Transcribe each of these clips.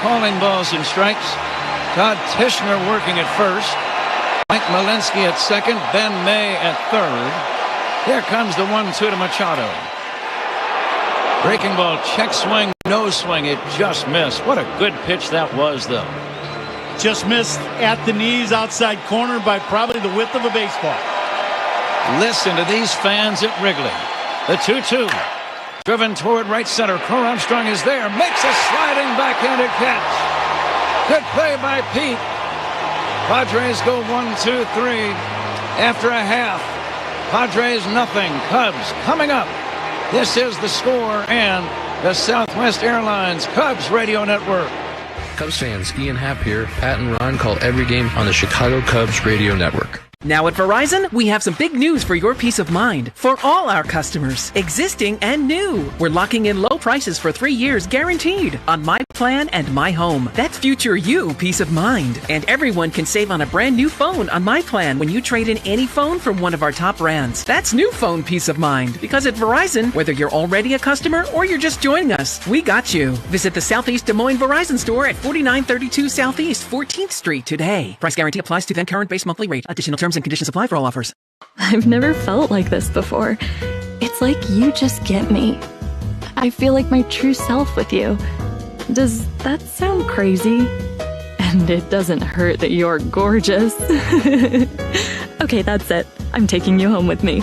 calling balls and strikes. Todd Tishner working at first. Mike Malinsky at second. Ben May at third. Here comes the 1-2 to Machado. Breaking ball, check swing, no swing. It just missed. What a good pitch that was, though. Just missed at the knees, outside corner by probably the width of a baseball. Listen to these fans at Wrigley. The 2-2. Driven toward right center. Crow Armstrong is there. Makes a sliding backhanded catch. Good play by Pete. Padres go 1-2-3 after a half. Padres nothing. Cubs coming up. This is the score and the Southwest Airlines Cubs Radio Network. Cubs fans, Ian Happ here. Pat and Ron call every game on the Chicago Cubs Radio Network. Now at Verizon, we have some big news for your peace of mind. For all our customers, existing and new, we're locking in low prices for 3 years guaranteed on My Plan and My Home. That's future you peace of mind. And everyone can save on a brand new phone on My Plan when you trade in any phone from one of our top brands. That's new phone peace of mind. Because at Verizon, whether you're already a customer or you're just joining us, we got you. Visit the Southeast Des Moines Verizon store at 4932 Southeast 14th Street today. Price guarantee applies to then current base monthly rate. Additional terms and conditions apply for all offers. I've never felt like this before. It's like you just get me. I feel like my true self with you. Does that sound crazy? And it doesn't hurt that you're gorgeous. Okay, that's it. I'm taking you home with me.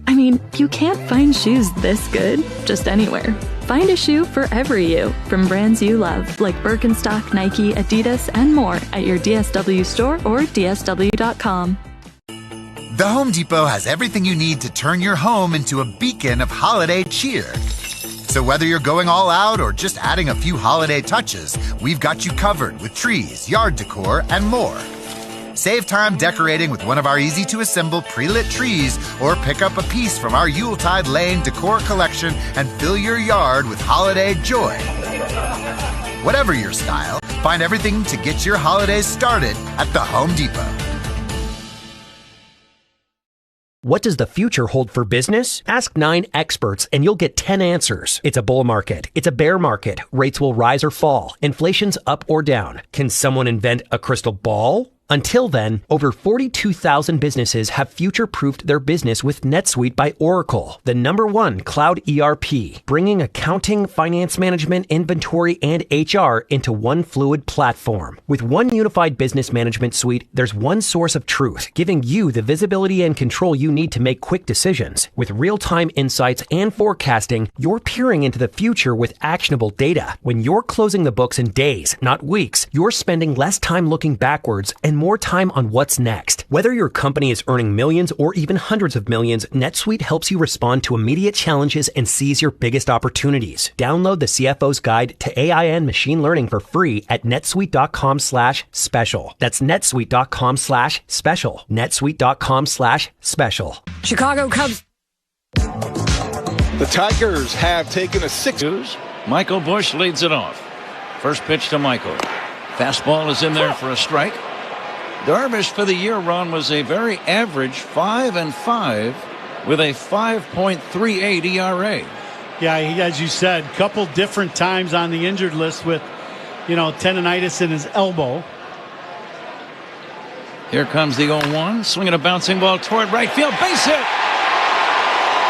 I mean, you can't find shoes this good just anywhere. Find a shoe for every you from brands you love, like Birkenstock, Nike, Adidas, and more at your DSW store or DSW.com. The Home Depot has everything you need to turn your home into a beacon of holiday cheer. So whether you're going all out or just adding a few holiday touches, we've got you covered with trees, yard decor, and more. Save time decorating with one of our easy-to-assemble pre-lit trees or pick up a piece from our Yuletide Lane decor collection and fill your yard with holiday joy. Whatever your style, find everything to get your holidays started at the Home Depot. What does the future hold for business? Ask 9 experts and you'll get 10 answers. It's a bull market. It's a bear market. Rates will rise or fall. Inflation's up or down. Can someone invent a crystal ball? Until then, over 42,000 businesses have future-proofed their business with NetSuite by Oracle, the #1 cloud ERP, bringing accounting, finance management, inventory, and HR into one fluid platform. With one unified business management suite, there's one source of truth, giving you the visibility and control you need to make quick decisions. With real-time insights and forecasting, you're peering into the future with actionable data. When you're closing the books in days, not weeks, you're spending less time looking backwards and more time on what's next. Whether your company is earning millions or even hundreds of millions, NetSuite helps you respond to immediate challenges and seize your biggest opportunities. Download the CFO's Guide to AI and Machine Learning for free at netsuite.com/special. That's netsuite.com/special. netsuite.com/special. Chicago Cubs. The Tigers have taken a 6. Michael Busch leads it off. First pitch to Michael. Fastball is in there for a strike. Darvish for the year, Ron, was a very average 5-5 with a 5.38 ERA. Yeah, as you said, a couple different times on the injured list with, tendonitis in his elbow. Here comes the 0-1, swinging a bouncing ball toward right field, base hit.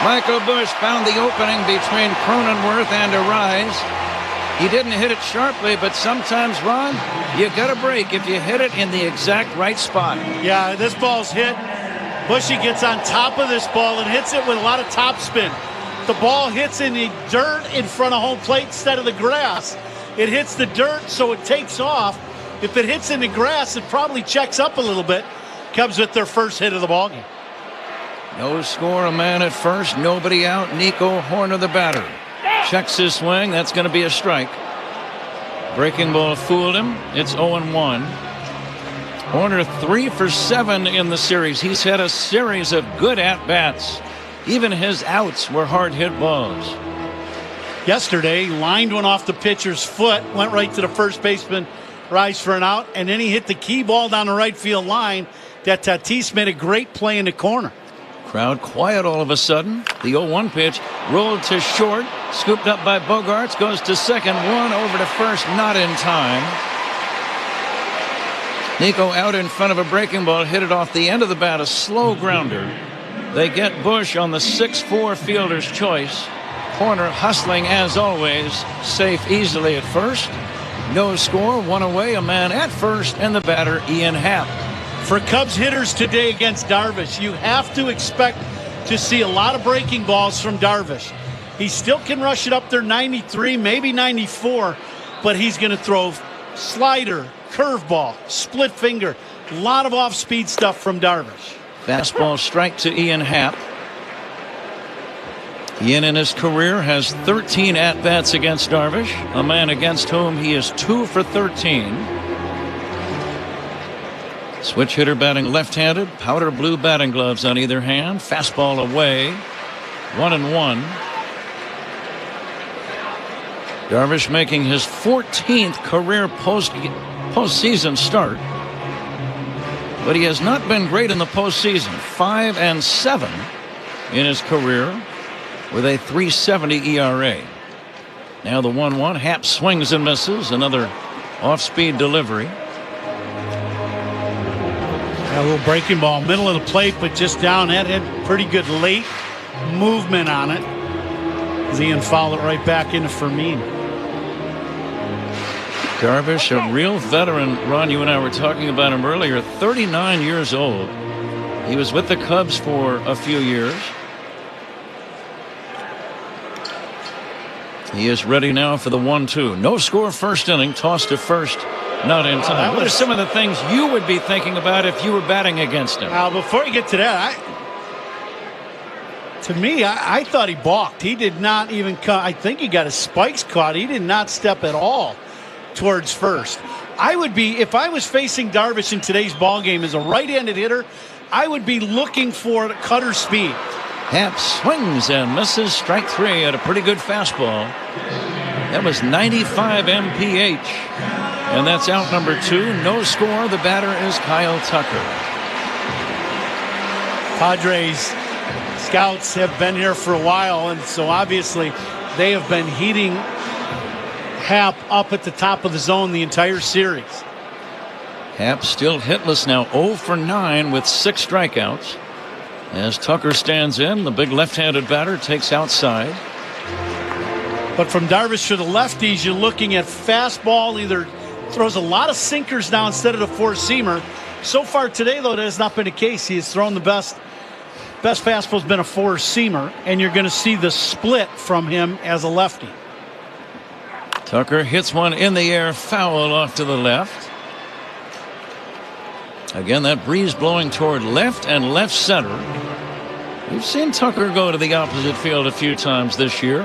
Michael Busch found the opening between Cronenworth and Arraez. He didn't hit it sharply, but sometimes, Ron, you got a break if you hit it in the exact right spot. Yeah, this ball's hit. Bushy gets on top of this ball and hits it with a lot of top spin. The ball hits in the dirt in front of home plate instead of the grass. It hits the dirt, so it takes off. If it hits in the grass, it probably checks up a little bit. Cubs with their first hit of the ballgame. No score, a man at first, nobody out. Nico Hoerner, the batter. Checks his swing. That's going to be a strike. Breaking ball fooled him. It's 0-1. Hoerner 3 for 7 in the series. He's had a series of good at-bats. Even his outs were hard-hit balls. Yesterday, lined one off the pitcher's foot, went right to the first baseman, rise for an out, and then he hit the key ball down the right field line that Tatis made a great play in the corner. Crowd quiet all of a sudden. The 0-1 pitch rolled to short. Scooped up by Bogaerts, goes to second, one over to first, not in time. Nico out in front of a breaking ball, hit it off the end of the bat, a slow grounder. They get Busch on the 6-4 fielder's choice. Hoerner hustling as always, safe easily at first. No score, one away, a man at first, and the batter Ian Happ. For Cubs hitters today against Darvish, you have to expect to see a lot of breaking balls from Darvish. He still can rush it up there 93, maybe 94, but he's going to throw slider, curveball, split finger, a lot of off-speed stuff from Darvish. Fastball strike to Ian Happ. Ian in his career has 13 at-bats against Darvish, a man against whom he is 2 for 13. Switch hitter batting left-handed, powder blue batting gloves on either hand. Fastball away, 1-1. Darvish making his 14th career postseason start, but he has not been great in the postseason. 5-7 in his career with a 3.70 ERA. Now the 1-1. Happ swings and misses. Another off-speed delivery. A little breaking ball, middle of the plate, but just down. That had pretty good late movement on it. Ian fouled it right back into Fermin. Darvish, a real veteran. Ron, you and I were talking about him earlier. 39 years old. He was with the Cubs for a few years. He is ready now for the 1-2. No score first inning. Toss to first. Not in time. What are some of the things you would be thinking about if you were batting against him? Now, before you get to that, I thought he balked. He did not even come. I think he got his spikes caught. He did not step at all towards first. I would be, if I was facing Darvish in today's ball game as a right-handed hitter, I would be looking for cutter speed. Happ swings and misses. Strike 3 at a pretty good fastball. That was 95 mph. And that's out number 2. No score. The batter is Kyle Tucker. Padres scouts have been here for a while, and so obviously they have been heating Happ up at the top of the zone the entire series. Happ still hitless now, 0 for 9 with 6 strikeouts. As Tucker stands in, the big left-handed batter takes outside. But from Darvish to the lefties, you're looking at fastball, either throws a lot of sinkers now instead of the four-seamer. So far today, though, that has not been the case. He has thrown the best fastball has been a four-seamer, and you're going to see the split from him as a lefty. Tucker hits one in the air, foul off to the left. Again, that breeze blowing toward left and left center. We've seen Tucker go to the opposite field a few times this year.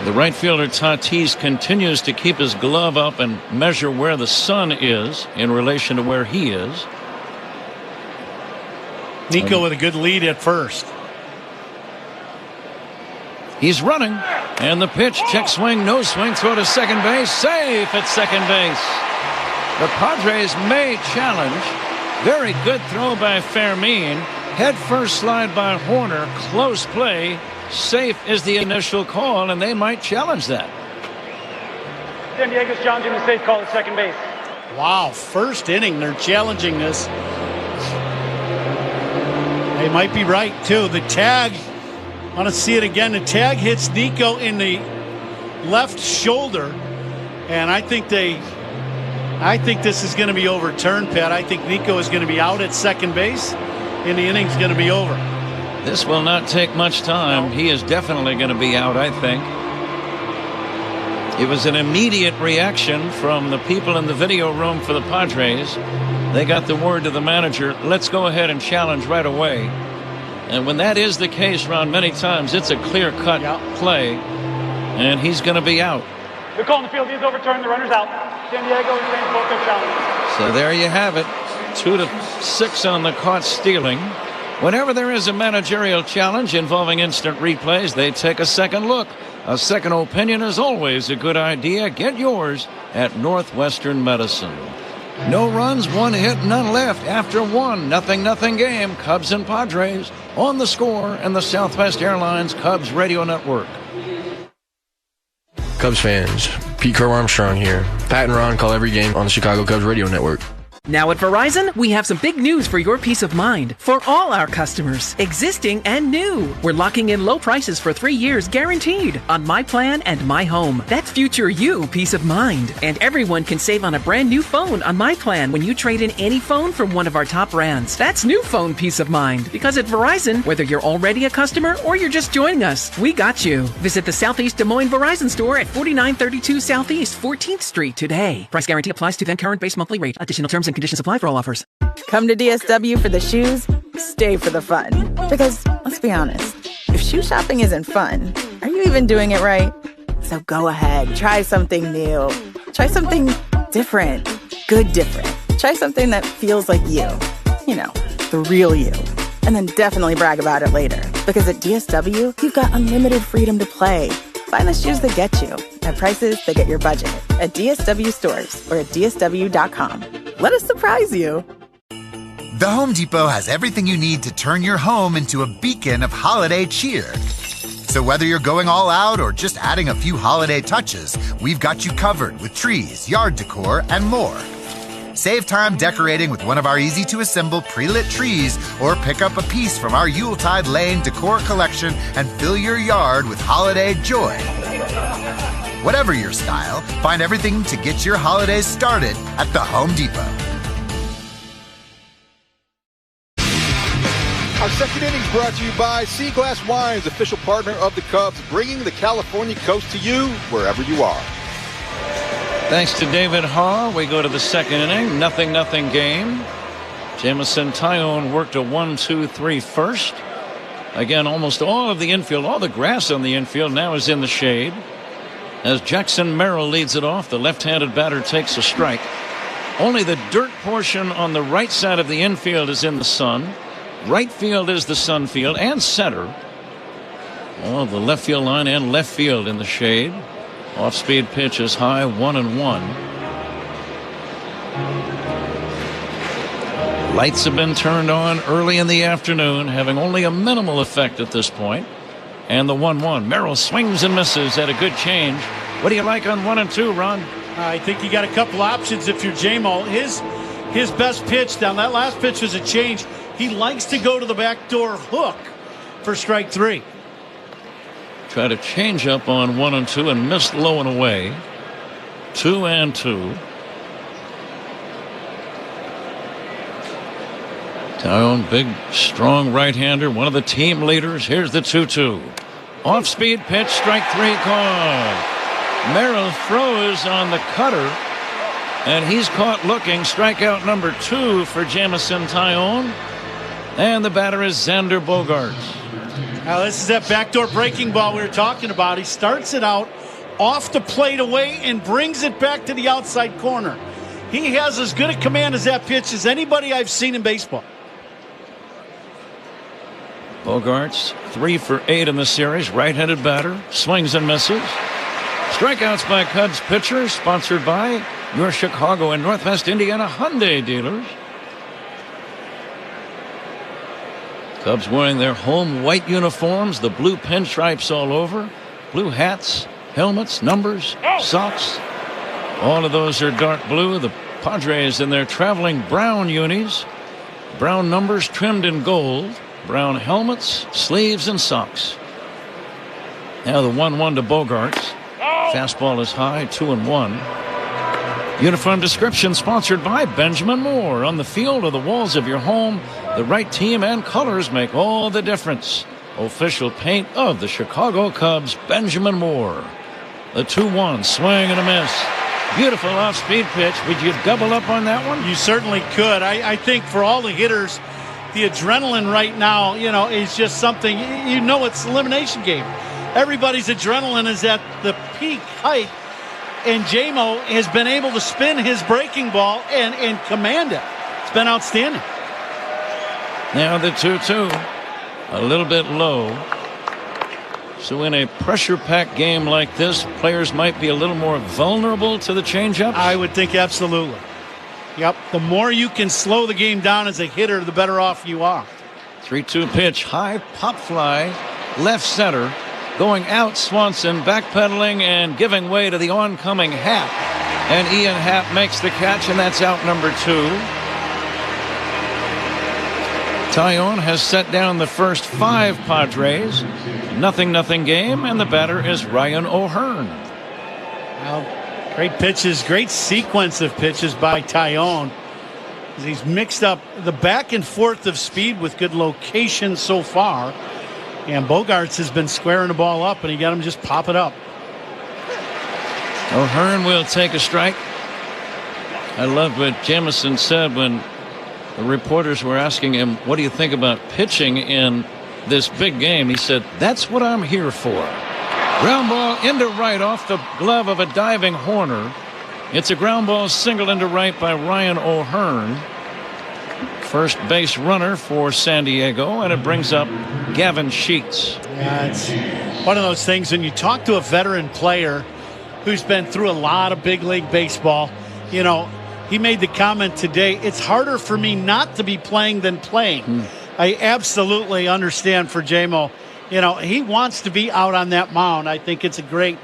The right fielder Tatis continues to keep his glove up and measure where the sun is in relation to where he is. Nico with a good lead at first. He's running, and the pitch, check swing, no swing, throw to second base, safe at second base. The Padres may challenge. Very good throw by Fermin. Head first slide by Hoerner. Close play. Safe is the initial call, and they might challenge that. San Diego's challenging the safe call at second base. Wow, first inning, they're challenging this. They might be right, too. The tag, I want to see it again. The tag hits Nico in the left shoulder, and I think this is going to be overturned, Pat. I think Nico is going to be out at second base, and the inning's going to be over. This will not take much time. No. He is definitely going to be out, I think. It was an immediate reaction from the people in the video room for the Padres. They got the word to the manager, let's go ahead and challenge right away. And when that is the case, Ron, many times it's a clear-cut play, and he's going to be out. The call in the field is overturned. The runner's out. San Diego retains both their challenges. So there you have it. 2-6 on the caught stealing. Whenever there is a managerial challenge involving instant replays, they take a second look. A second opinion is always a good idea. Get yours at Northwestern Medicine. No runs, 1 hit, none left after 1-0 game. Cubs and Padres on The Score and the Southwest Airlines Cubs Radio Network. Cubs fans, Pete Crow Armstrong here. Pat and Ron call every game on the Chicago Cubs Radio Network. Now at Verizon, we have some big news for your peace of mind. For all our customers, existing and new. We're locking in low prices for 3 years guaranteed on My Plan and My Home. That's future you peace of mind. And everyone can save on a brand new phone on My Plan when you trade in any phone from one of our top brands. That's new phone peace of mind. Because at Verizon, whether you're already a customer or you're just joining us, we got you. Visit the Southeast Des Moines Verizon store at 4932 Southeast 14th Street today. Price guarantee applies to then current base monthly rate. Additional terms and conditions apply for all offers. Come to DSW for the shoes, stay for the fun. Because, let's be honest, if shoe shopping isn't fun, are you even doing it right? So go ahead, try something new. Try something different. Good different. Try something that feels like you. You know, the real you. And then definitely brag about it later. Because at DSW, you've got unlimited freedom to play. Find the shoes that get you at prices that get your budget at DSW stores or at DSW.com. Let us surprise you. The Home Depot has everything you need to turn your home into a beacon of holiday cheer. So whether you're going all out or just adding a few holiday touches, we've got you covered with trees, yard decor, and more. Save time decorating with one of our easy-to-assemble pre-lit trees or pick up a piece from our Yuletide Lane decor collection and fill your yard with holiday joy. Whatever your style, find everything to get your holidays started at the Home Depot. Our second innings brought to you by Sea Glass Wines, official partner of the Cubs, bringing the California coast to you wherever you are. Thanks to David Haw, we go to the second inning. 0-0 game. Jameson Taillon worked a 1-2-3 first. Again, almost all of the infield, all the grass on the infield now is in the shade. As Jackson Merrill leads it off, the left-handed batter takes a strike. Only the dirt portion on the right side of the infield is in the sun. Right field is the sun field, and center. Oh, the left field line and left field in the shade. Off-speed pitch is high, 1-1. Lights have been turned on early in the afternoon, having only a minimal effect at this point. And the 1-1. Merrill swings and misses at a good change. What do you like on 1 and 2, Ron? I think you got a couple options if you're J-Mo. His best pitch down that last pitch was a change. He likes to go to the backdoor hook for strike 3. Tried to change up on 1 and 2 and missed low and away. 2 and 2. Taillon, big, strong right-hander, one of the team leaders. Here's the 2-2. Off-speed pitch, strike 3 called. Merrill throws on the cutter, and he's caught looking. Strikeout number 2 for Jameson Taillon. And the batter is Xander Bogaerts. Now this is that backdoor breaking ball we were talking about. He starts it out off the plate away and brings it back to the outside corner. He has as good a command as that pitch as anybody I've seen in baseball. Bogaerts 3 for 8 in the series. Right-handed batter, swings and misses. Strikeouts by Cubs pitchers, sponsored by your Chicago and Northwest Indiana Hyundai dealers. Cubs wearing their home white uniforms, the blue pinstripes all over, blue hats, helmets, numbers, socks. All of those are dark blue. The Padres in their traveling brown unis, brown numbers trimmed in gold, brown helmets, sleeves, and socks. Now the 1-1 to Bogaerts. Fastball is high, 2-1. Uniform description sponsored by Benjamin Moore. On the field or the walls of your home, the right team and colors make all the difference. Official paint of the Chicago Cubs, Benjamin Moore. The 2-1, swing and a miss. Beautiful off-speed pitch. Would you double up on that one? You certainly could. I think for all the hitters, the adrenaline right now, is just something, it's an elimination game. Everybody's adrenaline is at the peak height. And J-Mo has been able to spin his breaking ball and command it. It's been outstanding. Now the 2-2. A little bit low. So in a pressure-packed game like this, players might be a little more vulnerable to the changeups? I would think absolutely. Yep, the more you can slow the game down as a hitter, the better off you are. 3-2 pitch, high pop fly, left center. Going out, Swanson backpedaling and giving way to the oncoming Happ. And Ian Happ makes the catch, and that's out number 2. Taillon has set down the first 5 Padres. 0-0 game, and the batter is Ryan O'Hearn. Well, great pitches, great sequence of pitches by Taillon. He's mixed up the back and forth of speed with good location so far. And Bogaerts has been squaring the ball up, and he got him just pop it up. O'Hearn will take a strike. I love what Jamison said when the reporters were asking him, what do you think about pitching in this big game? He said, that's what I'm here for. Ground ball into right off the glove of a diving Hoerner. It's a ground ball single into right by Ryan O'Hearn. First base runner for San Diego, and it brings up Gavin Sheets. Yeah, it's one of those things when you talk to a veteran player who's been through a lot of big league baseball. You know, he made the comment today, it's harder for me not to be playing than playing. I absolutely understand for J-Mo. You know, he wants to be out on that mound. I think it's a great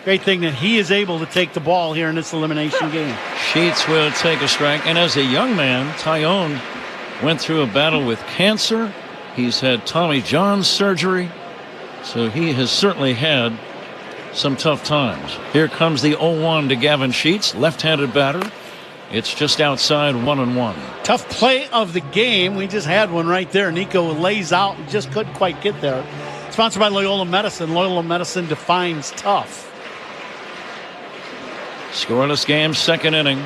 thing that he is able to take the ball here in this elimination game. Sheets will take a strike, and as a young man, Taillon went through a battle with cancer. He's had Tommy John surgery, so he has certainly had some tough times. Here comes the 0-1 to Gavin Sheets, left-handed batter. It's just outside 1-1. Tough play of the game. We just had one right there. Nico lays out and just couldn't quite get there. Sponsored by Loyola Medicine. Loyola Medicine defines tough. Scoreless game, second inning.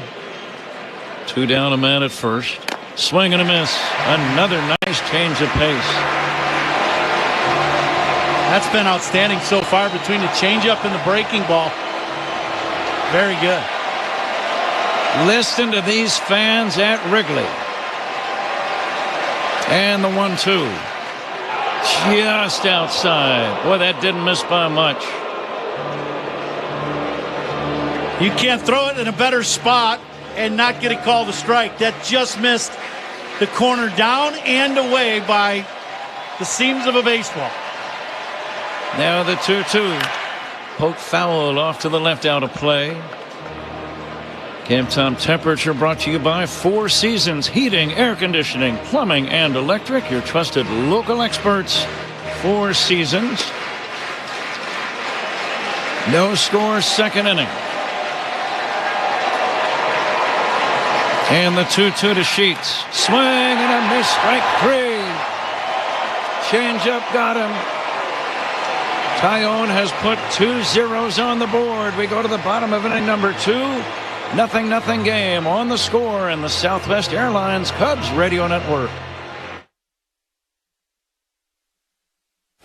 2 down, a man at first. Swing and a miss. Another nice change of pace. That's been outstanding so far between the changeup and the breaking ball. Very good. Listen to these fans at Wrigley. And the 1-2. Just outside. Boy, that didn't miss by much. You can't throw it in a better spot and not get a call to strike. That just missed the corner down and away by the seams of a baseball. Now the 2-2. Poke foul off to the left, out of play. Game time temperature brought to you by 4 Seasons Heating, Air Conditioning, Plumbing, and Electric. Your trusted local experts. 4 Seasons. No score, second inning. And the 2-2 to Sheets. Swing and a miss, strike 3. Changeup got him. Taillon has put 2 zeros on the board. We go to the bottom of inning number 2. 0-0 game on the score in the Southwest Airlines Cubs Radio Network.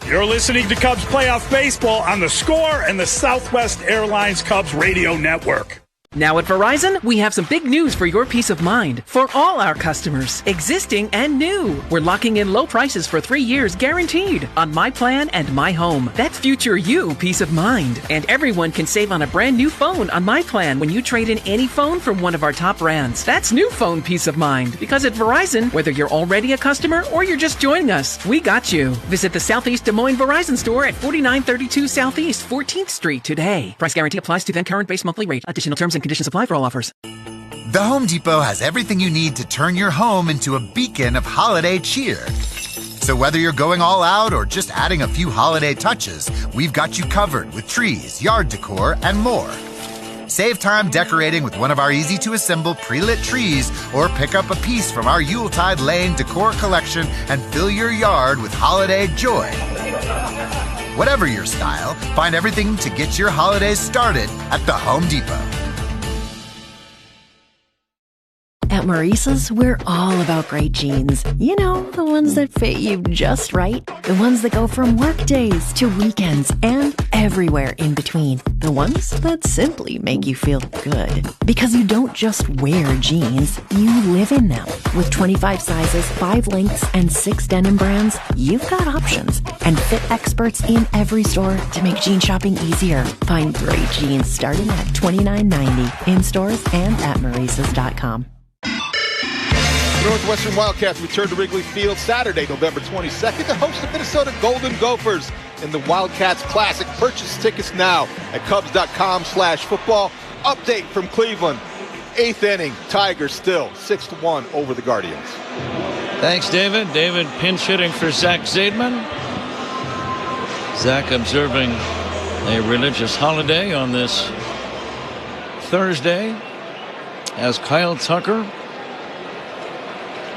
You're listening to Cubs Playoff Baseball on the Score and the Southwest Airlines Cubs Radio Network. Now at Verizon, we have some big news for your peace of mind. For all our customers, existing and new, we're locking in low prices for 3 years guaranteed on My Plan and My Home. That's future you peace of mind. And everyone can save on a brand new phone on My Plan when you trade in any phone from one of our top brands. That's new phone peace of mind. Because at Verizon, whether you're already a customer or you're just joining us, we got you. Visit the Southeast Des Moines Verizon store at 4932 Southeast 14th Street today. Price guarantee applies to then current base monthly rate. Additional terms and conditions apply for all offers. The Home Depot has everything you need to turn your home into a beacon of holiday cheer. So whether you're going all out or just adding a few holiday touches, we've got you covered with trees, yard decor, and more. Save time decorating with one of our easy-to-assemble pre-lit trees, or pick up a piece from our Yuletide Lane decor collection and fill your yard with holiday joy. Whatever your style, find everything to get your holidays started at the Home Depot. At Maurice's, we're all about great jeans. You know, the ones that fit you just right. The ones that go from work days to weekends and everywhere in between. The ones that simply make you feel good. Because you don't just wear jeans, you live in them. With 25 sizes, 5 lengths, and 6 denim brands, you've got options. And fit experts in every store to make jean shopping easier. Find great jeans starting at $29.90 in stores and at Maurice's.com. Northwestern Wildcats return to Wrigley Field Saturday, November 22nd to host the Minnesota Golden Gophers in the Wildcats Classic. Purchase tickets now at Cubs.com/football. Update from Cleveland. 8th inning, Tigers still 6-1 over the Guardians. Thanks, David. David pinch hitting for Zach Zaidman. Zach observing a religious holiday on this Thursday as Kyle Tucker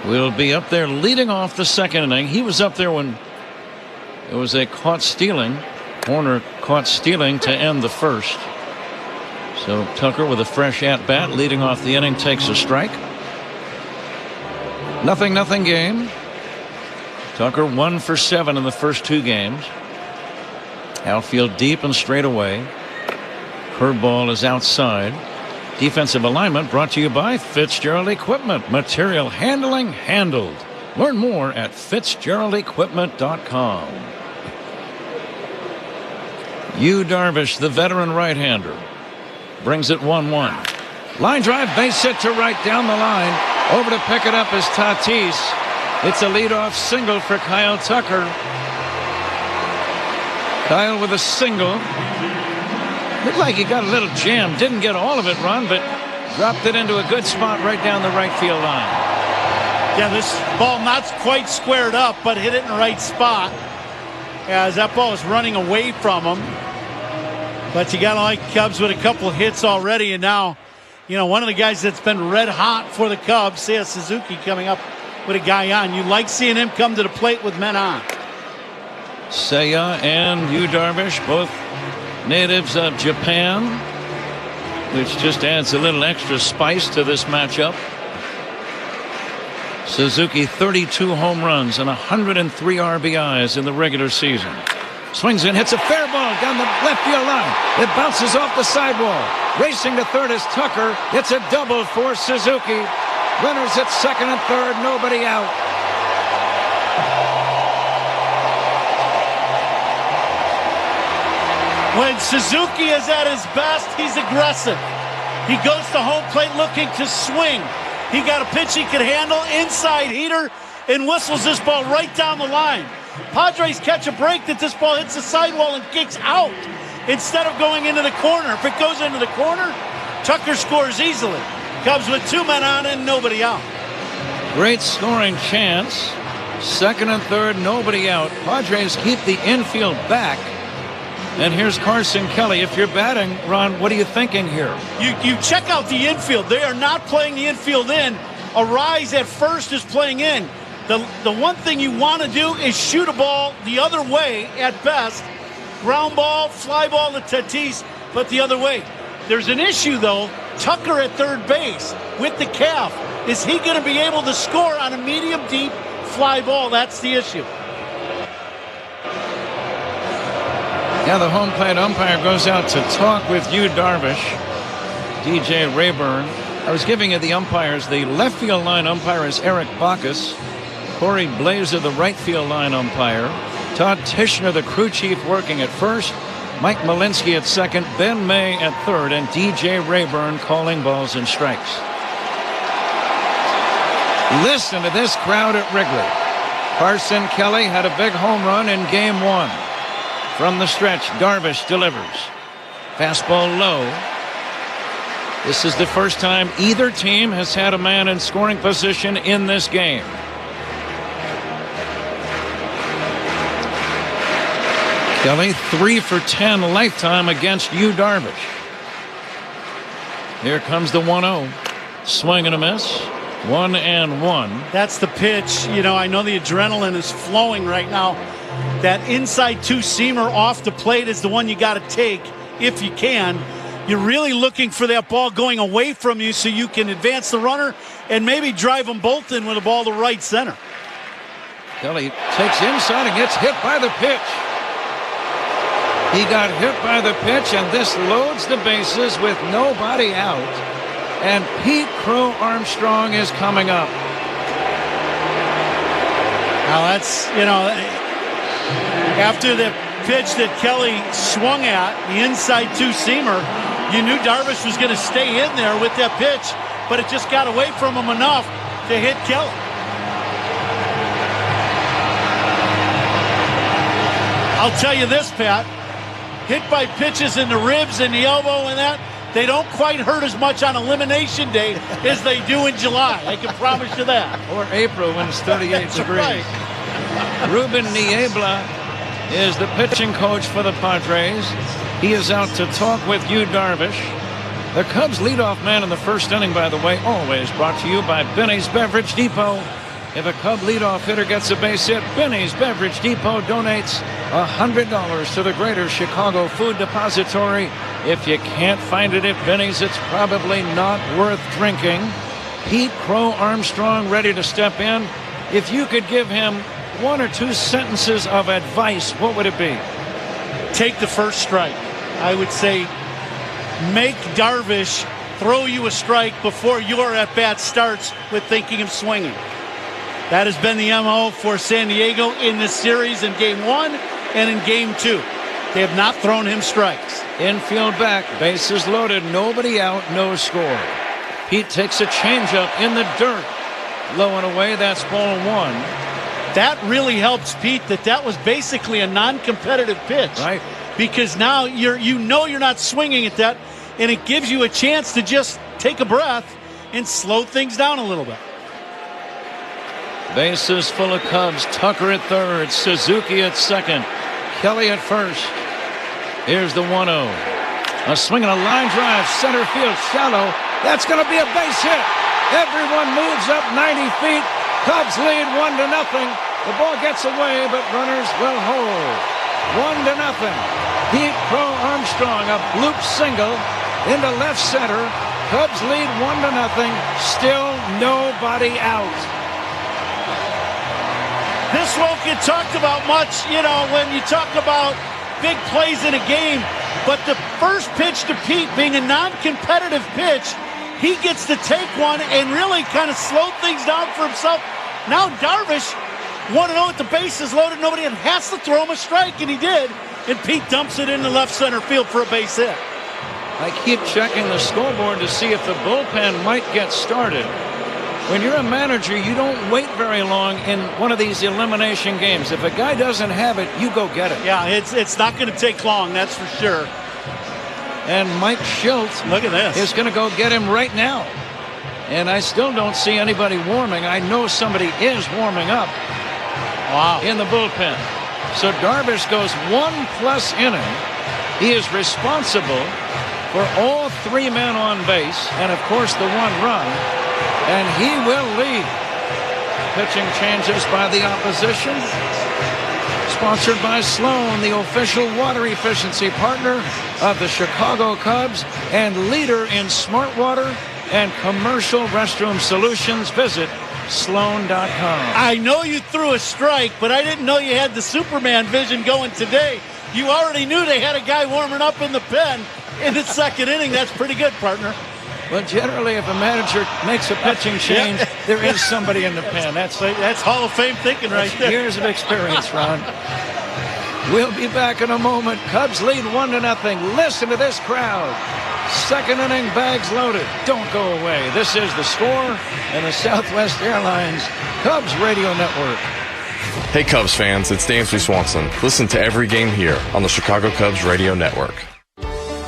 will be up there leading off the second inning. He was up there when it was a caught stealing. Hoerner caught stealing to end the first. So Tucker with a fresh at bat leading off the inning takes a strike. 0-0 game. Tucker 1 for 7 in the first 2 games. Outfield deep and straight away. Curveball is outside. Defensive alignment brought to you by Fitzgerald Equipment. Material handling handled. Learn more at FitzgeraldEquipment.com. Yu Darvish, the veteran right-hander, brings it 1-1. Line drive, base hit to right down the line. Over to pick it up is Tatis. It's a leadoff single for Kyle Tucker. Kyle with a single. Looked like he got a little jam. Didn't get all of it, Ron, but dropped it into a good spot right down the right field line. Yeah, this ball not quite squared up, but hit it in the right spot as that ball is running away from him. But you got to like Cubs with a couple hits already, and now, you know, one of the guys that's been red hot for the Cubs, Seiya Suzuki, coming up with a guy on. You like seeing him come to the plate with men on. Seiya and Yu Darvish, both natives of Japan, which just adds a little extra spice to this matchup. Suzuki 32 home runs and 103 RBIs in the regular season. Swings and hits a fair ball down the left field line. It bounces off the sidewall. Racing to third is Tucker. It's a double for Suzuki. Runners at second and third, nobody out. When Suzuki is at his best, he's aggressive. He goes to home plate looking to swing. He got a pitch he could handle, inside heater, and whistles this ball right down the line. Padres catch a break that this ball hits the sidewall and kicks out instead of going into the corner. If it goes into the corner, Tucker scores easily. Cubs with 2 men on and nobody out. Great scoring chance. Second and third, nobody out. Padres keep the infield back. And here's Carson Kelly. If you're batting, Ron, what are you thinking here? You check out the infield. They are not playing the infield in. Arraez at first is playing in. The one thing you want to do is shoot a ball the other way at best. Ground ball, fly ball to Tatis, but the other way. There's an issue, though. Tucker at third base with the calf. Is he going to be able to score on a medium deep fly ball? That's the issue. Yeah, the home plate umpire goes out to talk with Yu Darvish. DJ Rayburn. I was giving you the umpires. The left field line umpire is Eric Bacchus. Corey Blazer, the right field line umpire. Todd Tishner, the crew chief, working at first. Mike Malinsky at second. Ben May at third. And DJ Rayburn calling balls and strikes. Listen to this crowd at Wrigley. Carson Kelly had a big home run in Game 1. From the stretch, Darvish delivers. Fastball low. This is the first time either team has had a man in scoring position in this game. Kelly 3 for 10 lifetime against Yu Darvish. Here comes the 1-0. Swing and a miss. 1-1. That's the pitch. You know, I know the adrenaline is flowing right now. That inside two-seamer off the plate is the one you got to take if you can. You're really looking for that ball going away from you so you can advance the runner and maybe drive them both in with a ball to right center. Kelly takes inside and gets hit by the pitch. He got hit by the pitch, and this loads the bases with nobody out. And Pete Crow Armstrong is coming up. Now that's, you know, after the pitch that Kelly swung at, the inside two-seamer, you knew Darvish was going to stay in there with that pitch, but it just got away from him enough to hit Kelly. I'll tell you this, Pat. Hit by pitches in the ribs and the elbow and that, they don't quite hurt as much on elimination day as they do in July. I can promise you that. Or April when it's 38 That's degrees. Right. Ruben Niebla is the pitching coach for the Padres. He is out to talk with Yu Darvish. The Cubs leadoff man in the first inning, by the way, always brought to you by Benny's Beverage Depot. If a Cub leadoff hitter gets a base hit, Benny's Beverage Depot donates $100 to the Greater Chicago Food Depository. If you can't find it at Benny's, it's probably not worth drinking. Pete Crow Armstrong ready to step in. If you could give him 1 or 2 sentences of advice, what would it be? Take the first strike. I would say make Darvish throw you a strike before your at-bat starts with thinking of swinging. That has been the MO for San Diego in this series in Game 1 and in Game 2. They have not thrown him strikes. Infield back, bases loaded, nobody out, no score. Pete takes a changeup in the dirt. Low and away, that's ball 1. That really helps Pete that was basically a non-competitive pitch. Right. Because now you're not swinging at that, and it gives you a chance to just take a breath and slow things down a little bit. Bases full of Cubs. Tucker at third. Suzuki at second. Kelly at first. Here's the 1-0. A swing and a line drive. Center field shallow. That's going to be a base hit. Everyone moves up 90 feet. Cubs lead 1-0. The ball gets away, but runners will hold. 1-0. Pete Crow Armstrong, a bloop single into left center. Cubs lead 1-0. Still nobody out. This won't get talked about much, when you talk about big plays in a game. But the first pitch to Pete being a non-competitive pitch, he gets to take one and really kind of slow things down for himself. Now Darvish, 1-0 at the bases loaded, nobody has to throw him a strike, and he did. And Pete dumps it into left center field for a base hit. I keep checking the scoreboard to see if the bullpen might get started. When you're a manager, you don't wait very long in one of these elimination games. If a guy doesn't have it, you go get it. Yeah, it's not going to take long, that's for sure. And Mike Schultz, look at this, is going to go get him right now. And I still don't see anybody warming. I know somebody is warming up. Wow. In the bullpen. So Darvish goes 1+ inning. He is responsible for all 3 men on base and, of course, the 1 run. And he will lead. Pitching changes by the opposition. Sponsored by Sloan, the official water efficiency partner of the Chicago Cubs and leader in smart water and commercial restroom solutions. Visit Sloan.com. I know you threw a strike, but I didn't know you had the Superman vision going today. You already knew they had a guy warming up in the pen in the second inning. That's pretty good, partner. Well, generally, if a manager makes a pitching change, there is somebody in the pen. That's Hall of Fame thinking right there. Years of experience, Ron. We'll be back in a moment. Cubs lead 1-0. Listen to this crowd. Second inning, bags loaded. Don't go away. This is The Score and the Southwest Airlines Cubs Radio Network. Hey, Cubs fans, it's Dansby Swanson. Listen to every game here on the Chicago Cubs Radio Network.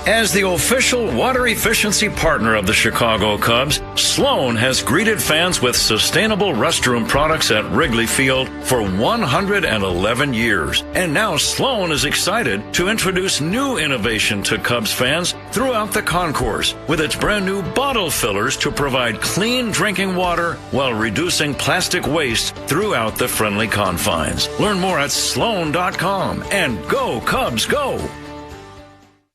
As the official water efficiency partner of the Chicago Cubs, Sloan has greeted fans with sustainable restroom products at Wrigley Field for 111 years. And now Sloan is excited to introduce new innovation to Cubs fans throughout the concourse with its brand new bottle fillers to provide clean drinking water while reducing plastic waste throughout the friendly confines. Learn more at Sloan.com and go Cubs go!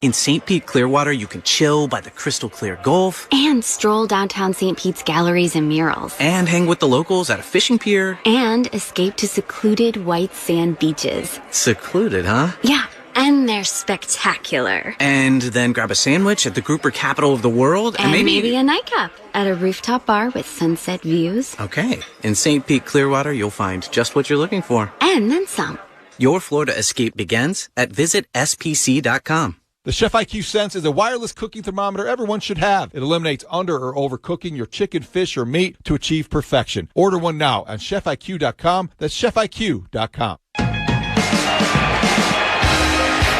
In St. Pete Clearwater, you can chill by the crystal clear Gulf. And stroll downtown St. Pete's galleries and murals. And hang with the locals at a fishing pier. And escape to secluded white sand beaches. Secluded, huh? Yeah, and they're spectacular. And then grab a sandwich at the grouper capital of the world. And maybe a nightcap at a rooftop bar with sunset views. Okay. In St. Pete Clearwater, you'll find just what you're looking for. And then some. Your Florida escape begins at visitspc.com. The Chef IQ Sense is a wireless cooking thermometer everyone should have. It eliminates under or overcooking your chicken, fish, or meat to achieve perfection. Order one now on chefiq.com. That's chefiq.com.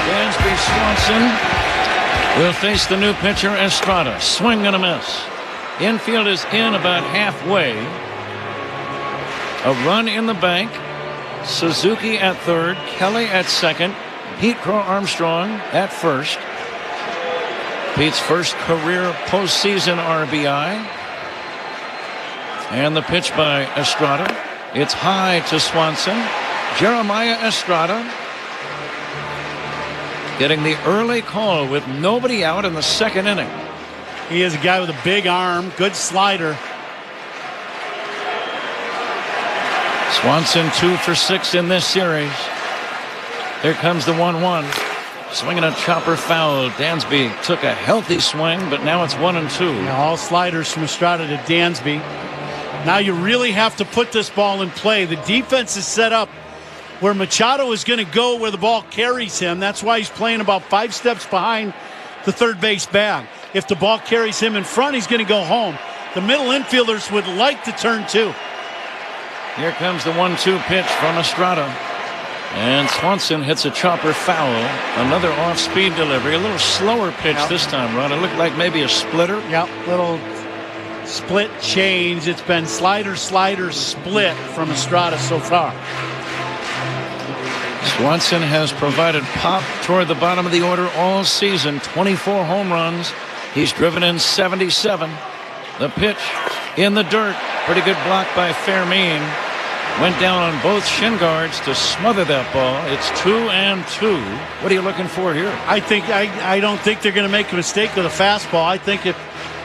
Dansby Swanson will face the new pitcher, Estrada. Swing and a miss. Infield is in about halfway. A run in the bank. Suzuki at third. Kelly at second. Pete Crow Armstrong at first. Pete's first career postseason RBI. And the pitch by Estrada. It's high to Swanson. Jeremiah Estrada getting the early call with nobody out in the second inning. He is a guy with a big arm, good slider. Swanson 2 for 6 in this series. Here comes the 1-1. Swinging a chopper foul. Dansby took a healthy swing, but now it's 1-2. Now all sliders from Estrada to Dansby. Now you really have to put this ball in play. The defense is set up where Machado is going to go where the ball carries him. That's why he's playing about 5 steps behind the third base bag. If the ball carries him in front, he's going to go home. The middle infielders would like to turn too. Here comes the 1-2 pitch from Estrada. And Swanson hits a chopper foul. Another off-speed delivery. A little slower pitch this time, Ron. It looked like maybe a splitter. Yep, little split change. It's been slider, split from Estrada so far. Swanson has provided pop toward the bottom of the order all season. 24 home runs. He's driven in 77. The pitch in the dirt. Pretty good block by Fermin. Went down on both shin guards to smother that ball. It's 2-2. What are you looking for here? I don't think they're going to make a mistake with a fastball. I think if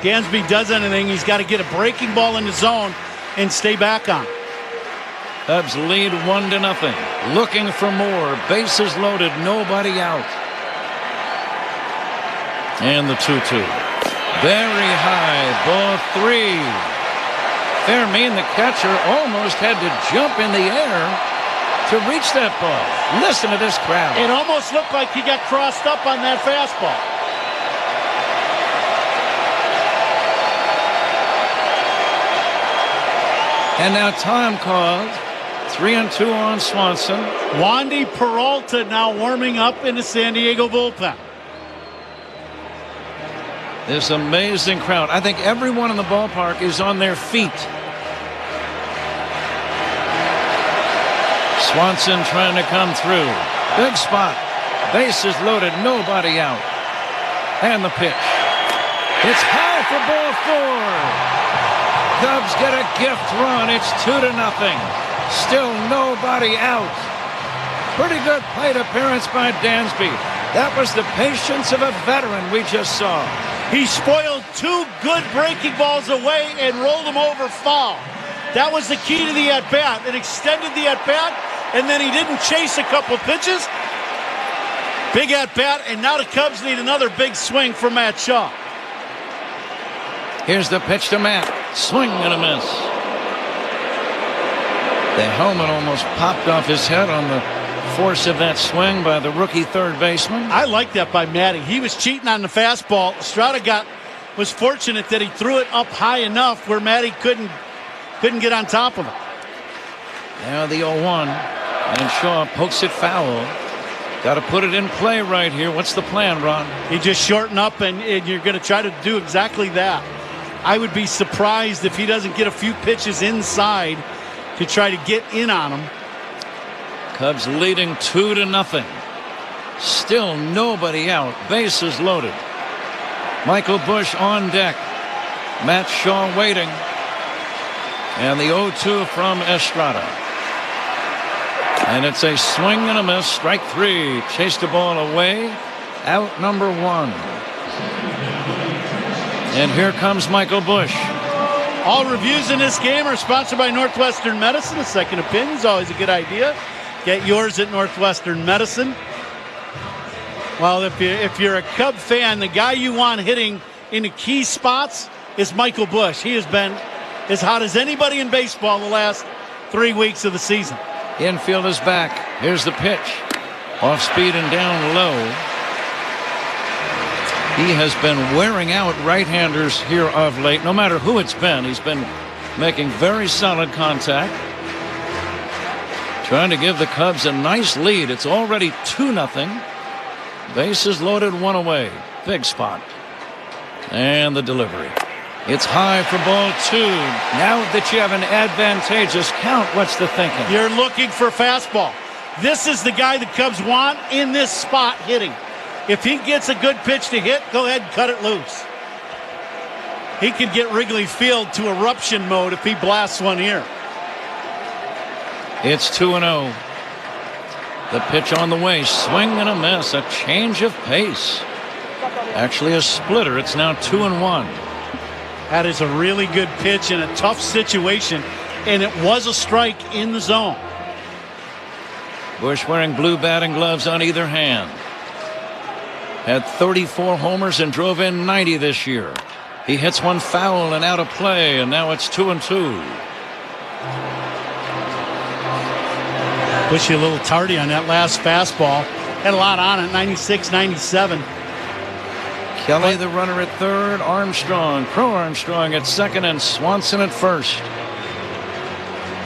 Dansby does anything, he's got to get a breaking ball in the zone and stay back on. Cubs lead 1-0. Looking for more. Bases loaded. Nobody out. And the 2-2. Very high. Ball 3. Fermin, the catcher, almost had to jump in the air to reach that ball. Listen to this crowd. It almost looked like he got crossed up on that fastball. And now time called. 3-2 on Swanson. Wandy Peralta now warming up in the San Diego bullpen. This amazing crowd. I think everyone in the ballpark is on their feet. Swanson trying to come through. Big spot. Bases loaded. Nobody out. And the pitch. It's high for ball 4. Cubs get a gift run. It's 2-0. Still nobody out. Pretty good plate appearance by Dansby. That was the patience of a veteran we just saw. He spoiled 2 good breaking balls away and rolled them over foul. That was the key to the at-bat. It extended the at-bat, and then he didn't chase a couple pitches. Big at-bat, and now the Cubs need another big swing from Matt Shaw. Here's the pitch to Matt. Swing and a miss. The helmet almost popped off his head on the force of that swing by the rookie third baseman. I like that by Matty. He was cheating on the fastball. Estrada was fortunate that he threw it up high enough where Matty couldn't get on top of it. Now the 0-1, and Shaw pokes it foul. Got to put it in play right here. What's the plan, Ron? You just shorten up, and you're going to try to do exactly that. I would be surprised if he doesn't get a few pitches inside to try to get in on him. Cubs leading 2-0. Still nobody out. Bases loaded. Michael Busch on deck. Matt Shaw waiting. And the 0-2 from Estrada. And it's a swing and a miss. Strike 3. Chased the ball away. Out number 1. And here comes Michael Busch. All reviews in this game are sponsored by Northwestern Medicine. A second opinion is always a good idea. Get yours at Northwestern Medicine. Well, if you're a Cub fan, the guy you want hitting in the key spots is Michael Busch. He has been as hot as anybody in baseball the last 3 weeks of the season. Infield is back. Here's the pitch. Off speed and down low. He has been wearing out right-handers here of late. No matter who it's been, he's been making very solid contact. Trying to give the Cubs a nice lead. It's already 2-0. Bases loaded, one away. Big spot. And the delivery. It's high for ball 2. Now that you have an advantageous count, what's the thinking? You're looking for fastball. This is the guy the Cubs want in this spot hitting. If he gets a good pitch to hit, go ahead and cut it loose. He could get Wrigley Field to eruption mode if he blasts one here. It's 2-0. The pitch on the way. Swing and a miss. A change of pace. Actually a splitter. It's now 2-1. That is a really good pitch in a tough situation, and it was a strike in the zone. Busch wearing blue batting gloves on either hand. Had 34 homers and drove in 90 this year. He hits one foul and out of play, and now it's 2-2. Bushy a little tardy on that last fastball. Had a lot on it, 96, 97. Kelly the runner at third. Armstrong, Crow Armstrong at second, and Swanson at first.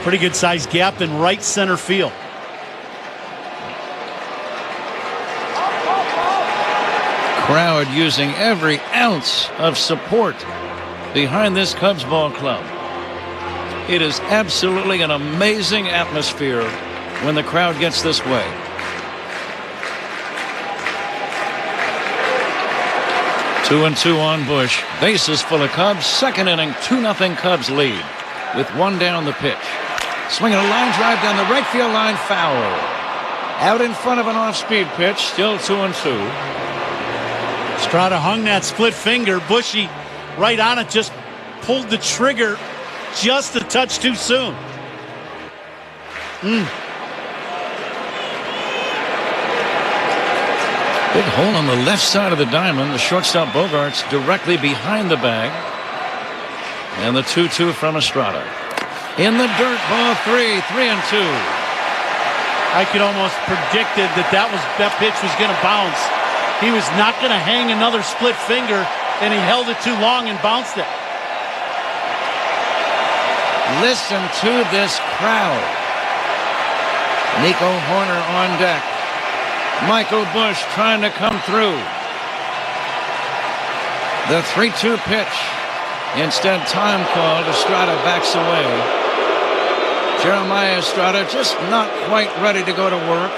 Pretty good sized gap in right center field. Crowd using every ounce of support behind this Cubs ball club. It is absolutely an amazing atmosphere when the crowd gets this way. Two and two on Busch. Bases full of Cubs. Second inning, 2-0 Cubs lead with one down the pitch. Swinging a line drive down the right field line, foul. Out in front of an off-speed pitch, still 2-2. Estrada hung that split finger. Bushy right on it, just pulled the trigger just a touch too soon. Big hole on the left side of the diamond. The shortstop Bogaerts directly behind the bag. And the 2-2 from Estrada. In the dirt, ball 3, 3-2. I could almost predicted that pitch was going to bounce. He was not going to hang another split finger, and he held it too long and bounced it. Listen to this crowd. Nico Hoerner on deck. Michael Busch trying to come through. The 3-2 pitch. Instead, time called. Estrada backs away. Jeremiah Estrada just not quite ready to go to work.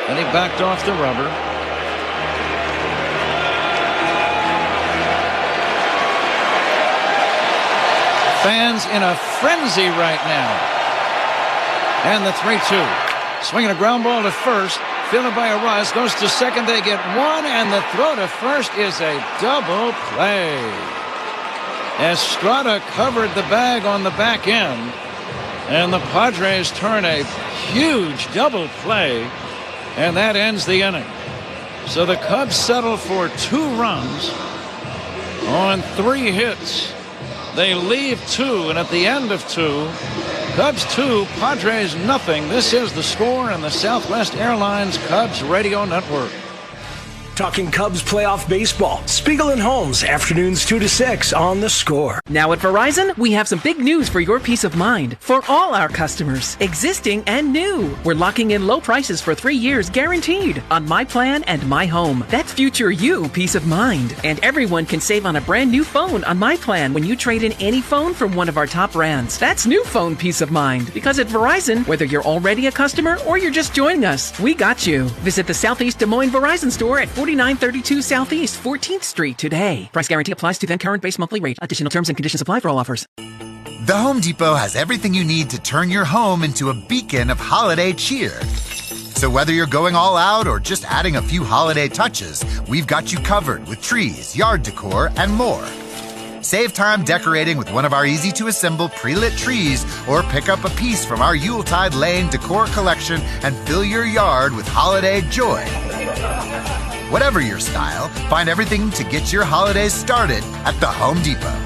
And he backed off the rubber. Fans in a frenzy right now. And the 3-2. Swinging a ground ball to first. Fielded by Arraez. Goes to second. They get one. And the throw to first is a double play. Estrada covered the bag on the back end. And the Padres turn a huge double play. And that ends the inning. So the Cubs settle for 2 runs on 3 hits. They leave 2, and at the end of 2, Cubs 2, Padres nothing. This is the score in the Southwest Airlines Cubs Radio Network. Talking Cubs playoff baseball. Spiegel and Holmes, afternoons 2 to 6 on The Score. Now at Verizon, we have some big news for your peace of mind. For all our customers, existing and new. We're locking in low prices for 3 years guaranteed on My Plan and My Home. That's future you peace of mind. And everyone can save on a brand new phone on My Plan when you trade in any phone from one of our top brands. That's new phone peace of mind. Because at Verizon, whether you're already a customer or you're just joining us, we got you. Visit the Southeast Des Moines Verizon store at 4932 Southeast 14th Street today. Price guarantee applies to then current base monthly rate. Additional terms and conditions apply for all offers. The Home Depot has everything you need to turn your home into a beacon of holiday cheer. So whether you're going all out or just adding a few holiday touches, we've got you covered with trees, yard decor, and more. Save time decorating with one of our easy-to-assemble pre-lit trees or pick up a piece from our Yuletide Lane decor collection and fill your yard with holiday joy. Whatever your style, find everything to get your holidays started at the Home Depot.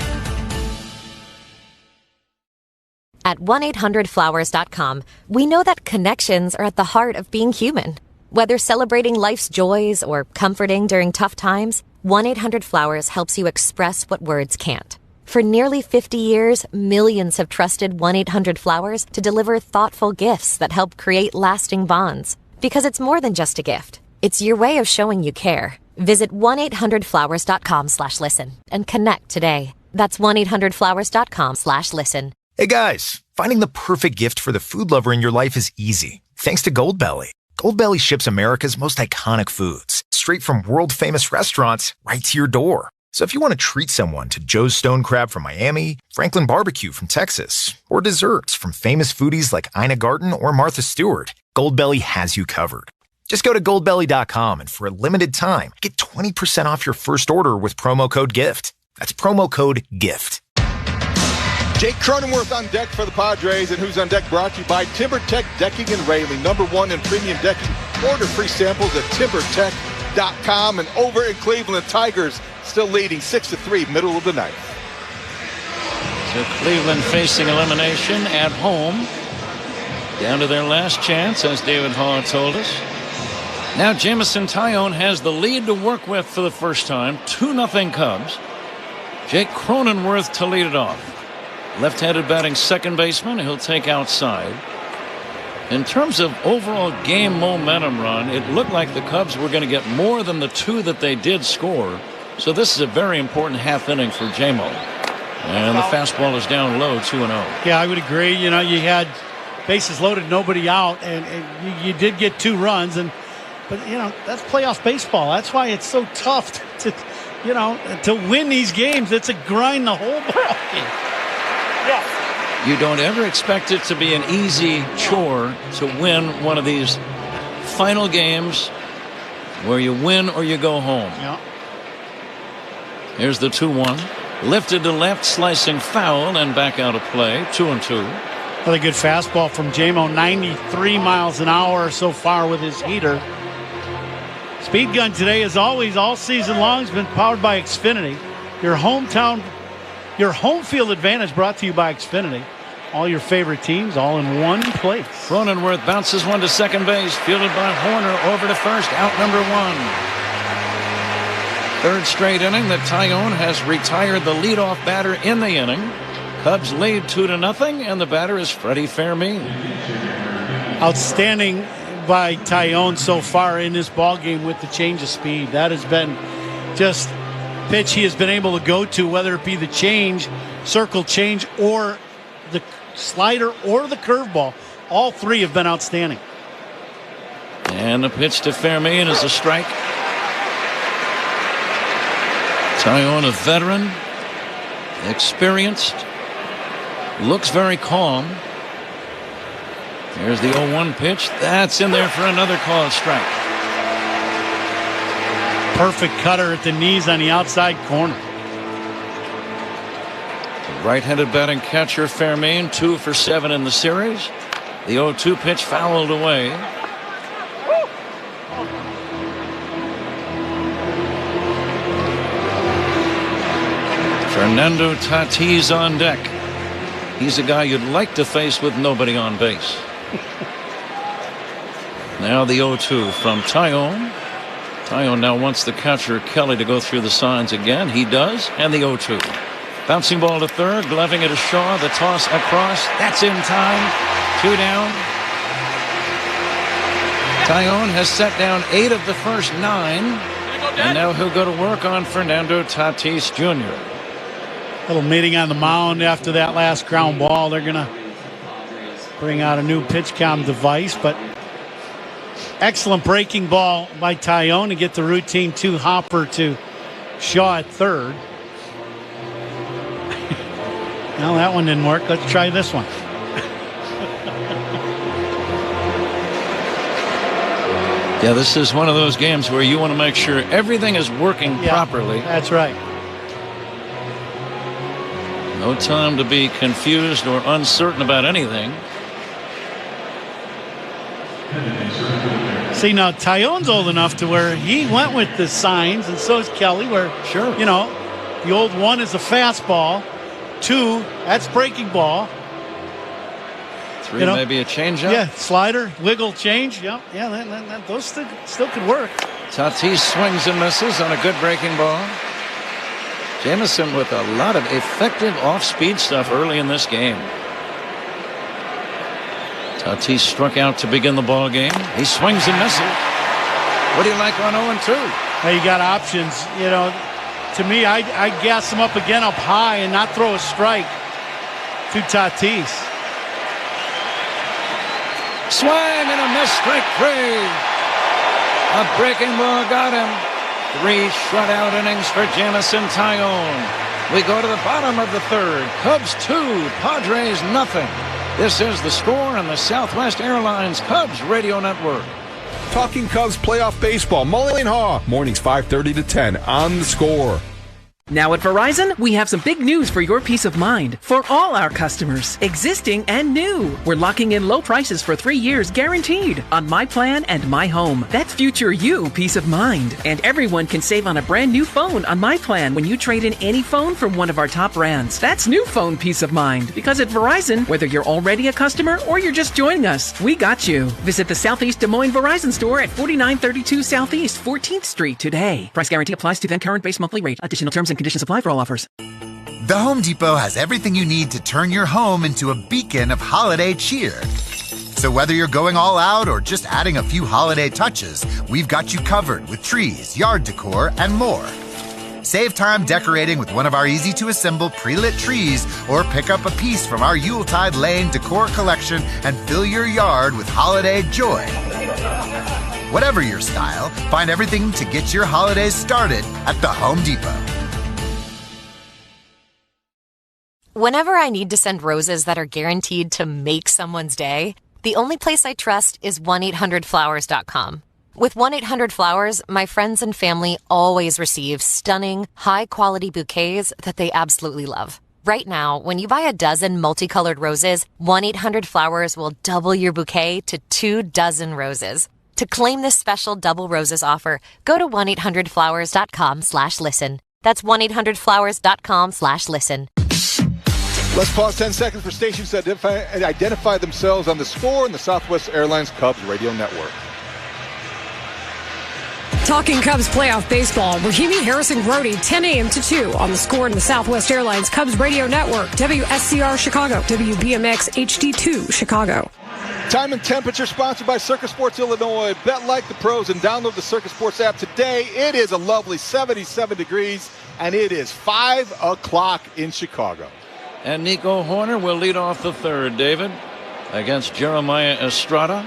At 1-800-Flowers.com, we know that connections are at the heart of being human. Whether celebrating life's joys or comforting during tough times, 1-800-Flowers helps you express what words can't. For nearly 50 years, millions have trusted 1-800-Flowers to deliver thoughtful gifts that help create lasting bonds. Because it's more than just a gift. It's your way of showing you care. Visit 1-800-Flowers.com/listen and connect today. That's 1-800-Flowers.com/listen. Hey guys, finding the perfect gift for the food lover in your life is easy. Thanks to Goldbelly. Goldbelly ships America's most iconic foods straight from world-famous restaurants right to your door. So if you want to treat someone to Joe's Stone Crab from Miami, Franklin Barbecue from Texas, or desserts from famous foodies like Ina Garten or Martha Stewart, Goldbelly has you covered. Just go to goldbelly.com and for a limited time, get 20% off your first order with promo code GIFT. That's promo code GIFT. Jake Cronenworth on deck for the Padres, and Who's on Deck brought to you by TimberTech Decking and Railing, #1 in premium decking. Order free samples at timbertech.com. And over in Cleveland, Tigers still leading 6-3, middle of the ninth. So Cleveland facing elimination at home, down to their last chance, as David Hall told us. Now Jameson Taillon has the lead to work with for the first time, 2-0 Cubs. Jake Cronenworth to lead it off. Left-handed batting second baseman, he'll take outside. In terms of overall game momentum run, it looked like the Cubs were going to get more than the 2 that they did score. So this is a very important half inning for J-Mo. And the fastball is down low, 2-0. Yeah, I would agree. You know, you had bases loaded, nobody out, and you did get 2 runs. But, you know, that's playoff baseball. That's why it's so tough to win these games. It's a grind the whole ball game. Yeah. You don't ever expect it to be an easy chore to win one of these final games where you win or you go home. Yeah. Here's the 2-1. Lifted to left, slicing foul, and back out of play. 2-2. Another good fastball from J-Mo. 93 miles an hour so far with his heater. Speed gun today, as always, all season long, has been powered by Xfinity. Your home field advantage brought to you by Xfinity. All your favorite teams, all in one place. Cronenworth bounces one to second base, fielded by Hoerner over to first, out number 1. Third straight inning that Taillon has retired the leadoff batter in the inning. Cubs lead 2-0, and the batter is Freddy Fermin. Outstanding by Taillon so far in this ball game with the change of speed. That has been just pitch he has been able to go to, whether it be the change, circle change, or the slider or the curveball. All 3 have been outstanding. And the pitch to Fermin is a strike. Taillon, a veteran, experienced, looks very calm. Here's the 0-1 pitch. That's in there for another called strike. Perfect cutter at the knees on the outside corner. Right-handed batting catcher Fermin, 2 for 7 in the series. The 0-2 pitch fouled away. Fernando Tatis on deck. He's a guy you'd like to face with nobody on base. Now the 0-2 from Taillon. Taillon now wants the catcher Kelly to go through the signs again. He does, and the 0-2. Bouncing ball to third, gloving it to Shaw. The toss across. That's in time. 2 down. Taillon has set down 8 of the first 9. And now he'll go to work on Fernando Tatis Jr. Little meeting on the mound after that last ground ball. They're going to bring out a new pitch count device, but excellent breaking ball by Taillon to get the routine 2 hopper to Shaw at third. Well, that one didn't work. Let's try this one. Yeah, this is one of those games where you want to make sure everything is working properly. That's right. No time to be confused or uncertain about anything. See, now Taillon's old enough to where he went with the signs, and so is Kelly, where, sure, you know, the old 1 is a fastball, 2, that's breaking ball. 3, maybe a changeup. Yeah, slider, wiggle, change. Yeah, those still could work. Tatis swings and misses on a good breaking ball. Jameson with a lot of effective off-speed stuff early in this game. Tatis struck out to begin the ball game. He swings and misses. What do you like on 0-2? Well, you got options. You know, to me, I gas him up again up high and not throw a strike to Tatis. Swing and a miss, strike 3. A breaking ball got him. 3 shutout innings for Jameson Taillon. We go to the bottom of the third. Cubs 2, Padres nothing. This is The Score on the Southwest Airlines Cubs Radio Network. Talking Cubs playoff baseball. Mullen Haw. Mornings 5:30 to 10 on The Score. Now at Verizon, we have some big news for your peace of mind. For all our customers, existing and new, we're locking in low prices for 3 years guaranteed on My Plan and My Home. That's future you peace of mind. And everyone can save on a brand new phone on My Plan when you trade in any phone from one of our top brands. That's new phone peace of mind. Because at Verizon, whether you're already a customer or you're just joining us, we got you. Visit the Southeast Des Moines Verizon store at 4932 Southeast 14th Street today. Price guarantee applies to then current base monthly rate. Additional terms and conditions apply for all offers. The Home Depot has everything you need to turn your home into a beacon of holiday cheer. So whether you're going all out or just adding a few holiday touches, we've got you covered with trees, yard decor, and more. Save time decorating with one of our easy-to-assemble pre-lit trees or pick up a piece from our Yuletide Lane decor collection and fill your yard with holiday joy. Whatever your style, find everything to get your holidays started at the Home Depot. Whenever I need to send roses that are guaranteed to make someone's day, the only place I trust is 1-800-Flowers.com. With 1-800-Flowers, my friends and family always receive stunning, high-quality bouquets that they absolutely love. Right now, when you buy a dozen multicolored roses, 1-800-Flowers will double your bouquet to 2 dozen roses. To claim this special double roses offer, go to 1-800-Flowers.com/listen. That's 1-800-Flowers.com/listen. Let's pause 10 seconds for stations to identify themselves on The Score and the Southwest Airlines Cubs Radio Network. Talking Cubs playoff baseball. Rahimi, Harrison, Grody, 10 a.m. to 2 on The Score and the Southwest Airlines Cubs Radio Network. WSCR Chicago, WBMX HD2 Chicago. Time and temperature sponsored by Circus Sports Illinois. Bet like the pros and download the Circus Sports app today. It is a lovely 77 degrees, and it is 5 o'clock in Chicago. And Nico Hoerner will lead off the third, David, against Jeremiah Estrada.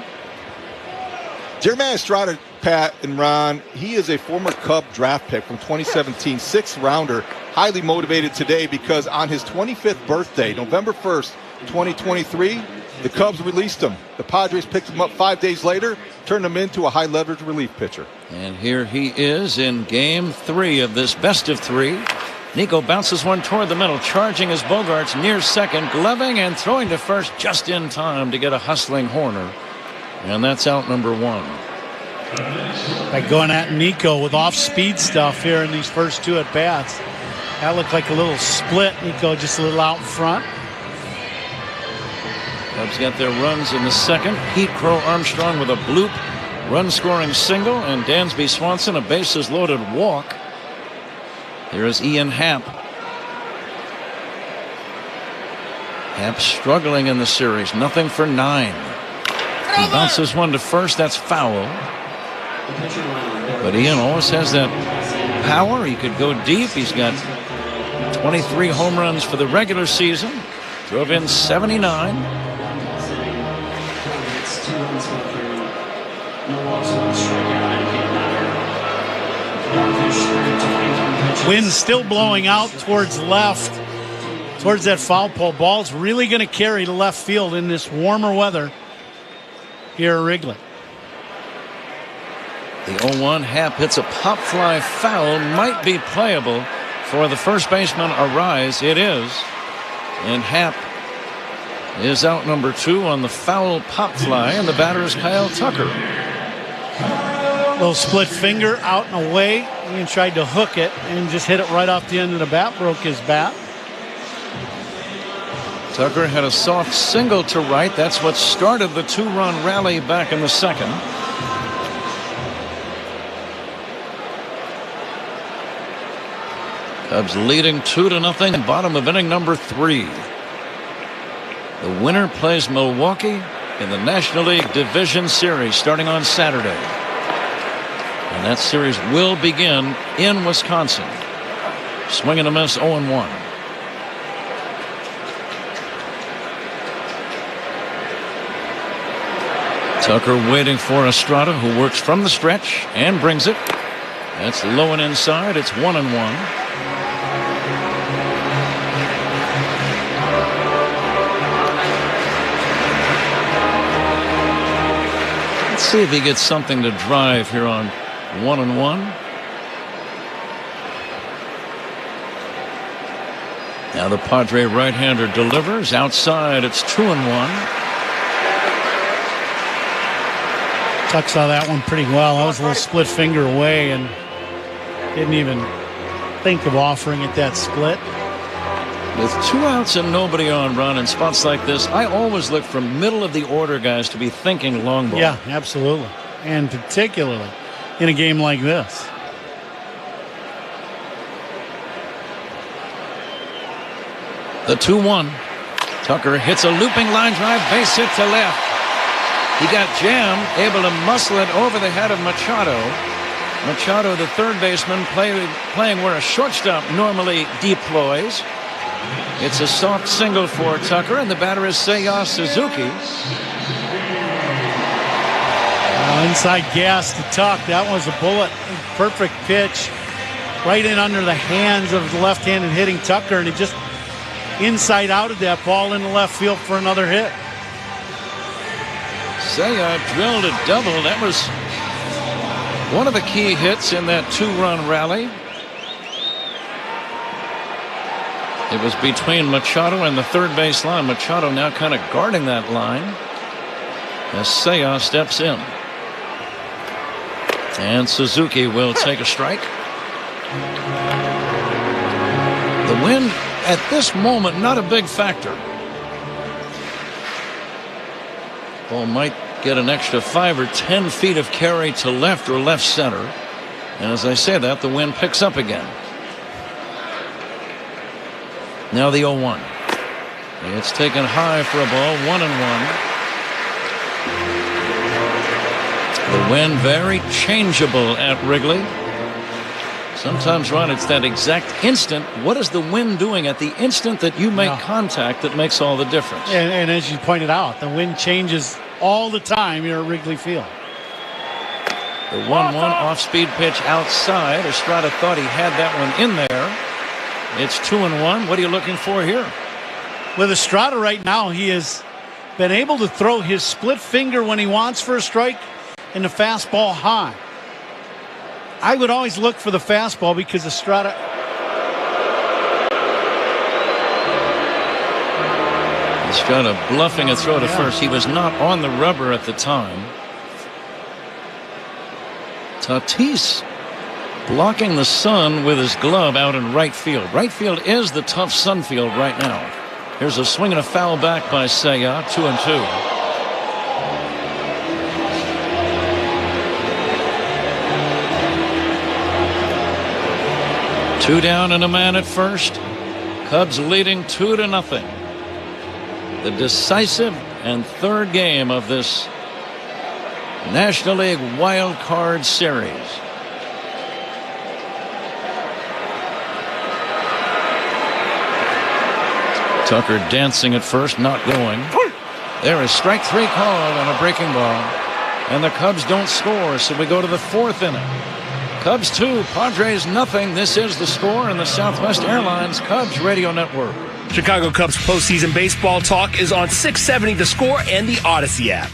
Jeremiah Estrada, Pat and Ron, he is a former Cub draft pick from 2017, 6th rounder, highly motivated today because on his 25th birthday, November 1st, 2023, the Cubs released him. The Padres picked him up 5 days later, turned him into a high-leverage relief pitcher. And here he is in Game 3 of this best of 3. Nico bounces one toward the middle, charging as Bogaerts near second, gloving and throwing to first just in time to get a hustling Hoerner. And that's out number 1. By going at Nico with off-speed stuff here in these first 2 at-bats. That looked like a little split. Nico just a little out in front. Cubs get their runs in the second. Heat Crow Armstrong with a bloop run-scoring single, and Dansby Swanson a bases-loaded walk. Here is Ian Happ. Happ struggling in the series. Nothing for 9. He bounces one to first. That's foul. But Ian always has that power. He could go deep. He's got 23 home runs for the regular season. Drove in 79. Wind still blowing out towards left, towards that foul pole. Ball's really going to carry to left field in this warmer weather here at Wrigley. The 0-1 Happ hits a pop fly foul. Might be playable for the first baseman Arraez. It is. And Happ is out number 2 on the foul pop fly, and the batter is Kyle Tucker. Little split finger out and away. Ian tried to hook it and just hit it right off the end of the bat. Broke his bat. Tucker had a soft single to right. That's what started the 2-run rally back in the second. Cubs leading 2-0, bottom of inning number 3. The winner plays Milwaukee in the National League Division Series starting on Saturday. And that series will begin in Wisconsin. Swing and a miss, 0-1. Tucker waiting for Estrada, who works from the stretch and brings it. That's low and inside. It's 1-1. Let's see if he gets something to drive here on 1-1. Now the Padre right-hander delivers outside. It's 2-1. Tuck saw that one pretty well. I was a little split finger away and didn't even think of offering it that split. With 2 outs and nobody on, Ron, in spots like this, I always look for middle of the order guys to be thinking long ball. Yeah, absolutely. And particularly in a game like this. The 2-1. Tucker hits a looping line drive, base hit to left. He got jammed, able to muscle it over the head of Machado. Machado, the third baseman, playing where a shortstop normally deploys. It's a soft single for Tucker, and the batter is Seiya Suzuki. Inside gas to Tuck. That was a bullet. Perfect pitch. Right in under the hands of the left-handed hitting Tucker, and he just inside out of that ball into left field for another hit. Seiya drilled a double. That was one of the key hits in that 2-run rally. It was between Machado and the third base line. Machado now kind of guarding that line as Seiya steps in. And Suzuki will take a strike. The wind at this moment, not a big factor. Ball might get an extra 5 or 10 feet of carry to left or left center. And as I say that, the wind picks up again. Now the 0-1. It's taken high for a ball, 1-1. The wind very changeable at Wrigley. Sometimes, Ron, it's that exact instant. What is the wind doing at the instant that you make contact that makes all the difference? And as you pointed out, the wind changes all the time here at Wrigley Field. The 1-1 off-speed pitch outside. Estrada thought he had that one in there. It's 2-1. What are you looking for here? With Estrada right now, he has been able to throw his split finger when he wants for a strike and the fastball high. I would always look for the fastball because Estrada. Estrada bluffing a throw to first. He was not on the rubber at the time. Tatis blocking the sun with his glove out in right field. Right field is the tough sun field right now. Here's a swing and a foul back by Seiya. 2-2. Two down and a man at first. Cubs leading 2-0. The decisive and third game of this National League Wild Card Series. Tucker dancing at first, not going. There is strike 3 called on a breaking ball. And the Cubs don't score, so we go to the 4th inning. Cubs 2, Padres nothing. This is the score in the Southwest Airlines Cubs Radio Network. Chicago Cubs postseason baseball talk is on 670 The Score and the Odyssey app.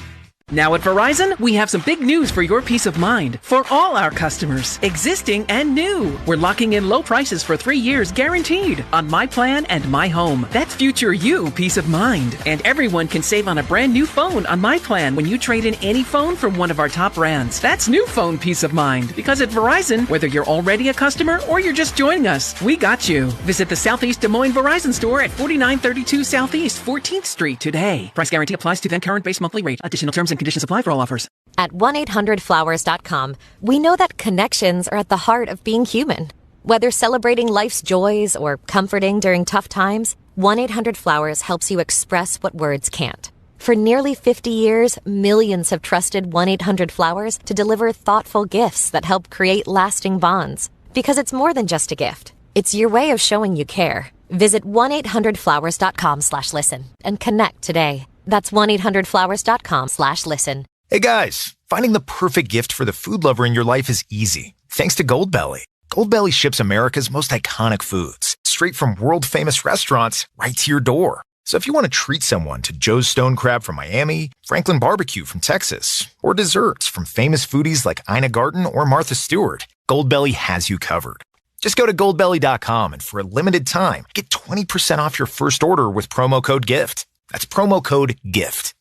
Now at Verizon, we have some big news for your peace of mind. For all our customers, existing and new. We're locking in low prices for 3 years guaranteed on My Plan and My Home. That's future you peace of mind. And everyone can save on a brand new phone on My Plan when you trade in any phone from one of our top brands. That's new phone peace of mind. Because at Verizon, whether you're already a customer or you're just joining us, we got you. Visit the Southeast Des Moines Verizon store at 4932 Southeast 14th Street today. Price guarantee applies to then current base monthly rate. Additional terms and conditions apply for all offers. At 1-800-Flowers.com, we know that connections are at the heart of being human. Whether celebrating life's joys or comforting during tough times, 1-800-Flowers helps you express what words can't. For nearly 50 years, millions have trusted 1-800-Flowers to deliver thoughtful gifts that help create lasting bonds. Because it's more than just a gift. It's your way of showing you care. Visit 1-800-Flowers.com/listen and connect today. That's 1-800-Flowers.com/listen. Hey guys, finding the perfect gift for the food lover in your life is easy. Thanks to Goldbelly. Goldbelly ships America's most iconic foods straight from world-famous restaurants right to your door. So if you want to treat someone to Joe's Stone Crab from Miami, Franklin Barbecue from Texas, or desserts from famous foodies like Ina Garten or Martha Stewart, Goldbelly has you covered. Just go to goldbelly.com and for a limited time, get 20% off your first order with promo code GIFT. That's promo code GIFT.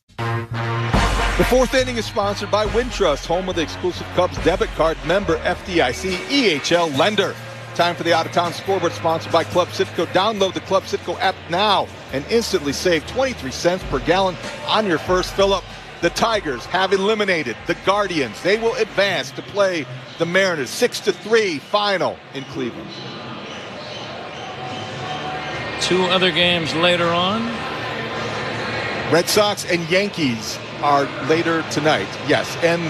The fourth inning is sponsored by Wintrust, home of the exclusive Cubs debit card, member FDIC, EHL lender. Time for the out-of-town scoreboard, sponsored by Club Citgo. Download the Club Citgo app now and instantly save 23 cents per gallon on your first fill-up. The Tigers have eliminated the Guardians. They will advance to play the Mariners 6-3 final in Cleveland. Two other games later on. Red Sox and Yankees are later tonight. Yes, and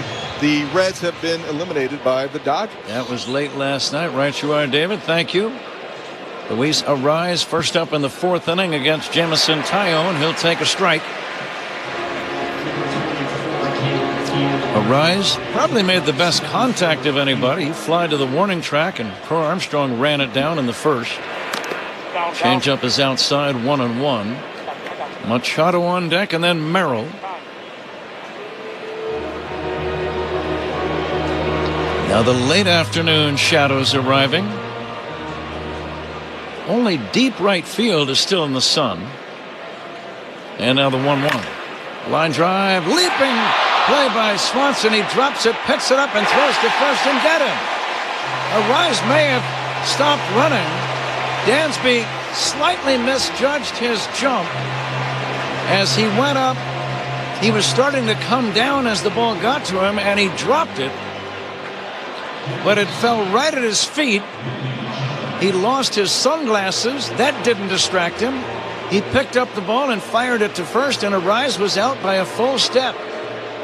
the Reds have been eliminated by the Dodgers. That was late last night. Right you are, David. Thank you. Luis Arraez first up in the fourth inning against Jameson Taillon. He'll take a strike. Arraez probably made the best contact of anybody. He flied to the warning track, and Crow Armstrong ran it down in the first. Changeup is outside, 1-1. Machado on deck, and then Merrill. Now the late afternoon shadows arriving. Only deep right field is still in the sun. And now the 1-1. Line drive, leaping play by Swanson. He drops it, picks it up, and throws to first and get him. Arraez may have stopped running. Dansby slightly misjudged his jump as he went up. He was starting to come down as the ball got to him, and he dropped it. But it fell right at his feet. He lost his sunglasses. That didn't distract him. He picked up the ball and fired it to first, and Arraez was out by a full step.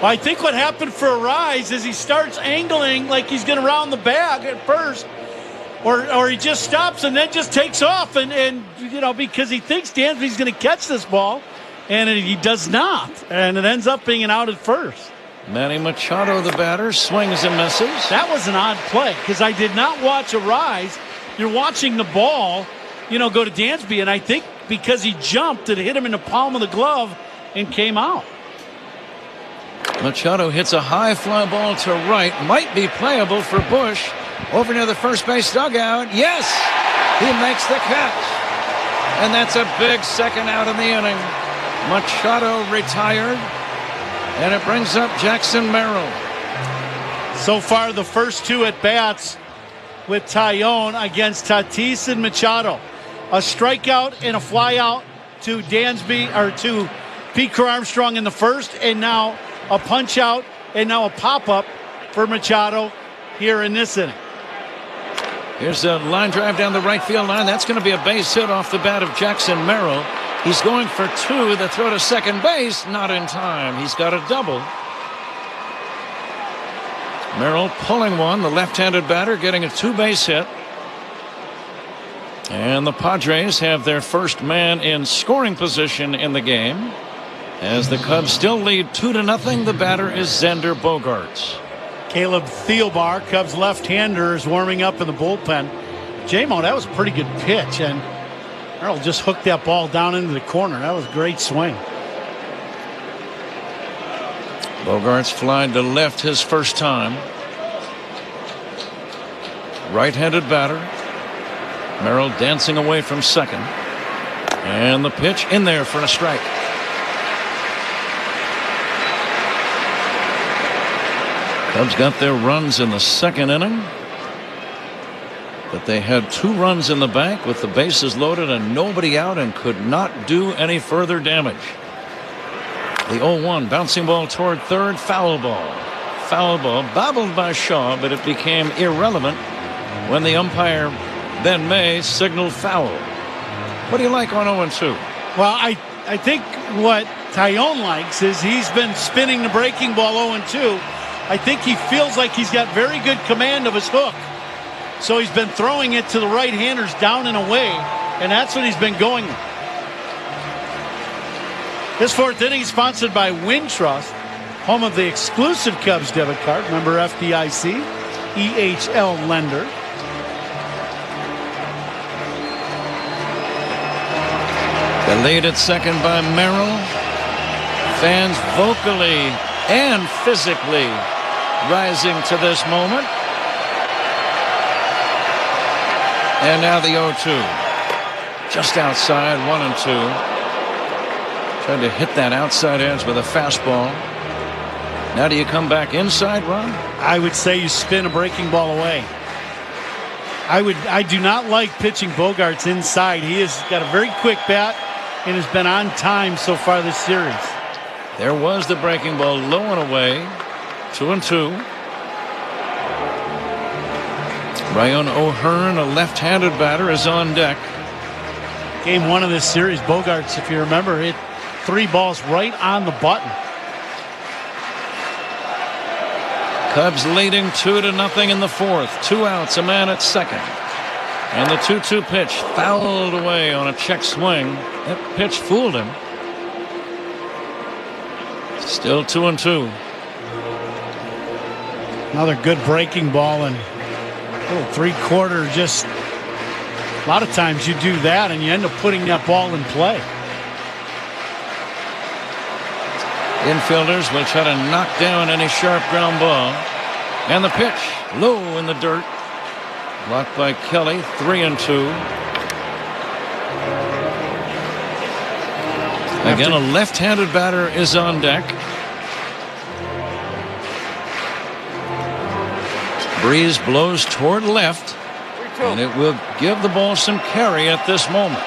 Well, I think what happened for Arraez is he starts angling like he's going to round the bag at first, or he just stops and then just takes off, and you know, because he thinks Dansby's going to catch this ball, and he does not, and it ends up being an out at first. Manny Machado, the batter, swings and misses. That was an odd play because I did not watch Arraez. You're watching the ball, you know, go to Dansby, and I think because he jumped, it hit him in the palm of the glove and came out. Machado hits a high fly ball to right. Might be playable for Busch. Over near the first base dugout. Yes! He makes the catch. And that's a big second out in the inning. Machado retired. And it brings up Jackson Merrill. So far, the first two at-bats with Taillon against Tatis and Machado. A strikeout and a flyout to Dansby, or to Pete Armstrong in the first, and now a punch-out and now a pop-up for Machado here in this inning. Here's a line drive down the right field line. That's going to be a base hit off the bat of Jackson Merrill. He's going for two. The throw to second base, not in time. He's got a double. Merrill pulling one. The left-handed batter getting a two-base hit. And the Padres have their first man in scoring position in the game. As the Cubs still lead 2-0, the batter is Xander Bogaerts. Caleb Thielbar, Cubs left-hander, is warming up in the bullpen. J-Mo, that was a pretty good pitch, and Merrill just hooked that ball down into the corner. That was a great swing. Bogaerts flying to left his first time. Right-handed batter. Merrill dancing away from second. And the pitch in there for a strike. Cubs got their runs in the second inning, but they had 2 runs in the bank with the bases loaded and nobody out, and could not do any further damage. The 0-1 bouncing ball toward third, foul ball. Foul ball bobbled by Shaw, but it became irrelevant when the umpire Then May signaled foul. What do you like on 0-2? Well, I think what Taillon likes is he's been spinning the breaking ball 0-2. I think he feels like he's got very good command of his hook. So he's been throwing it to the right-handers down and away, and that's what he's been going with. This fourth inning is sponsored by Wintrust, home of the exclusive Cubs debit card. Member FDIC, EHL lender. The lead at second by Merrill. Fans vocally and physically rising to this moment. And now the 0-2. Just outside, 1-2. Tried to hit that outside edge with a fastball. Now do you come back inside, Ron? I would say you spin a breaking ball away. I do not like pitching Bogaerts inside. He has got a very quick bat and has been on time so far this series. There was the breaking ball low and away. 2-2. Ryan O'Hearn, a left-handed batter, is on deck. Game one of this series, Bogaerts, if you remember, hit 3 balls right on the button. Cubs leading 2-0 in the fourth. 2 outs, a man at second. And the 2-2 pitch fouled away on a check swing. That pitch fooled him. Still 2-2. Another good breaking ball and little 3/4. Just a lot of times you do that and you end up putting that ball in play. Infielders will try to knock down any sharp ground ball. And the pitch low in the dirt. Blocked by Kelly. 3-2. Again, a left-handed batter is on deck. Breeze blows toward left, and it will give the ball some carry at this moment.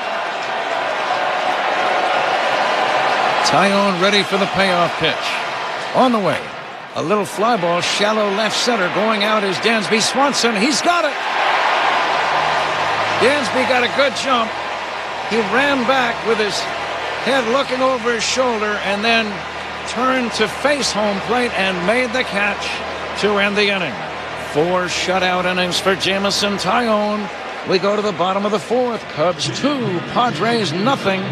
Taillon ready for the payoff pitch. On the way. A little fly ball, shallow left center. Going out is Dansby Swanson. He's got it. Dansby got a good jump. He ran back with his head looking over his shoulder and then turned to face home plate and made the catch to end the inning. 4 shutout innings for Jamison Taillon. We go to the bottom of the fourth. Cubs 2, Padres nothing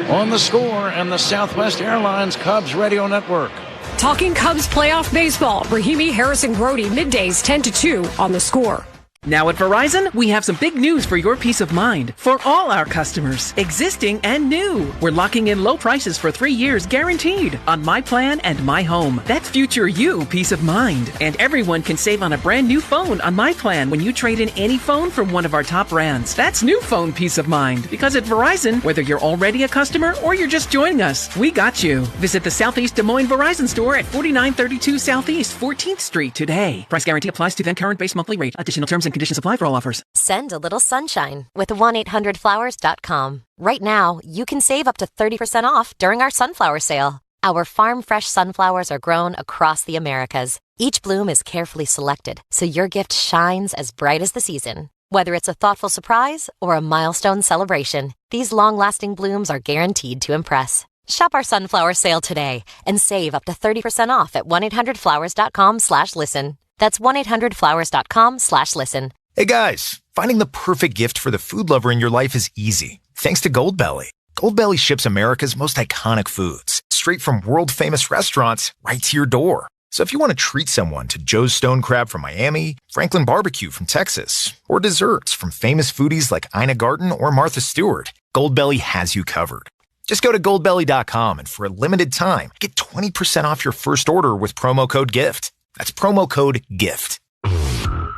on the Score and the Southwest Airlines Cubs Radio Network. Talking Cubs playoff baseball. Rahimi, Harris, and Grody, middays 10-2 on the Score. Now at Verizon, we have some big news for your peace of mind. For all our customers, existing and new. We're locking in low prices for 3 years guaranteed on My Plan and My Home. That's future you peace of mind. And everyone can save on a brand new phone on My Plan when you trade in any phone from one of our top brands. That's new phone peace of mind. Because at Verizon, whether you're already a customer or you're just joining us, we got you. Visit the Southeast Des Moines Verizon store at 4932 Southeast 14th Street today. Price guarantee applies to then current base monthly rate. Additional terms and conditions apply for all offers. Send a little sunshine with 1-800-Flowers.com. Right now, you can save up to 30% off during our sunflower sale. Our farm-fresh sunflowers are grown across the Americas. Each bloom is carefully selected, so your gift shines as bright as the season. Whether it's a thoughtful surprise or a milestone celebration, these long-lasting blooms are guaranteed to impress. Shop our sunflower sale today and save up to 30% off at 1-800-Flowers.com/listen. That's 1-800-Flowers.com/listen. Hey guys, finding the perfect gift for the food lover in your life is easy, thanks to Goldbelly. Goldbelly ships America's most iconic foods, straight from world-famous restaurants right to your door. So if you want to treat someone to Joe's Stone Crab from Miami, Franklin Barbecue from Texas, or desserts from famous foodies like Ina Garten or Martha Stewart, Goldbelly has you covered. Just go to goldbelly.com and for a limited time, get 20% off your first order with promo code GIFT. That's promo code GIFT.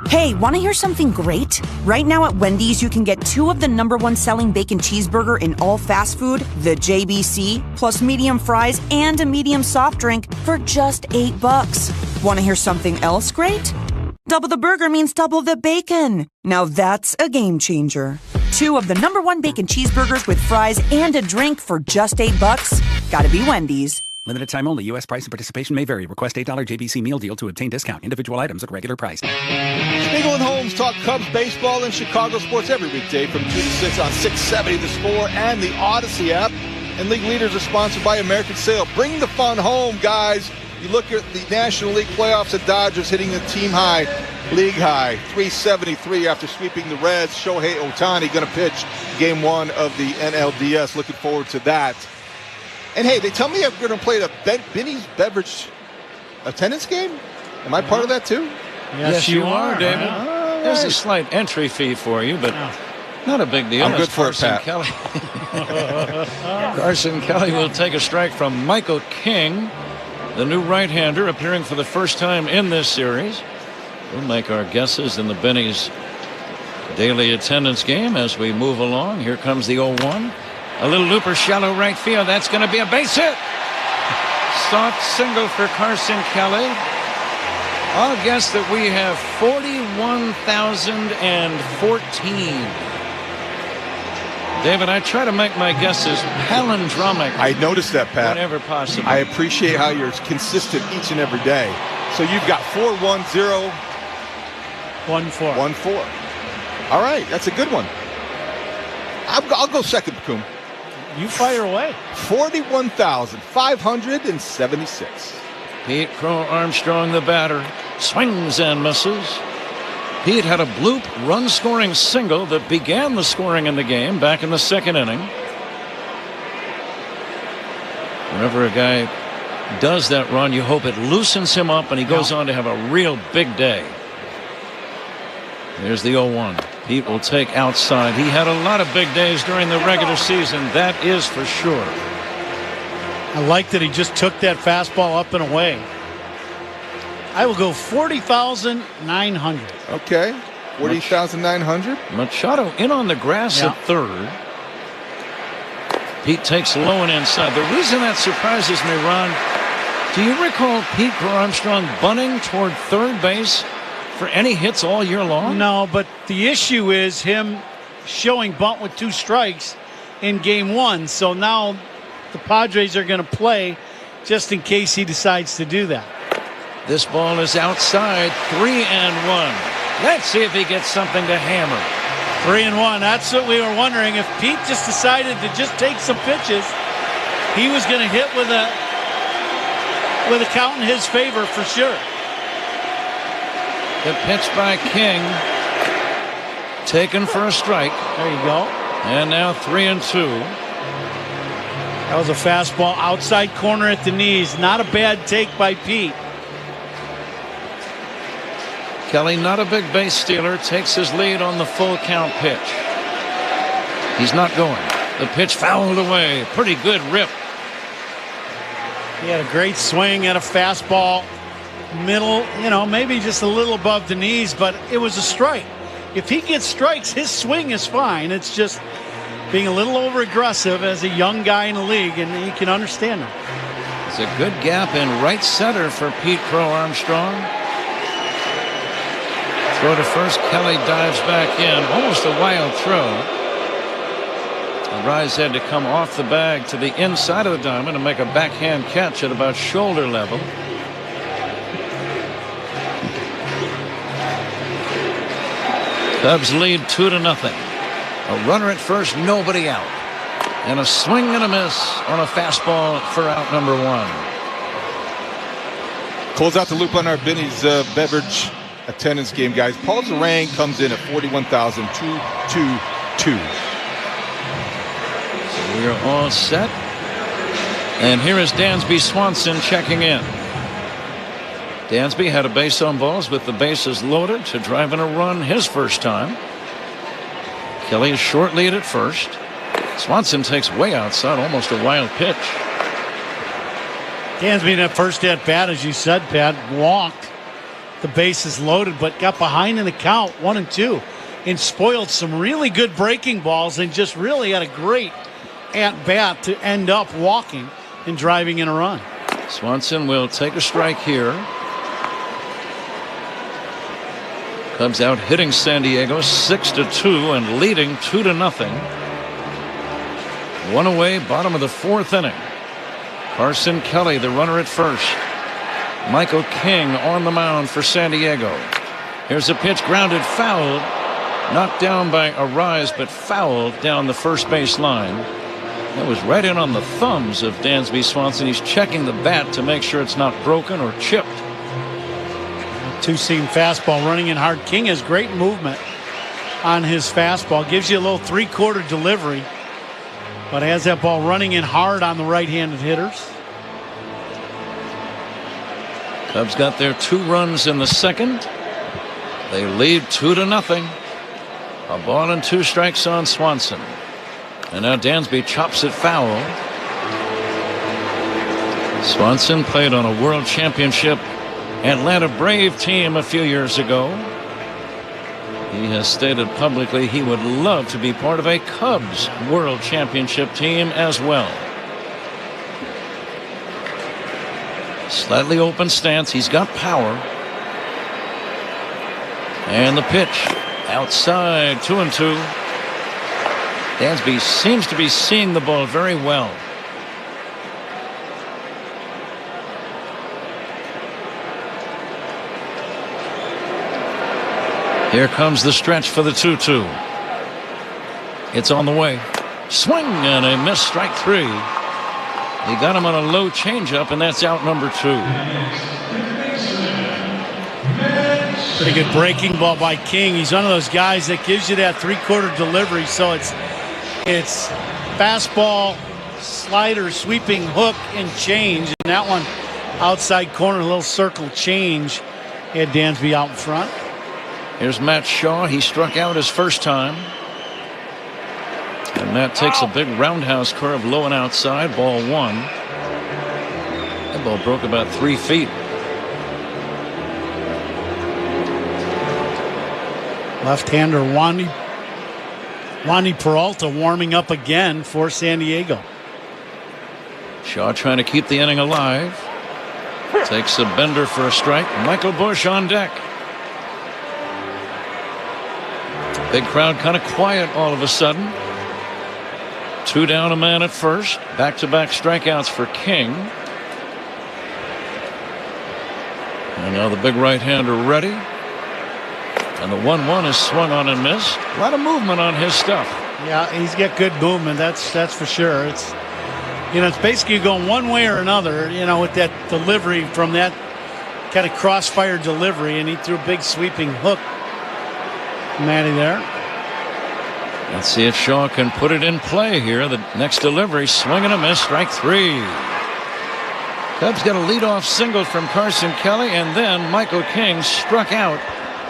Hey, want to hear something great? Right now at Wendy's, you can get 2 of the #1 selling bacon cheeseburger in all fast food, the JBC, plus medium fries and a medium soft drink for just $8. Want to hear something else great? Double the burger means double the bacon. Now that's a game changer. 2 of the #1 bacon cheeseburgers with fries and a drink for just $8. Gotta be Wendy's. Limited time only. U.S. price and participation may vary. Request $8 JBC meal deal to obtain discount. Individual items at regular price. Spiegel and Holmes talk Cubs baseball and Chicago sports every weekday from 2 to 6 on 670 The Score and the Odyssey app. And league leaders are sponsored by American Sail. Bring the fun home, guys. You look at the National League playoffs, the Dodgers hitting a team high, league high, 373 after sweeping the Reds. Shohei Ohtani going to pitch game 1 of the NLDS. Looking forward to that. And hey, they tell me I'm going to play the Benny's Beverage attendance game. Am I part of that too? Yes, you are, David. There's a slight entry fee for you, but not a big deal. I'm good for it, Pat. Kelly. Carson Kelly will take a strike from Michael King, the new right-hander appearing for the first time in this series. We'll make our guesses in the Benny's daily attendance game as we move along. Here comes the 0-1. A little looper, shallow right field. That's going to be a base hit. Soft single for Carson Kelly. I'll guess that we have 41,014. David, I try to make my guesses palindromic. I noticed that, Pat. Whenever possible. I appreciate how you're consistent each and every day. So you've got 4-1-0. 1-4. 1-4. All right, that's a good one. I'll go second, Coom. You fire away. 41,576. Pete Crow Armstrong, the batter, swings and misses. Pete had a bloop run-scoring single that began the scoring in the game back in the second inning. Whenever a guy does that run, you hope it loosens him up and he goes on to have a real big day. There's the 0-1. Pete will take outside. He had a lot of big days during the regular season, that is for sure. I like that he just took that fastball up and away. I will go 40,900. Okay, 40,900. Machado in on the grass at third. Pete takes low and inside. The reason that surprises me, Ron, do you recall Pete Armstrong bunting toward third base for any hits all year long? No, but the issue is him showing bunt with 2 strikes in game 1. So now the Padres are going to play just in case he decides to do that. This ball is outside. 3-1. Let's see if he gets something to hammer. 3-1. That's what we were wondering. If Pete just decided to just take some pitches, he was going to hit with a count in his favor for sure. The pitch by King, taken for a strike. There you go. And now 3-2. That was a fastball outside corner at the knees. Not a bad take by Pete. Kelly, not a big base stealer, takes his lead on the full count pitch. He's not going. The pitch fouled away. Pretty good rip. He had a great swing at a fastball. Middle, maybe just a little above the knees, but it was a strike. If he gets strikes, his swing is fine. It's just being a little over aggressive as a young guy in the league, and he can understand that. It's a good gap in right center for Pete Crow Armstrong. Throw to first. Kelly dives back in. Almost a wild throw. Arraez had to come off the bag to the inside of the diamond and make a backhand catch at about shoulder level. Cubs lead 2-0. A runner at first, nobody out. And a swing and a miss on a fastball for out number 1. Close out the loop on our Benny's Beverage attendance game, guys. Paul Zarang comes in at 41,222. So we are all set. And here is Dansby Swanson checking in. Dansby had a base on balls with the bases loaded to drive in a run his first time. Kelly is short lead at first. Swanson takes way outside, almost a wild pitch. Dansby in that first at bat, as you said, Pat, walked. The bases loaded, but got behind in the count, 1-2, and spoiled some really good breaking balls and just really had a great at bat to end up walking and driving in a run. Swanson will take a strike here. Cubs out hitting San Diego 6-2 and leading 2-0. One away, bottom of the 4th inning. Carson Kelly, the runner at first. Michael King on the mound for San Diego. Here's a pitch grounded, fouled. Knocked down by Arraez, but fouled down the first base line. That was right in on the thumbs of Dansby Swanson. He's checking the bat to make sure it's not broken or chipped. Two-seam fastball running in hard. King has great movement on his fastball. Gives you a little three-quarter delivery, but has that ball running in hard on the right-handed hitters. Cubs got their 2 runs in the second. They lead 2-0. A ball and 2 strikes on Swanson. And now Dansby chops it foul. Swanson played on a World Championship Atlanta Brave team a few years ago. He has stated publicly he would love to be part of a Cubs World Championship team as well. Slightly open stance. He's got power. And the pitch outside, 2-2. Dansby seems to be seeing the ball very well. Here comes the stretch for the 2-2. It's on the way. Swing and a miss, strike 3. He got him on a low changeup, and that's out number 2. Pretty good breaking ball by King. He's one of those guys that gives you that three-quarter delivery. So it's fastball, slider, sweeping hook, and change. And that one outside corner, a little circle change. Had Dansby out in front. Here's Matt Shaw. He struck out his first time. And Matt takes a big roundhouse curve low and outside. Ball 1. That ball broke about 3 feet. Left-hander Wandy Peralta warming up again for San Diego. Shaw trying to keep the inning alive. Takes a bender for a strike. Michael Busch on deck. Big crowd kind of quiet all of a sudden. 2 down, a man at first. Back-to-back strikeouts for King. And now the big right-hander ready. And the 1-1 is swung on and missed. A lot of movement on his stuff. Yeah, he's got good movement. That's for sure. It's basically going one way or another. With that delivery from that kind of crossfire delivery, and he threw a big sweeping hook. Matty there. Let's see if Shaw can put it in play here. The next delivery, swing and a miss, strike 3. Cubs got a leadoff single from Carson Kelly, and then Michael King struck out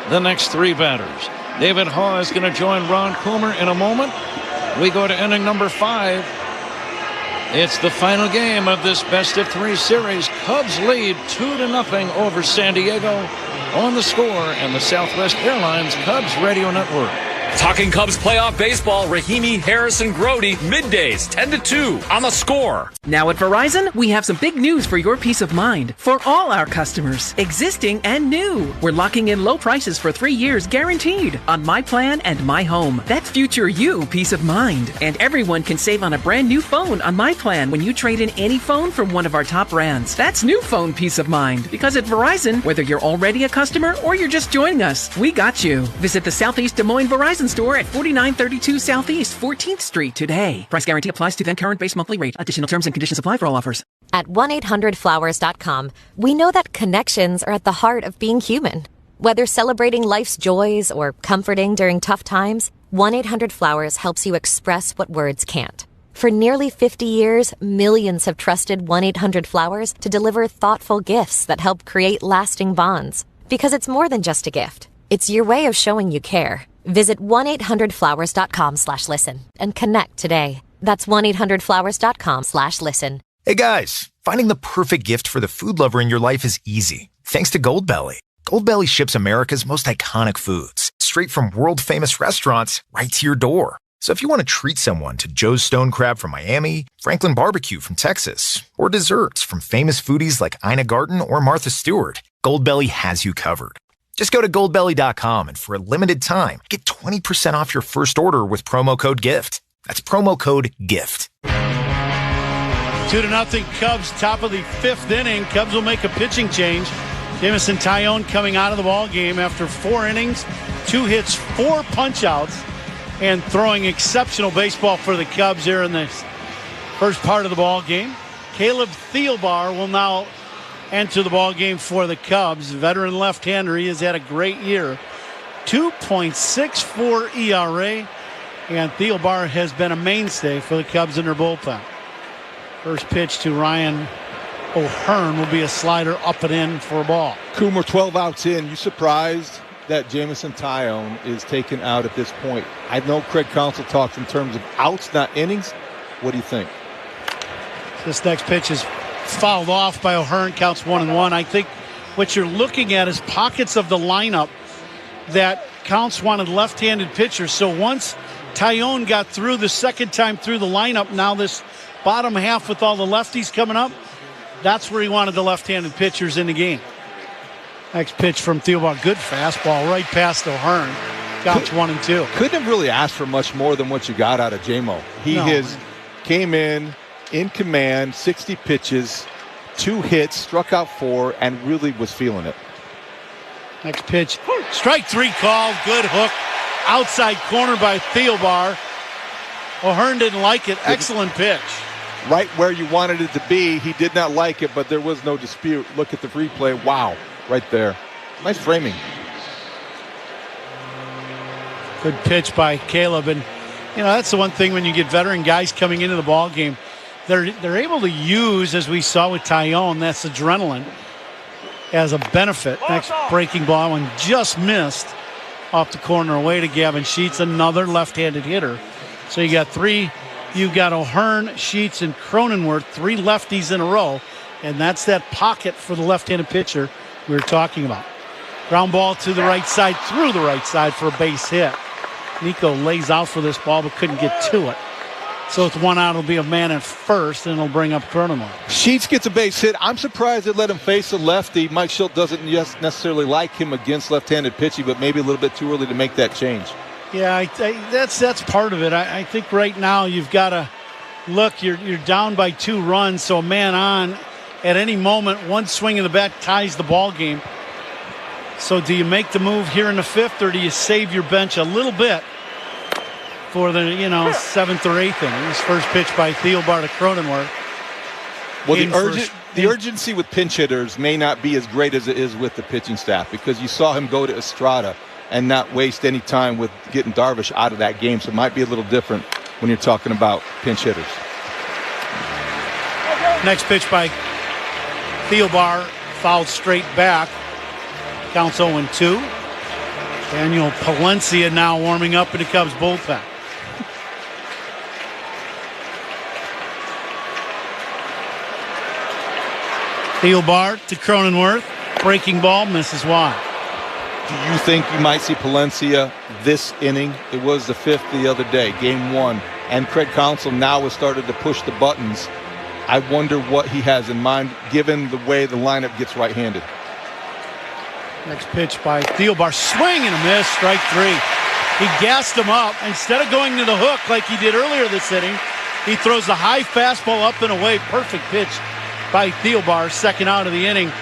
the next 3 batters. David Haw is going to join Ron Coomer in a moment. We go to inning number 5. It's the final game of this best-of-3 series. Cubs lead 2-0 over San Diego on The Score and the Southwest Airlines Cubs Radio Network. Talking Cubs playoff baseball, Rahimi, Harris, and Grody, middays, 10-2 on The Score. Now at Verizon, we have some big news for your peace of mind. For all our customers, existing and new. We're locking in low prices for 3 years guaranteed on My Plan and My Home. That's future you peace of mind. And everyone can save on a brand new phone on My Plan when you trade in any phone from one of our top brands. That's new phone peace of mind. Because at Verizon, whether you're already a customer or you're just joining us, we got you. Visit the Southeast Des Moines Verizon store at 4932 Southeast 14th Street today. Price guarantee applies to then current base monthly rate. Additional terms and conditions apply for all offers. At 1-800-Flowers.com, we know that connections are at the heart of being human. Whether celebrating life's joys or comforting during tough times, 1-800-Flowers helps you express what words can't. For nearly 50 years, millions have trusted 1-800-Flowers to deliver thoughtful gifts that help create lasting bonds. Because it's more than just a gift. It's your way of showing you care. Visit 1-800-Flowers.com/listen and connect today. That's 1-800-Flowers.com/listen. Hey guys, finding the perfect gift for the food lover in your life is easy. Thanks to Goldbelly. Goldbelly ships America's most iconic foods straight from world-famous restaurants right to your door. So if you want to treat someone to Joe's Stone Crab from Miami, Franklin Barbecue from Texas, or desserts from famous foodies like Ina Garten or Martha Stewart, Goldbelly has you covered. Just go to goldbelly.com and for a limited time, get 20% off your first order with promo code GIFT. That's promo code GIFT. 2-0 Cubs, top of the 5th inning. Cubs will make a pitching change. Jameson Taillon coming out of the ball game after 4 innings, 2 hits, 4 punch-outs, and throwing exceptional baseball for the Cubs here in this first part of the ball game. Caleb Thielbar will now enter the ball game for the Cubs. Veteran left-hander. He has had a great year. 2.64 ERA, and Thielbar has been a mainstay for the Cubs in their bullpen. First pitch to Ryan O'Hearn will be a slider up and in for a ball. Coomer, 12 outs in. You surprised that Jameson Taillon is taken out at this point? I know Craig Counsell talks in terms of outs, not innings. What do you think? This next pitch is fouled off by O'Hearn. Counts 1-1. I think what you're looking at is pockets of the lineup that Counts wanted left-handed pitchers. So once Taillon got through the second time through the lineup, now this bottom half with all the lefties coming up, that's where he wanted the left-handed pitchers in the game. Next pitch from Thielbar. Good fastball right past O'Hearn. Counts 1-2. Couldn't have really asked for much more than what you got out of JMO. He came in command, 60 pitches, 2 hits, struck out 4, and really was feeling it. Next pitch, strike 3 called. Good hook. Outside corner by Thielbar. O'Hearn didn't like it. Excellent pitch. Right where you wanted it to be. He did not like it, but there was no dispute. Look at the replay. Wow. Right there. Nice framing. Good pitch by Caleb. And, that's the one thing when you get veteran guys coming into the ball game. They're able to use, as we saw with Taillon, that's adrenaline, as a benefit. Next breaking ball, one just missed off the corner away to Gavin Sheets, another left-handed hitter. So you got 3. You've got O'Hearn, Sheets, and Cronenworth, 3 lefties in a row. And that's that pocket for the left-handed pitcher we were talking about. Ground ball to the right side, through the right side for a base hit. Nico lays out for this ball but couldn't get to it. So it's 1 out. It'll be a man at first, and it'll bring up Cronenworth. Sheets gets a base hit. I'm surprised they let him face a lefty. Mike Schilt doesn't necessarily like him against left-handed pitching, but maybe a little bit too early to make that change. Yeah, that's part of it. I think right now you've got to look. You're down by 2 runs, so a man on at any moment. One swing of the bat ties the ball game. So do you make the move here in the 5th, or do you save your bench a little bit for the 7th or 8th inning? This first pitch by Thielbar to Cronenworth. Well, the urgency with pinch hitters may not be as great as it is with the pitching staff, because you saw him go to Estrada and not waste any time with getting Darvish out of that game. So it might be a little different when you're talking about pinch hitters. Next pitch by Thielbar, fouled straight back. Counts 0-2. Daniel Palencia now warming up in the Cubs bullpen. Thielbar to Cronenworth. Breaking ball, misses wide. Do you think you might see Palencia this inning? It was the 5th the other day, game 1. And Craig Counsell now has started to push the buttons. I wonder what he has in mind, given the way the lineup gets right-handed. Next pitch by Thielbar. Swing and a miss. Strike 3. He gassed him up. Instead of going to the hook like he did earlier this inning, he throws the high fastball up and away. Perfect pitch by Thielbar. 2nd out of the inning.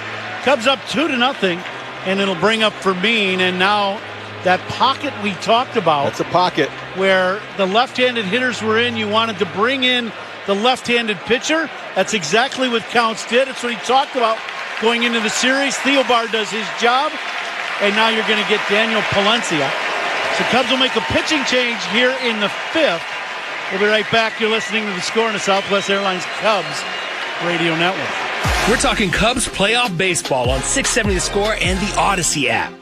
Cubs up 2-0. And it'll bring up Fermin. And now that pocket we talked about. That's a pocket. Where the left-handed hitters were in. You wanted to bring in the left-handed pitcher. That's exactly what Counts did. It's what he talked about going into the series. Thielbar does his job. And now you're going to get Daniel Palencia. So Cubs will make a pitching change here in the 5th. We'll be right back. You're listening to The Score on the Southwest Airlines Cubs Radio Network. We're talking Cubs playoff baseball on 670 The Score and the Odyssey app.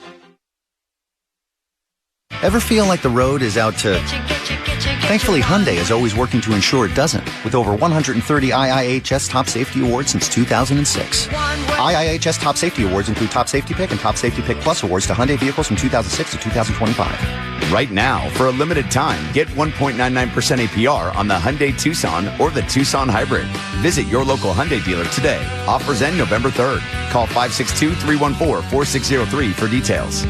Ever feel like the road is out to... Thankfully, Hyundai is always working to ensure it doesn't, with over 130 IIHS Top Safety Awards since 2006. IIHS Top Safety Awards include Top Safety Pick and Top Safety Pick Plus awards to Hyundai vehicles from 2006 to 2025. Right now, for a limited time, get 1.99% APR on the Hyundai Tucson or the Tucson Hybrid. Visit your local Hyundai dealer today. Offers end November 3rd. Call 562-314-4603 for details.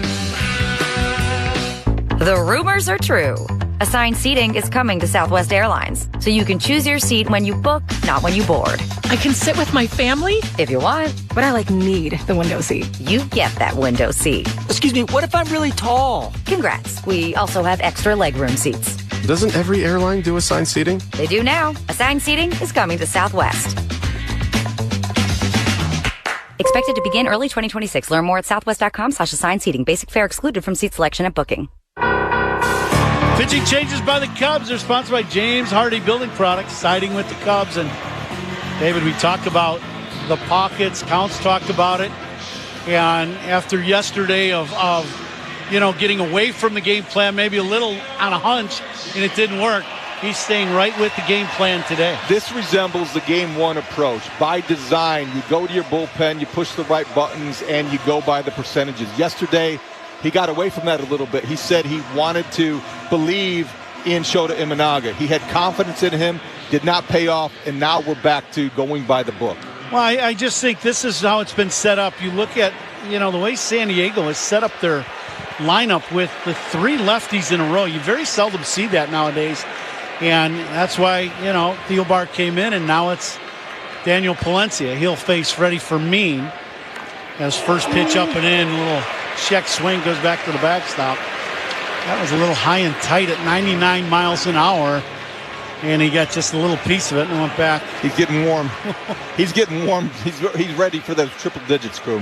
The rumors are true. Assigned seating is coming to Southwest Airlines, so you can choose your seat when you book, not when you board. I can sit with my family? If you want. But I need the window seat. You get that window seat. Excuse me, what if I'm really tall? Congrats. We also have extra legroom seats. Doesn't every airline do assigned seating? They do now. Assigned seating is coming to Southwest. Expected to begin early 2026. Learn more at southwest.com/assigned seating. Basic fare excluded from seat selection at booking. Pitching changes by the Cubs. They're sponsored by James Hardy Building Products, siding with the Cubs. And David, we talked about the pockets. Counts talked about it. And after yesterday of getting away from the game plan, maybe a little on a hunch, and it didn't work, he's staying right with the game plan today. This resembles the game one approach. By design, you go to your bullpen, you push the right buttons, and you go by the percentages. Yesterday, he got away from that a little bit. He said he wanted to believe in Shota Imanaga. He had confidence in him, did not pay off, and now we're back to going by the book. Well, I just think this is how it's been set up. You look at, the way San Diego has set up their lineup with the three lefties in a row. You very seldom see that nowadays. And that's why, Thielbar came in, and now it's Daniel Palencia. He'll face Freddy Fermin as first pitch up and in. A little check swing, goes back to the backstop. That was a little high and tight at 99 miles an hour. And he got just a little piece of it and went back. He's getting warm. He's getting warm. He's ready for those triple digits, crew.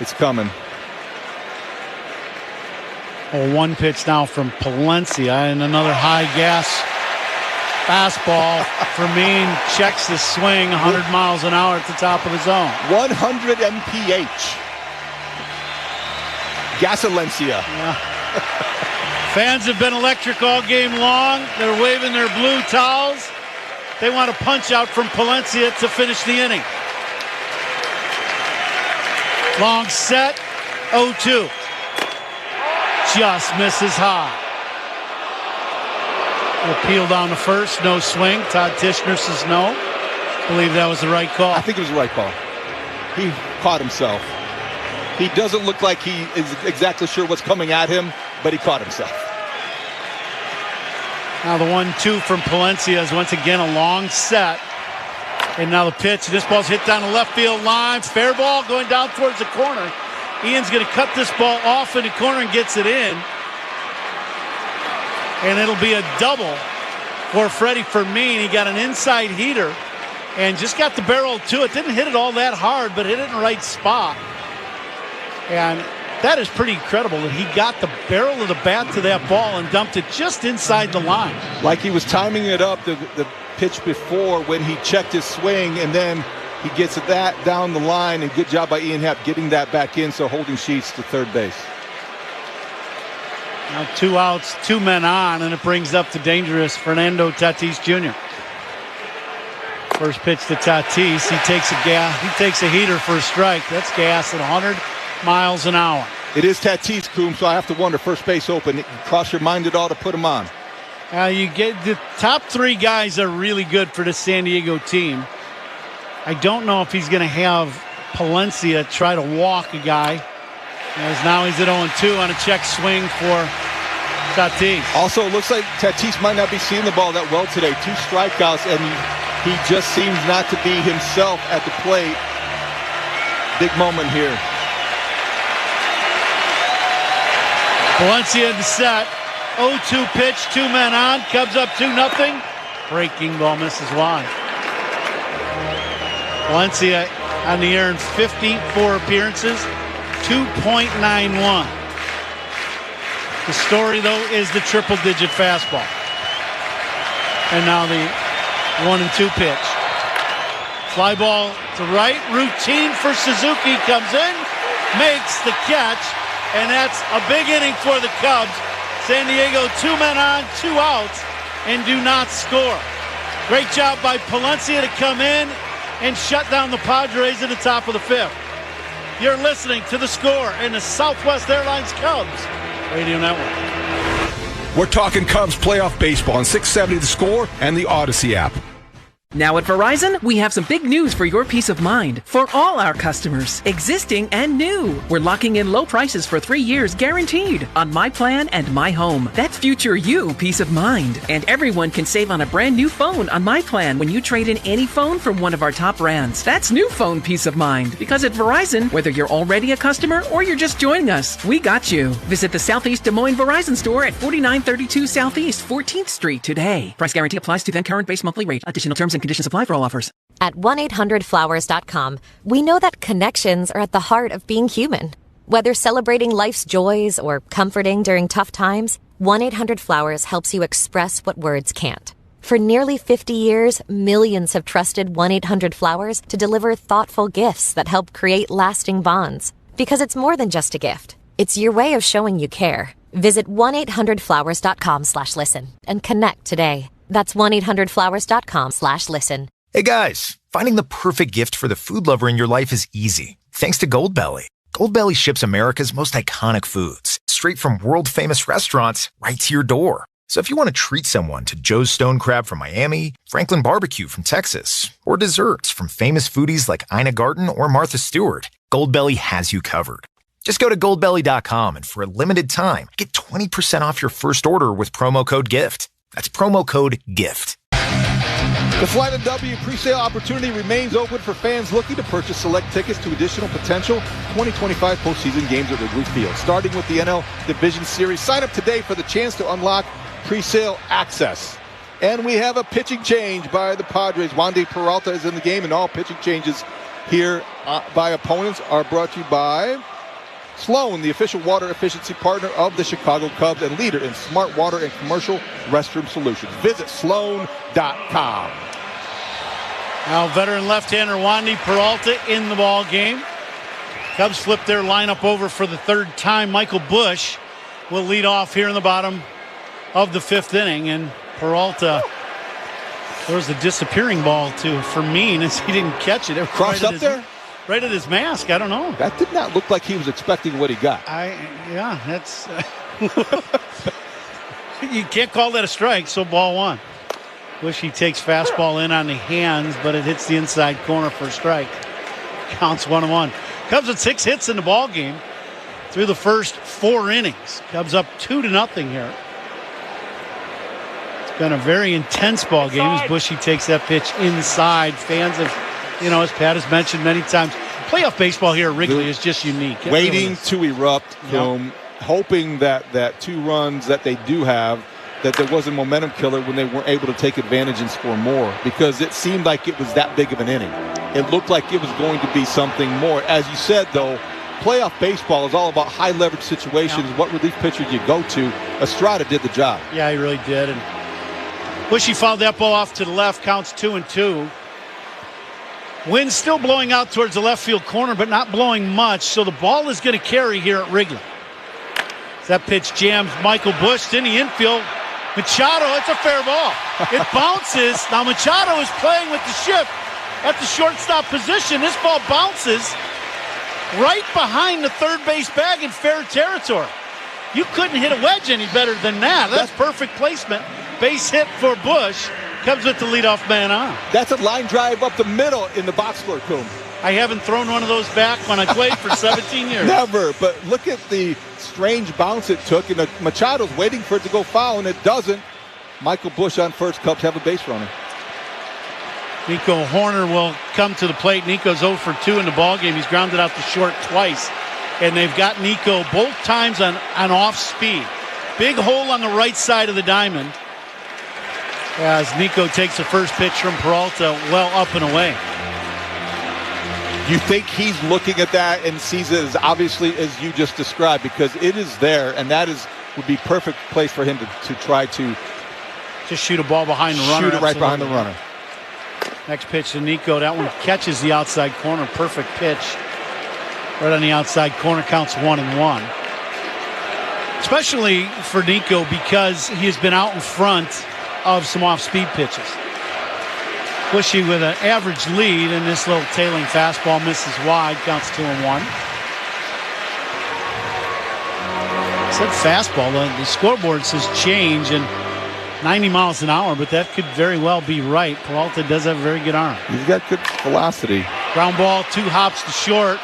It's coming. One pitch now from Palencia and another high gas fastball. Fermin checks the swing, 100 miles an hour at the top of the zone. 100 mph. Gasalencia. Yeah. Fans have been electric all game long. They're waving their blue towels. They want a punch out from Palencia to finish the inning. Long set, 0-2. Just misses high. Appeal down to first, no swing. Todd Tishner says no. Believe that was the right call. I think it was the right call. He caught himself. He doesn't look like he is exactly sure what's coming at him, but he caught himself. Now the 1-2 from Palencia is once again a long set. And now the pitch. This ball's hit down the left field line. Fair ball going down towards the corner. Ian's going to cut this ball off in the corner and gets it in. And it'll be a double for Freddy Fermin. He got an inside heater and just got the barrel to it. Didn't hit it all that hard, but hit it in the right spot. And that is pretty incredible that he got the barrel of the bat to that ball and dumped it just inside the line. Like he was timing it up the pitch before when he checked his swing, and then he gets that down the line, and good job by Ian Happ getting that back in, so holding Sheets to third base. Now 2 outs, 2 men on, and it brings up the dangerous Fernando Tatis Jr. First pitch to Tatis. He takes a heater for a strike. That's gas at 100 miles an hour. It is Tatis, Coom, so I have to wonder, first base open. Cross your mind at all to put him on. You get the top 3 guys are really good for the San Diego team. I don't know if he's going to have Palencia try to walk a guy, as now he's at 0-2 on a check swing for Tatis. Also, it looks like Tatis might not be seeing the ball that well today. 2 strikeouts, and he just seems not to be himself at the plate. Big moment here. Palencia in the set. 0-2 pitch, 2 men on. Cubs up 2-0. Breaking ball misses wide. Palencia on the year in 54 appearances, 2.91. The story, though, is the triple-digit fastball. And now the 1-2 pitch. Fly ball to right. Routine for Suzuki. Comes in, makes the catch, and that's a big inning for the Cubs. San Diego, 2 men on, 2 outs, and do not score. Great job by Palencia to come in and shut down the Padres at the top of the 5th. You're listening to The Score in the Southwest Airlines Cubs Radio Network. We're talking Cubs playoff baseball on 670 The Score and the Odyssey app. Now at Verizon, we have some big news for your peace of mind. For all our customers, existing and new. We're locking in low prices for 3 years guaranteed on My Plan and My Home. That's future you peace of mind. And everyone can save on a brand new phone on My Plan when you trade in any phone from one of our top brands. That's new phone peace of mind. Because at Verizon, whether you're already a customer or you're just joining us, we got you. Visit the Southeast Des Moines Verizon store at 4932 Southeast 14th Street today. Price guarantee applies to then current base monthly rate. Additional terms and conditions apply for all offers. At 1-800-Flowers.com, we know that connections are at the heart of being human. Whether celebrating life's joys or comforting during tough times, 1-800-Flowers helps you express what words can't. For nearly 50 years, millions have trusted 1-800-Flowers to deliver thoughtful gifts that help create lasting bonds. Because it's more than just a gift. It's your way of showing you care. Visit 1-800-Flowers.com/listen and connect today. That's 1-800-Flowers.com/listen. Hey guys, finding the perfect gift for the food lover in your life is easy. Thanks to Goldbelly. Goldbelly ships America's most iconic foods straight from world-famous restaurants right to your door. So if you want to treat someone to Joe's Stone Crab from Miami, Franklin Barbecue from Texas, or desserts from famous foodies like Ina Garten or Martha Stewart, Goldbelly has you covered. Just go to goldbelly.com and for a limited time, get 20% off your first order with promo code GIFT. That's promo code GIFT. The Flight of W presale opportunity remains open for fans looking to purchase select tickets to additional potential 2025 postseason games at Wrigley Field. Starting with the NL Division Series, sign up today for the chance to unlock presale access. And we have a pitching change by the Padres. Wandy Peralta is in the game, and all pitching changes here by opponents are brought to you by Sloan, the official water efficiency partner of the Chicago Cubs and leader in smart water and commercial restroom solutions. Visit sloan.com. Now veteran left-hander Wandy Peralta in the ball game. Cubs flip their lineup over for the third time. Michael Busch will lead off here in the bottom of the fifth inning, and Peralta throws the disappearing ball to Fermin as he didn't catch it. Crossed up there? Right at his mask. I don't know. That did not look like he was expecting what he got. Yeah, that's you can't call that a strike, so ball one. Busch he takes fastball in on the hands, but it hits the inside corner for a strike. Counts 1-1. Cubs with 6 hits in the ball game through the first 4 innings. Cubs up 2-0 here. It's been a very intense ball game as Busch he takes that pitch inside. Fans have, as Pat has mentioned many times, playoff baseball here at Wrigley is just unique. Waiting to erupt, hoping that 2 runs that they do have, that there was a momentum killer when they weren't able to take advantage and score more, because it seemed like it was that big of an inning. It looked like it was going to be something more. As you said, though, playoff baseball is all about high leverage situations. What relief pitchers you go to? Estrada did the job. Yeah, he really did. And Busch he fouled that ball off to the left. Counts 2-2. Wind still blowing out towards the left field corner, but not blowing much. So the ball is going to carry here at Wrigley. That pitch jams Michael Busch in the infield. Machado, it's a fair ball. It bounces. Now Machado is playing with the shift at the shortstop position. This ball bounces right behind the third base bag in fair territory. You couldn't hit a wedge any better than that. That's perfect placement. Base hit for Busch. Cubs with the leadoff man on. That's a line drive up the middle in the box score, Coom. I haven't thrown one of those back when I played for 17 years. Never, but look at the strange bounce it took, and Machado's waiting for it to go foul, and it doesn't. Michael Busch on first. Cubs have a base runner. Nico Hoerner will come to the plate. Nico's 0 for 2 in the ballgame. He's grounded out to short twice, and they've got Nico both times on off speed. Big hole on the right side of the diamond as Nico takes the first pitch from Peralta well up and away. You think he's looking at that and sees it as obviously as you just described, because it is there, and that would be perfect place for him to try to just shoot a ball behind the runner. Shoot it right behind the runner. Next pitch to Nico. That one catches the outside corner. Perfect pitch. Right on the outside corner. Counts 1-1. Especially for Nico because he has been out in front of some off-speed pitches. Bushy with an average lead, and this little tailing fastball misses wide. Counts 2-1. Said fastball. The scoreboard says change, and 90 miles an hour, but that could very well be right. Peralta does have a very good arm. He's got good velocity. Ground ball, 2 hops to short,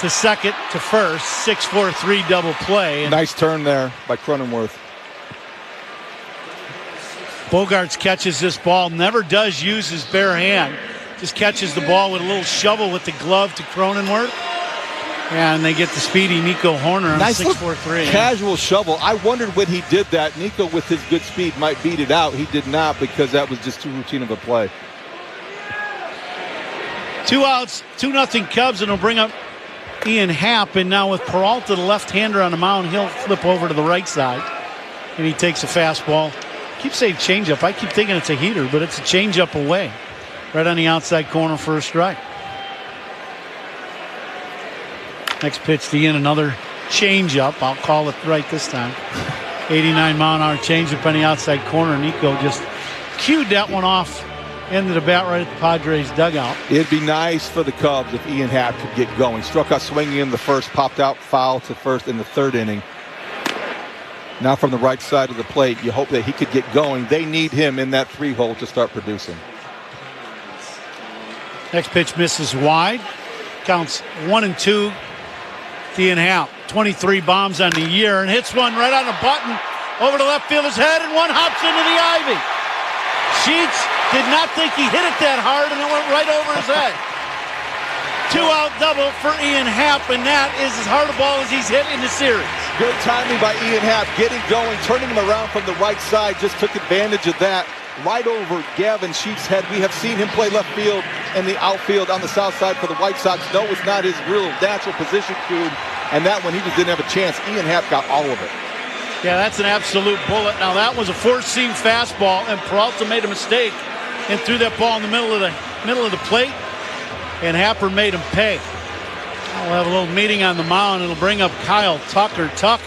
to second, to first. 6-4-3 double play. Nice turn there by Cronenworth. Bogaerts catches this ball, never does use his bare hand. Just catches the ball with a little shovel with the glove to Cronenworth. And they get the speedy Nico Hoerner on nice 6-4-3. Casual shovel. I wondered when he did that, Nico with his good speed might beat it out. He did not, because that was just too routine of a play. 2 outs, 2-0 Cubs, and it'll bring up Ian Happ. And now with Peralta, the left-hander on the mound, he'll flip over to the right side. And he takes a fastball. I keep saying changeup. I keep thinking it's a heater, but it's a changeup away. Right on the outside corner for a strike. Next pitch to Ian, another changeup. I'll call it right this time. 89-mile-an-hour changeup on the outside corner. Nico just cued that one off. Ended the bat right at the Padres dugout. It'd be nice for the Cubs if Ian Happ could get going. Struck out swinging in the first, popped out foul to first in the 3rd inning. Now from the right side of the plate, you hope that he could get going. They need him in that 3-hole to start producing. Next pitch misses wide. Counts 1-2. Ian Happ, 23 bombs on the year, and hits one right on the button over to left fielder's head, and one hops into the ivy. Sheets did not think he hit it that hard, and it went right over his head. 2-out double for Ian Happ, and that is as hard a ball as he's hit in the series. Good timing by Ian Happ, getting going, turning him around from the right side, just took advantage of that. Right over Gavin Sheets' head. We have seen him play left field and the outfield on the south side for the White Sox. No, it's not his real natural position, Kuhn. And that one, he just didn't have a chance. Ian Happ got all of it. Yeah, that's an absolute bullet. Now, that was a 4-seam fastball, and Peralta made a mistake and threw that ball in the middle of the plate, and Happer made him pay. We'll have a little meeting on the mound. It'll bring up Kyle Tucker. Tuck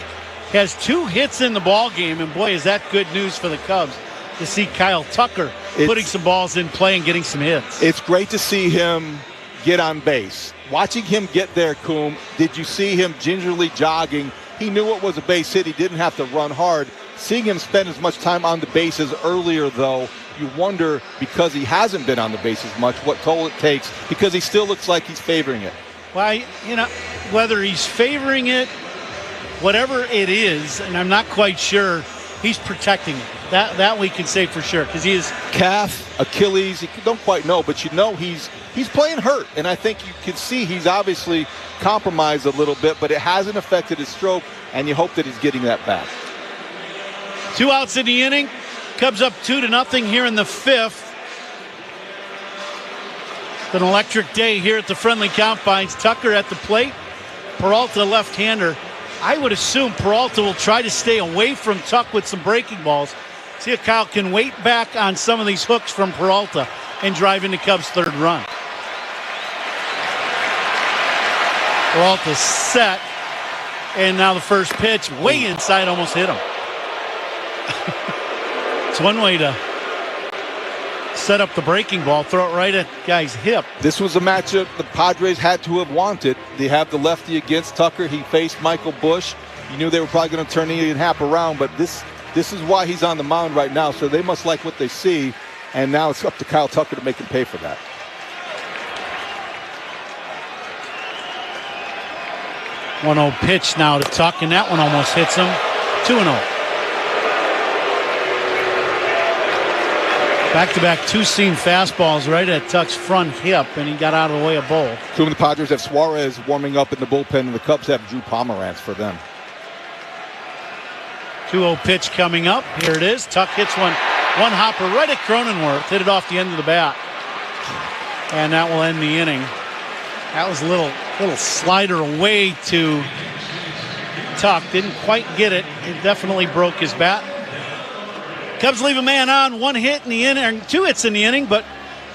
has 2 hits in the ball game, and boy, is that good news for the Cubs to see Kyle Tucker putting some balls in play and getting some hits. It's great to see him get on base. Watching him get there, Coom, did you see him gingerly jogging? He knew it was a base hit. He didn't have to run hard. Seeing him spend as much time on the bases earlier, though, you wonder, because he hasn't been on the bases much, what toll it takes, because he still looks like he's favoring it. Well, you know, whether he's favoring it, whatever it is, and I'm not quite sure, he's protecting it. That we can say for sure, because he is calf, Achilles. You don't quite know, but you know he's playing hurt, and I think you can see he's obviously compromised a little bit, but it hasn't affected his stroke, and you hope that he's getting that back. 2 outs in the inning. Cubs up 2-0 here in the 5th. It's an electric day here at the Friendly Combines. Tucker at the plate. Peralta, left-hander. I would assume Peralta will try to stay away from Tuck with some breaking balls. See if Kyle can wait back on some of these hooks from Peralta and drive into Cubs' 3rd run. Peralta set, and now the first pitch way inside, almost hit him. It's one way to set up the breaking ball, throw it right at the guy's hip. This was a matchup the Padres had to have wanted. They have the lefty against Tucker. He faced Michael Busch. You knew they were probably going to turn Ian Happ around, but this is why he's on the mound right now, so they must like what they see, and now it's up to Kyle Tucker to make him pay for that. One-0 pitch now to Tuck, and that one almost hits him. 2-0. Back-to-back 2-seam fastballs right at Tuck's front hip, and he got out of the way of both. Two of the Padres have Suarez warming up in the bullpen, and the Cubs have Drew Pomeranz for them. 2-0 pitch coming up. Here it is. Tuck hits one hopper right at Cronenworth. Hit it off the end of the bat. And that will end the inning. That was a little slider away to Tuck. Didn't quite get it. It definitely broke his bat. Cubs leave a man on. 1 hit in the inning, 2 hits in the inning, but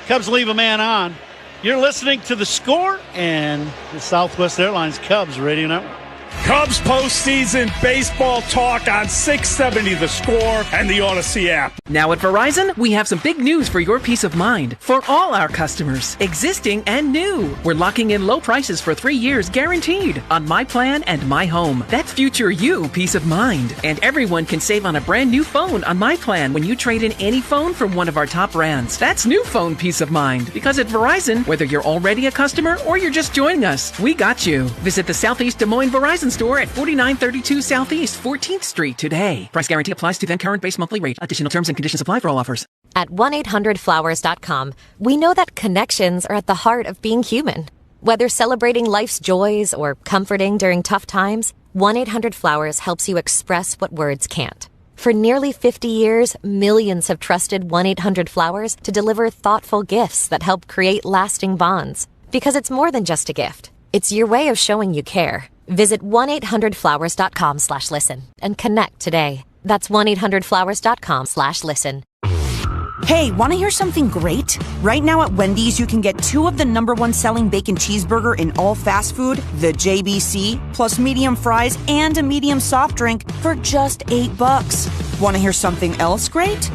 Cubs leave a man on. You're listening to The Score and the Southwest Airlines Cubs Radio Network. Cubs postseason baseball talk on 670 The Score and the Odyssey app. Now at Verizon, we have some big news for your peace of mind. For all our customers, existing and new. We're locking in low prices for 3 years guaranteed on My Plan and My Home. That's future you peace of mind. And everyone can save on a brand new phone on My Plan when you trade in any phone from one of our top brands. That's new phone peace of mind. Because at Verizon, whether you're already a customer or you're just joining us, we got you. Visit the Southeast Des Moines Verizon store at 4932 Southeast 14th Street today. Price guarantee applies to then current base monthly rate. Additional terms and conditions apply for all offers. At 1-800-Flowers.com, we know that connections are at the heart of being human. Whether celebrating life's joys or comforting during tough times, 1-800-Flowers helps you express what words can't. For nearly 50 years, millions have trusted 1-800-Flowers to deliver thoughtful gifts that help create lasting bonds. Because it's more than just a gift. It's your way of showing you care. Visit 1-800-Flowers.com/listen and connect today. That's 1-800-Flowers.com/listen. Hey, want to hear something great? Right now at Wendy's, you can get 2 of the #1 selling bacon cheeseburger in all fast food, the JBC, plus medium fries and a medium soft drink for just $8. Want to hear something else great?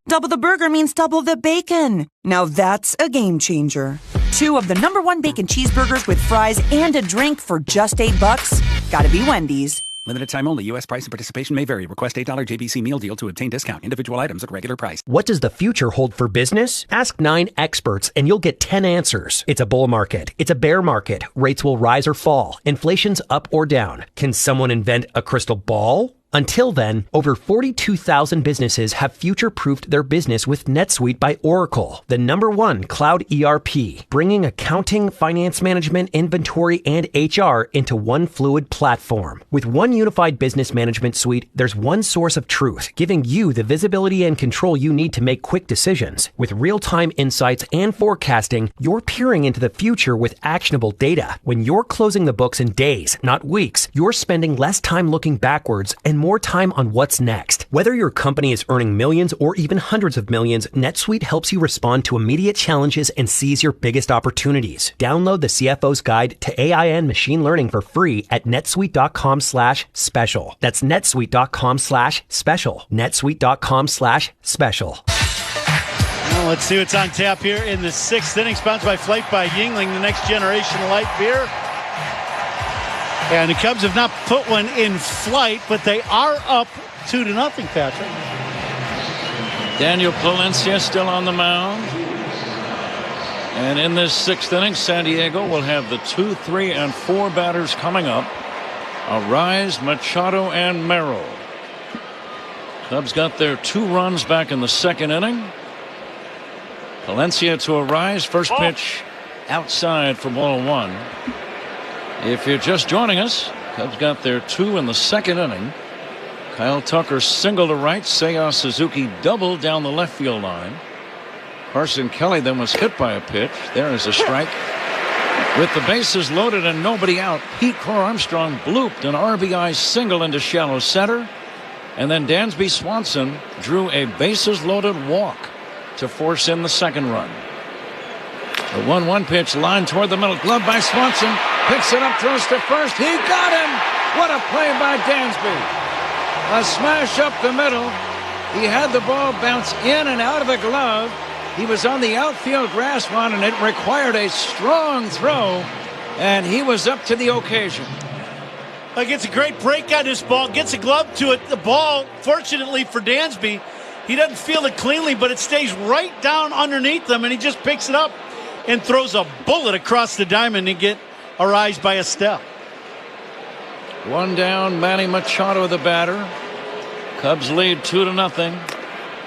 Double the burger means double the bacon. Now that's a game changer. 2 of the #1 bacon cheeseburgers with fries and a drink for just $8. Gotta be Wendy's. Limited time only. U.S. price and participation may vary. Request $8 JBC meal deal to obtain discount. Individual items at regular price. What does the future hold for business? Ask 9 experts and you'll get 10 answers. It's a bull market. It's a bear market. Rates will rise or fall. Inflation's up or down. Can someone invent a crystal ball? Until then, over 42,000 businesses have future-proofed their business with NetSuite by Oracle, the #1 cloud ERP, bringing accounting, finance management, inventory, and HR into one fluid platform. With one unified business management suite, there's one source of truth, giving you the visibility and control you need to make quick decisions. With real-time insights and forecasting, you're peering into the future with actionable data. When you're closing the books in days, not weeks, you're spending less time looking backwards and more time on what's next. Whether your company is earning millions or even hundreds of millions, NetSuite helps you respond to immediate challenges and seize your biggest opportunities. Download the CFO's Guide to AI and Machine Learning for free at netsuite.com/special. That's netsuite.com/special. netsuite.com/special. Well, let's see what's on tap here in the 6th inning. Sponsored by Flight by Yuengling, the next generation light beer. And the Cubs have not put one in flight, but they are up 2-0, Patrick. Daniel Palencia still on the mound. And in this 6th inning, San Diego will have the 2, 3, and 4 batters coming up. Arraez, Machado, and Merrill. Cubs got their 2 runs back in the 2nd inning. Palencia to Arraez. First pitch outside for ball 1. If you're just joining us, Cubs got their 2 in the 2nd inning. Kyle Tucker single to right. Seiya Suzuki double down the left field line. Carson Kelly then was hit by a pitch. There is a strike. With the bases loaded and nobody out, Pete Crow-Armstrong blooped an RBI single into shallow center. And then Dansby Swanson drew a bases-loaded walk to force in the 2nd run. The 1-1 pitch line toward the middle. Glove by Swanson. Picks it up, throws to first. He got him! What a play by Dansby. A smash up the middle. He had the ball bounce in and out of the glove. He was on the outfield grass one, and it required a strong throw, and he was up to the occasion. Gets a great break on this ball. Gets a glove to it. The ball, fortunately for Dansby, he doesn't feel it cleanly, but it stays right down underneath him, and he just picks it up and throws a bullet across the diamond to get Arraez by a step. 1 down, Manny Machado the batter. Cubs lead 2-0.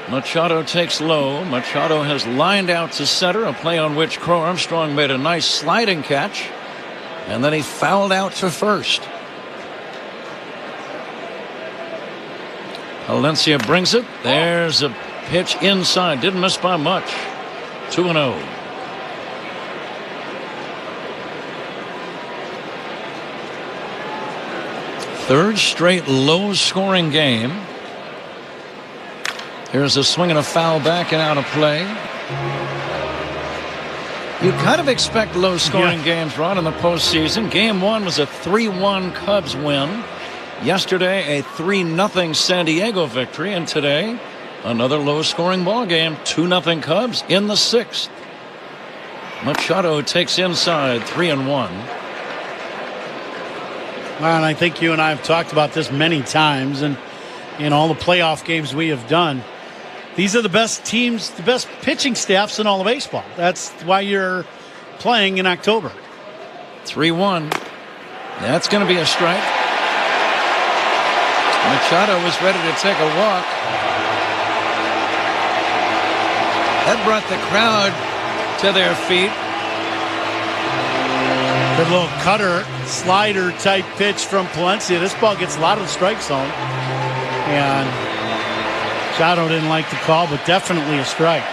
Machado takes low. Machado has lined out to center, a play on which Crow-Armstrong made a nice sliding catch, and then he fouled out to first. Palencia brings it. There's a pitch inside. Didn't miss by much. 2-0. Third straight low-scoring game. Here's a swing and a foul back and out of play. You kind of expect low-scoring games, Ron, in the postseason. Game 1 was a 3-1 Cubs win. Yesterday, a 3-0 San Diego victory. And today, another low-scoring ball game. 2-0 Cubs in the 6th. Machado takes inside 3-1. Well, and I think you and I have talked about this many times, and in all the playoff games we have done, these are the best teams, the best pitching staffs in all of baseball. That's why you're playing in October. 3-1. That's going to be a strike. Machado was ready to take a walk. That brought the crowd to their feet. Good little cutter, slider type pitch from Palencia. This ball gets a lot of the strike zone. And Machado didn't like the call, but definitely a strike.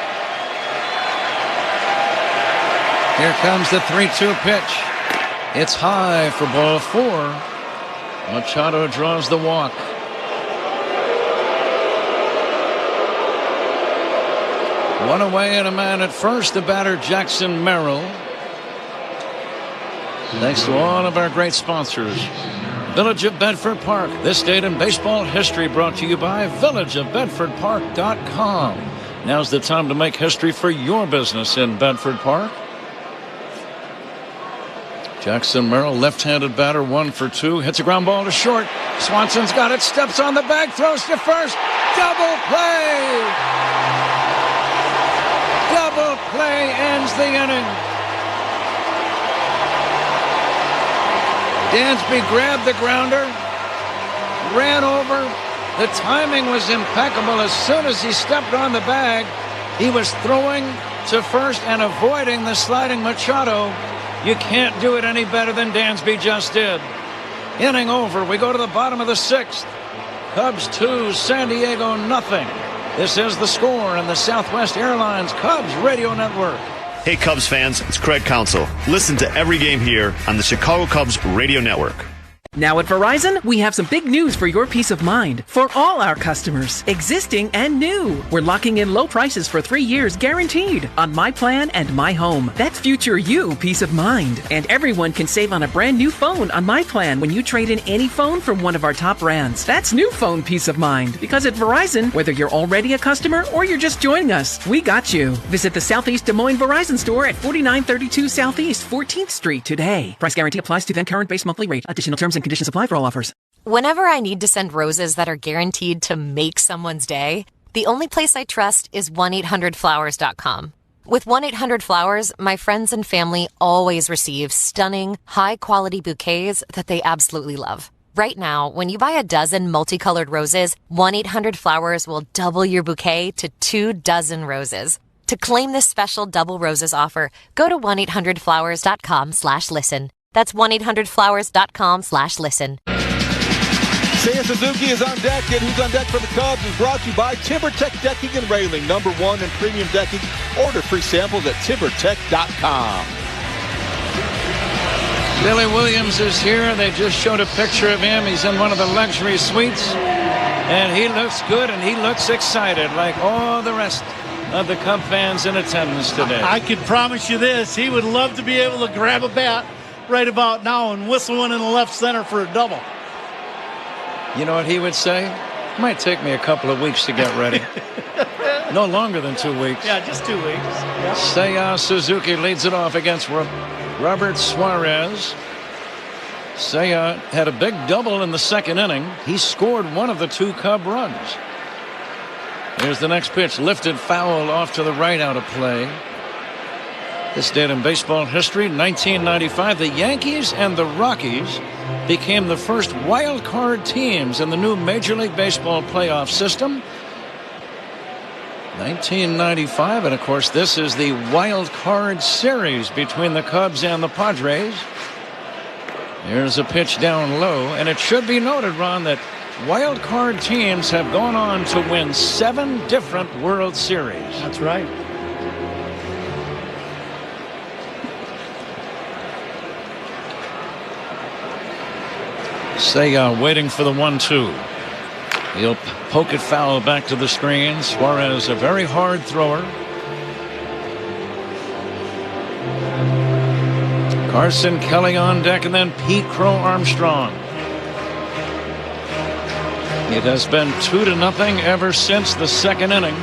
Here comes the 3-2 pitch. It's high for ball 4. Machado draws the walk. One away and a man at first, the batter Jackson Merrill. Thanks to all of our great sponsors. Village of Bedford Park, this date in baseball history, brought to you by villageofbedfordpark.com. Now's the time to make history for your business in Bedford Park. Jackson Merrill, left-handed batter, 1 for 2, hits a ground ball to short. Swanson's got it, steps on the bag, throws to first. Double play! Double play ends the inning. Dansby grabbed the grounder, ran over. The timing was impeccable. As soon as he stepped on the bag, he was throwing to first and avoiding the sliding Machado. You can't do it any better than Dansby just did. Inning over. We go to the bottom of the 6th. Cubs 2, San Diego nothing. This is the score on the Southwest Airlines Cubs Radio Network. Hey Cubs fans, it's Craig Counsell. Listen to every game here on the Chicago Cubs Radio Network. Now at Verizon, we have some big news for your peace of mind. For all our customers, existing and new. We're locking in low prices for 3 years guaranteed on My Plan and My Home. That's future you peace of mind. And everyone can save on a brand new phone on My Plan when you trade in any phone from one of our top brands. That's new phone peace of mind. Because at Verizon, whether you're already a customer or you're just joining us, we got you. Visit the Southeast Des Moines Verizon store at 4932 Southeast 14th Street today. Price guarantee applies to then current base monthly rate. Additional terms and conditions apply for all offers. Whenever I need to send roses that are guaranteed to make someone's day, the only place I trust is 1-800-Flowers.com. With 1-800-Flowers, my friends and family always receive stunning, high-quality bouquets that they absolutely love. Right now, when you buy a dozen multicolored roses, 1-800-Flowers will double your bouquet to 2 dozen roses. To claim this special double roses offer, go to 1-800-Flowers.com/listen. That's 1-800-Flowers.com/listen. Seiya Suzuki is on deck, and who's on deck for the Cubs is brought to you by TimberTech Decking and Railing, #1 in premium decking. Order free samples at TimberTech.com. Billy Williams is here. They just showed a picture of him. He's in one of the luxury suites, and he looks good, and he looks excited like all the rest of the Cub fans in attendance today. I can promise you this. He would love to be able to grab a bat right about now and whistle one in the left center for a double. You know what he would say? It might take me a couple of weeks to get ready. No longer than 2 weeks. Yeah, just 2 weeks. Yep. Seiya Suzuki leads it off against Robert Suarez. Seiya had a big double in the 2nd inning. He scored one of the 2 Cub runs. Here's the next pitch, lifted foul off to the right, out of play. This date in baseball history, 1995, the Yankees and the Rockies became the first wild card teams in the new Major League Baseball playoff system. 1995, and of course this is the wild card series between the Cubs and the Padres. Here's a pitch down low, and it should be noted, Ron, that wild card teams have gone on to win 7 different World Series. That's right. Seiya waiting for the 1-2. He'll poke it foul back to the screen. Suarez, a very hard thrower. Carson Kelly on deck, and then Pete Crow Armstrong. It has been 2-0 ever since the second inning,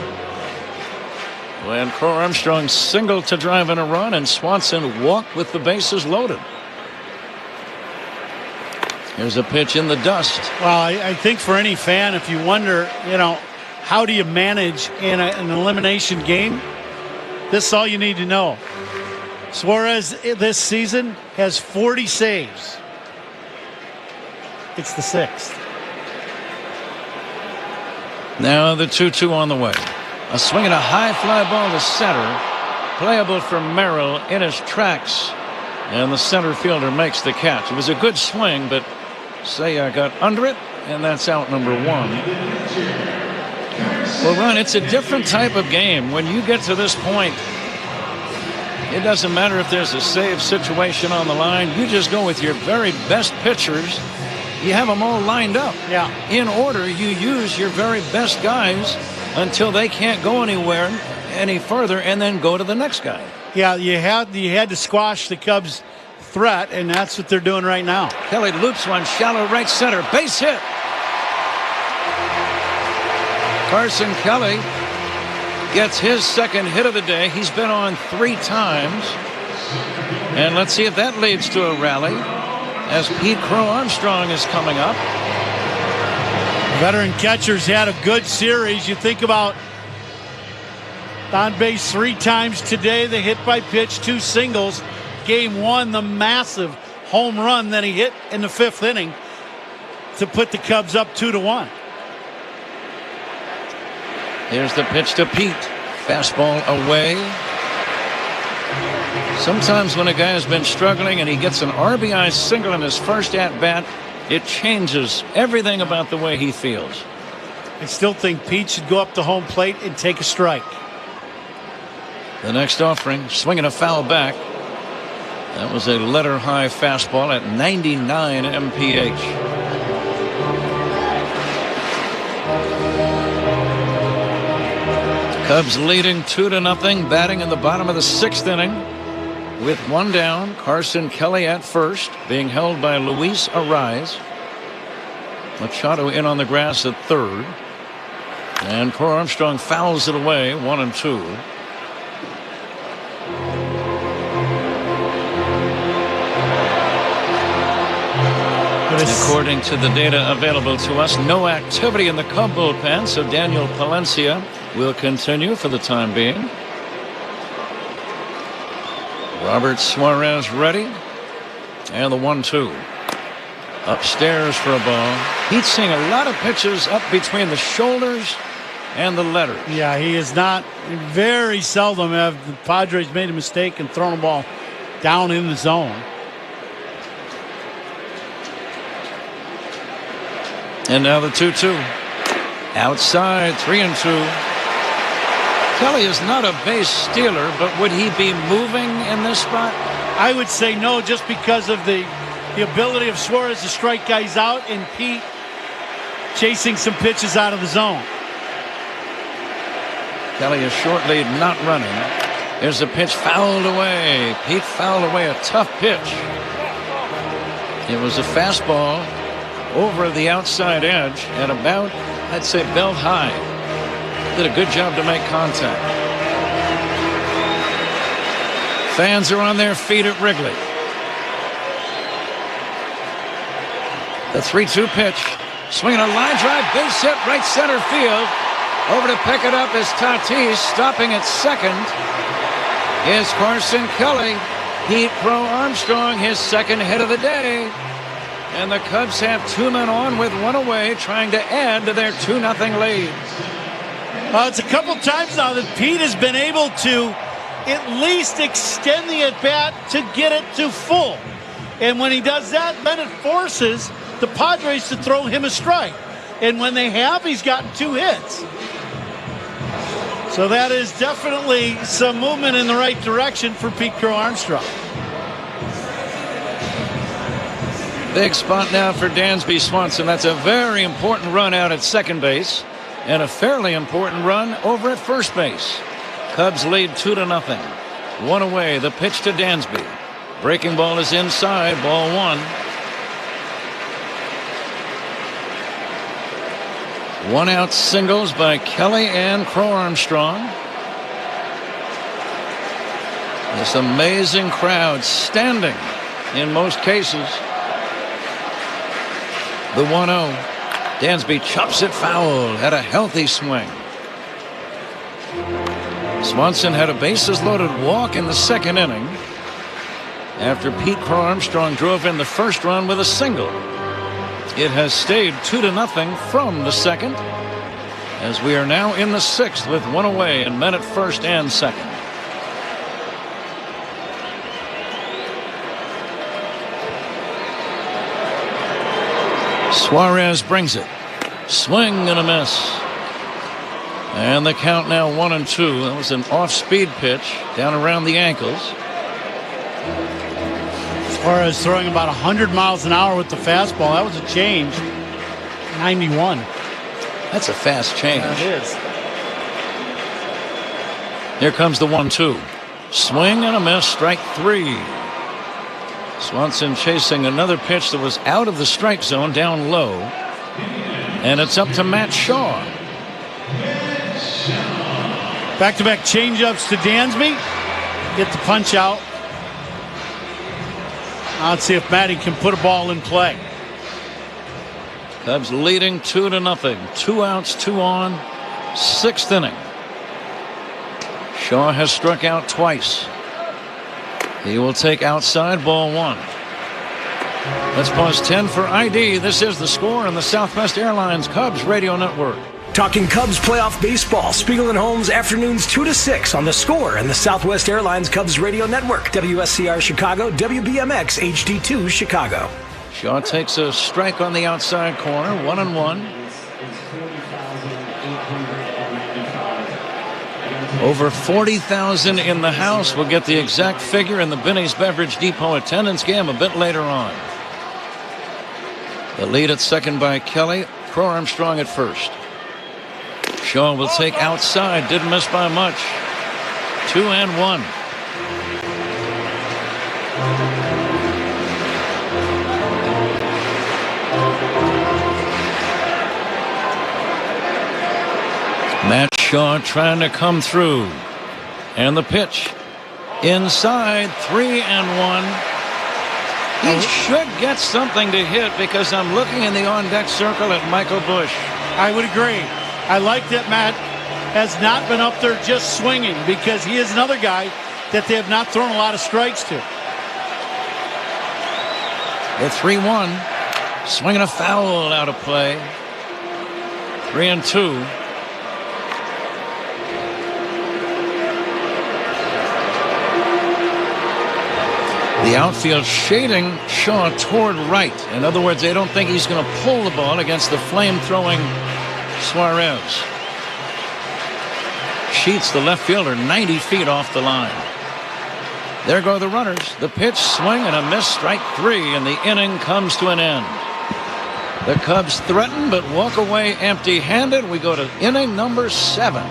when Crow Armstrong singled to drive in a run and Swanson walked with the bases loaded. Here's a pitch in the dust. Well, I think for any fan, if you wonder, how do you manage in an elimination game, this is all you need to know. Suarez this season has 40 saves. It's the 6th. Now the 2-2 on the way. A swing and a high fly ball to center. Playable for Merrill in his tracks. And the center fielder makes the catch. It was a good swing, but Saya got under it, and that's out number 1. Well, Ron, it's a different type of game. When you get to this point, it doesn't matter if there's a save situation on the line. You just go with your very best pitchers. You have them all lined up. Yeah. In order, you use your very best guys until they can't go anywhere any further, and then go to the next guy. Yeah, you had to squash the Cubs' threat, and that's what they're doing right now. Kelly loops one shallow right center. Base hit. Carson Kelly gets his second hit of the day. He's been on 3 times. And let's see if that leads to a rally as Pete Crow Armstrong is coming up. Veteran catchers had a good series. You think about on base 3 times today. The hit by pitch, 2 singles. Game 1, the massive home run that he hit in the 5th inning to put the Cubs up 2-1. Here's the pitch to Pete. Fastball away. Sometimes when a guy has been struggling and he gets an RBI single in his first at-bat, it changes everything about the way he feels. I still think Pete should go up to home plate and take a strike. The next offering, swinging a foul back. That was a letter-high fastball at 99 mph. Cubs leading 2-0, batting in the bottom of the 6th inning. With 1 down, Carson Kelly at first, being held by Luis Arraez. Machado in on the grass at third. And Crow Armstrong fouls it away, 1-2. According to the data available to us, no activity in the Cub bullpen, so Daniel Palencia will continue for the time being. Robert Suarez ready. And the 1-2. Upstairs for a ball. He's seeing a lot of pitches up between the shoulders and the letters. Yeah, he is not. Very seldom have the Padres made a mistake and thrown a ball down in the zone. And now the 2-2. Outside, 3-2. Kelly is not a base stealer, but would he be moving in this spot? I would say no, just because of the ability of Suarez to strike guys out and Pete chasing some pitches out of the zone. Kelly a short lead, not running. There's a pitch fouled away. Pete fouled away a tough pitch. It was a fastball over the outside edge at about, I'd say, belt high. Did a good job to make contact. Fans are on their feet at Wrigley. The 3-2 pitch. Swinging a line drive, base hit, right center field. Over to pick it up is Tatis. Stopping at second is Carson Kelly. Pete Crow Armstrong, his second hit of the day. And the Cubs have 2 men on with 1 away, trying to add to their 2-0 lead. It's a couple times now that Pete has been able to at least extend the at-bat to get it to full. And when he does that, then it forces the Padres to throw him a strike. And when they have, he's gotten 2 hits. So that is definitely some movement in the right direction for Pete Crow Armstrong. Big spot now for Dansby Swanson. That's a very important run out at second base and a fairly important run over at first base. Cubs lead 2-0. One away. The pitch to Dansby. Breaking ball is inside. Ball one. One out singles by Kelly and Crow Armstrong. This amazing crowd standing in most cases. The 1-0. Dansby chops it foul. Had a healthy swing. Swanson had a bases loaded walk in the second inning after Pete Crow Armstrong drove in the first run with a single. It has stayed 2-0 from the second, as we are now in the sixth with one away and men at first and second. Suarez brings it. Swing and a miss. And the count now 1-2. That was an off-speed pitch down around the ankles. Suarez throwing about 100 miles an hour with the fastball. That was a change. 91. That's a fast change. That is. Here comes the 1-2. Swing and a miss. Strike three. Swanson chasing another pitch that was out of the strike zone down low. And it's up to Matt Shaw. Back-to-back changeups to Dansby. Get the punch out. Now let's see if Matty can put a ball in play. Cubs leading 2-0. 2 outs, 2 on. Sixth inning. Shaw has struck out twice. He will take outside, ball one. Let's pause 10 for ID. This is The Score on the Southwest Airlines Cubs Radio Network. Talking Cubs playoff baseball. Spiegel and Holmes afternoons 2 to 6 on The Score and the Southwest Airlines Cubs Radio Network. WSCR Chicago, WBMX HD2 Chicago. Shaw takes a strike on the outside corner. 1-1. Over 40,000 in the house. We'll get the exact figure in the Binny's Beverage Depot attendance game a bit later on. The lead at second by Kelly. Crow Armstrong at first. Shaw will take outside. Didn't miss by much. 2-1. Matt Shaw trying to come through. And the pitch. Inside. 3-1. He should get something to hit because I'm looking in the on-deck circle at Michael Busch. I would agree. I like that Matt has not been up there just swinging because he is another guy that they have not thrown a lot of strikes to. The 3-1. Swinging a foul out of play. 3-2. The outfield shading Shaw toward right. In other words, they don't think he's going to pull the ball against the flame-throwing Suarez. Sheets, the left fielder, 90 feet off the line. There go the runners. The pitch, swing, and a miss. Strike three, and the inning comes to an end. The Cubs threaten but walk away empty-handed. We go to inning number 7.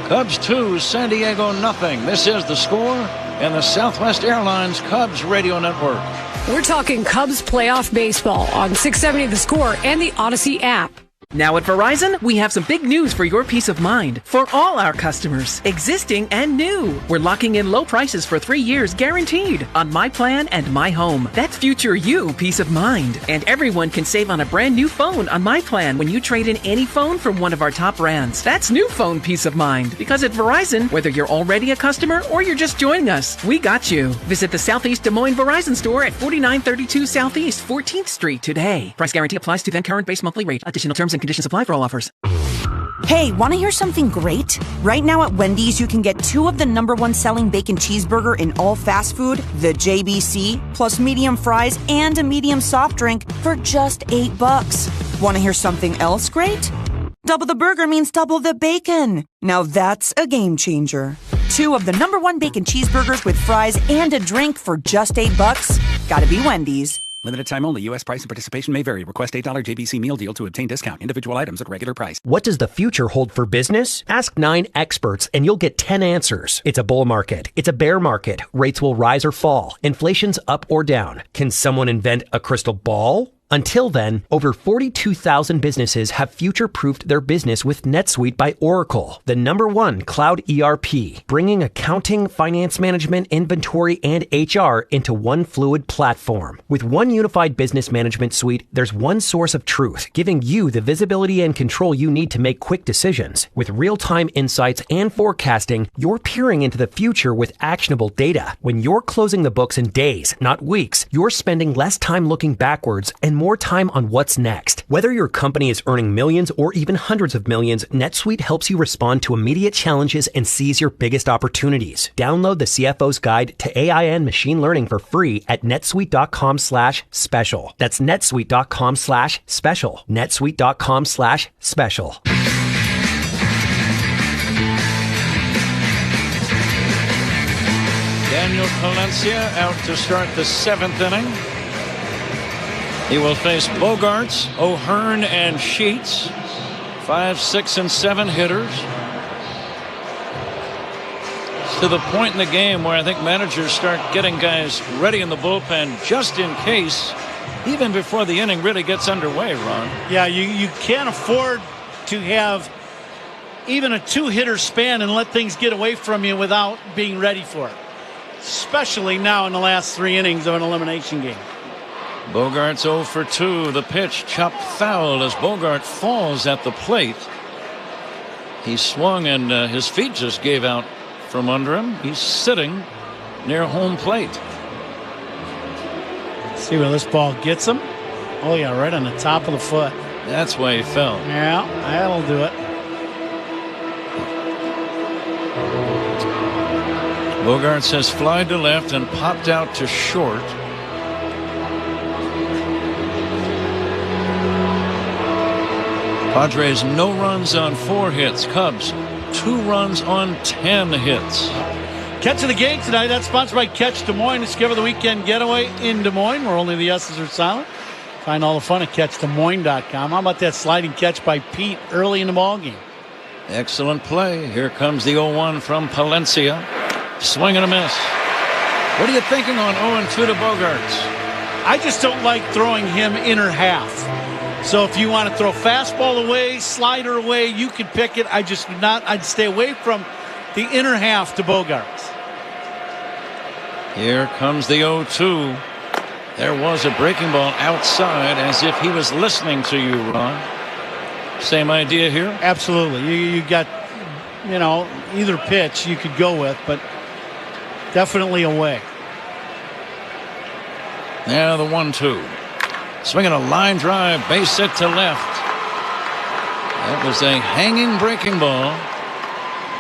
Cubs 2, San Diego nothing. This is The Score and the Southwest Airlines Cubs Radio Network. We're talking Cubs playoff baseball on 670 The Score and the Odyssey app. Now at Verizon, we have some big news for your peace of mind. For all our customers, existing and new, we're locking in low prices for 3 years guaranteed on My Plan and My Home. That's future you peace of mind. And everyone can save on a brand new phone on My Plan when you trade in any phone from one of our top brands. That's new phone peace of mind. Because at Verizon, whether you're already a customer or you're just joining us, we got you. Visit the Southeast Des Moines Verizon store at 4932 Southeast 14th Street today. Price guarantee applies to then current base monthly rate. Additional terms and conditions apply for all offers. Hey, want to hear something great? Right now at Wendy's, you can get 2 of the #1 selling bacon cheeseburger in all fast food, the JBC, plus medium fries and a medium soft drink for just $8. Want to hear something else great? Double the burger means double the bacon. Now that's a game changer. 2 of the #1 bacon cheeseburgers with fries and a drink for just $8. Gotta be Wendy's. Limited time only. U.S. price and participation may vary. Request $8 JBC meal deal to obtain discount. Individual items at regular price. What does the future hold for business? Ask 9 experts and you'll get 10 answers. It's a bull market. It's a bear market. Rates will rise or fall. Inflation's up or down. Can someone invent a crystal ball? Until then, over 42,000 businesses have future-proofed their business with NetSuite by Oracle, the #1 cloud ERP, bringing accounting, finance management, inventory, and HR into one fluid platform. With one unified business management suite, there's one source of truth, giving you the visibility and control you need to make quick decisions. With real-time insights and forecasting, you're peering into the future with actionable data. When you're closing the books in days, not weeks, you're spending less time looking backwards and more time on what's next. Whether your company is earning millions or even hundreds of millions, NetSuite helps you respond to immediate challenges and seize your biggest opportunities. Download the CFO's Guide to AI and Machine Learning for free at netsuite.com/special. That's netsuite.com/special. netsuite.com/special. Daniel Palencia out to start the 7th inning. He will face Bogaerts, O'Hearn, and Sheets. 5, 6, and 7 hitters. It's to the point in the game where I think managers start getting guys ready in the bullpen just in case, even before the inning really gets underway, Ron. Yeah, you can't afford to have even a 2-hitter span and let things get away from you without being ready for it. Especially now in the last 3 innings of an elimination game. Bogaerts 0 for 2. The pitch chopped foul as Bogart falls at the plate. He swung and his feet just gave out from under him. He's sitting near home plate. See where this ball gets him? Oh yeah, right on the top of the foot. That's why he fell. Yeah, that'll do it. Bogaerts has flied to left and popped out to short. Padres no runs on 4 hits. Cubs 2 runs on 10 hits. Catch of the game tonight. That's sponsored by Catch Des Moines. Discover the weekend getaway in Des Moines where only the S's are silent. Find all the fun at CatchDesMoines.com. How about that sliding catch by Pete early in the ballgame? Excellent play. Here comes the 0-1 from Palencia. Swing and a miss. What are you thinking on 0-2 to Bogaerts? I just don't like throwing him inner half. So if you want to throw fastball away, slider away, you can pick it. I just would not. I'd stay away from the inner half to Bogaerts. Here comes the 0-2. There was a breaking ball outside as if he was listening to you, Ron. Same idea here? Absolutely. You got, either pitch you could go with, but definitely away. Now the 1-2. Swinging a line drive, base hit to left. That was a hanging breaking ball.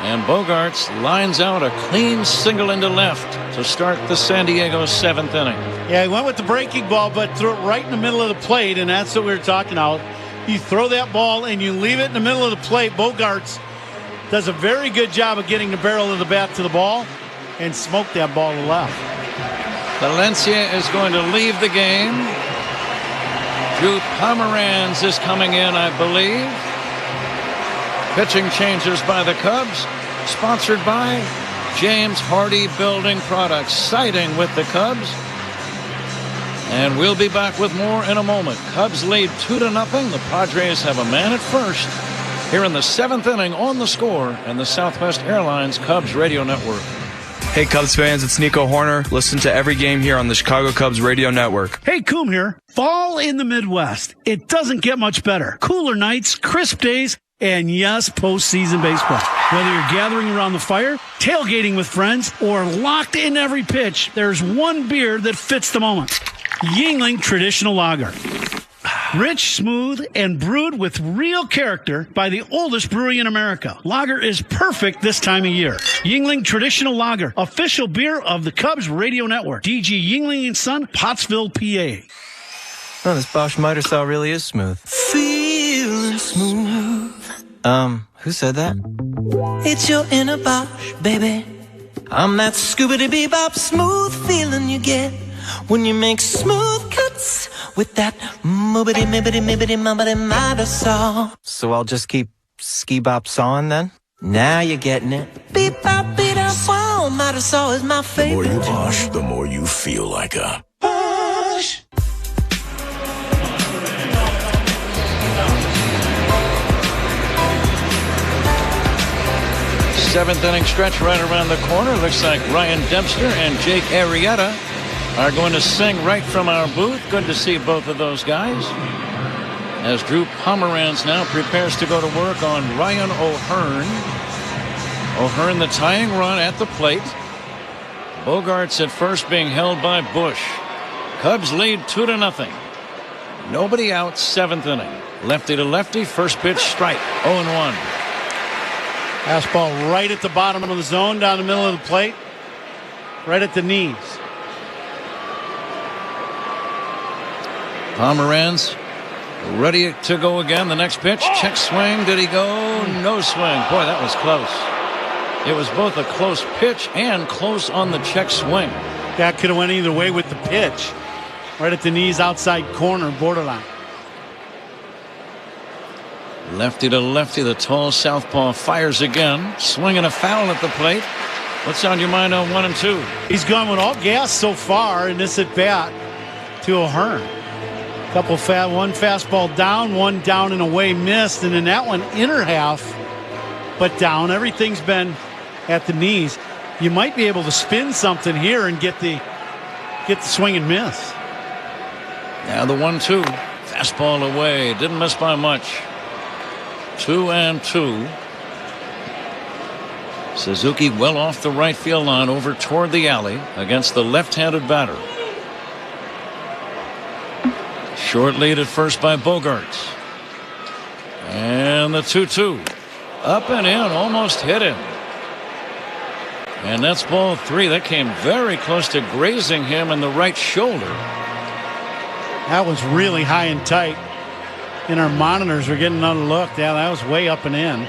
And Bogaerts lines out a clean single into left to start the San Diego 7th inning. Yeah, he went with the breaking ball, but threw it right in the middle of the plate, and that's what we were talking about. You throw that ball and you leave it in the middle of the plate. Bogaerts does a very good job of getting the barrel of the bat to the ball and smoke that ball to left. Valencia is going to leave the game. Drew Pomeranz is coming in, I believe. Pitching changes by the Cubs, sponsored by James Hardy Building Products, siding with the Cubs. And we'll be back with more in a moment. Cubs lead 2-0. The Padres have a man at first here in the 7th inning on The Score and the Southwest Airlines Cubs Radio Network. Hey Cubs fans, it's Nico Hoerner. Listen to every game here on the Chicago Cubs Radio Network. Hey, Coom here. Fall in the Midwest. It doesn't get much better. Cooler nights, crisp days, and yes, postseason baseball. Whether you're gathering around the fire, tailgating with friends, or locked in every pitch, there's one beer that fits the moment. Yuengling Traditional Lager. Rich, smooth, and brewed with real character by the oldest brewery in America. Lager is perfect this time of year. Yuengling Traditional Lager, official beer of the Cubs Radio Network. DG Yuengling & Son, Pottsville, PA. Oh, this Bosch miter saw really is smooth. Feeling smooth. Who said that? It's your inner Bosch, baby. I'm that scoobity-bebop smooth feeling you get when you make smooth cuts with that moobity mibbity mibbity mubbity mighty saw. So I'll just keep ski-bop sawing then? Now you're getting it. Beep bop beat up wow, mighty saw is my favorite. The more you mosh, the more you feel like a Bosch. Seventh inning stretch right around the corner. Looks like Ryan Dempster and Jake Arrieta are going to sing right from our booth. Good to see both of those guys. As Drew Pomeranz now prepares to go to work on Ryan O'Hearn. O'Hearn the tying run at the plate. Bogaerts at first being held by Busch. Cubs lead 2-0. Nobody out, seventh inning. Lefty to lefty, first pitch strike, 0-1. Fastball right at the bottom of the zone, down the middle of the plate, right at the knees. Pomeranz ready to go again. The next pitch, check swing. Did he go? No swing. Boy, that was close. It was both a close pitch and close on the check swing. That could have went either way with the pitch. Right at the knees, outside corner, borderline. Lefty to lefty, the tall southpaw fires again. Swinging a foul at the plate. What's on your mind on 1 and 2? He's gone with all gas so far in this at bat to O'Hearn. One fastball down, one down and away missed, and then that one inner half, but down. Everything's been at the knees. You might be able to spin something here and get the swing and miss. Now the 1-2. Fastball away. Didn't miss by much. 2-2. Suzuki well off the right field line over toward the alley against the left-handed batter. Short lead at first by Bogaerts. And the 2-2. Up and in, almost hit him. And that's ball 3. That came very close to grazing him in the right shoulder. That was really high and tight. In our monitors, we're getting another look. Yeah, that was way up and in.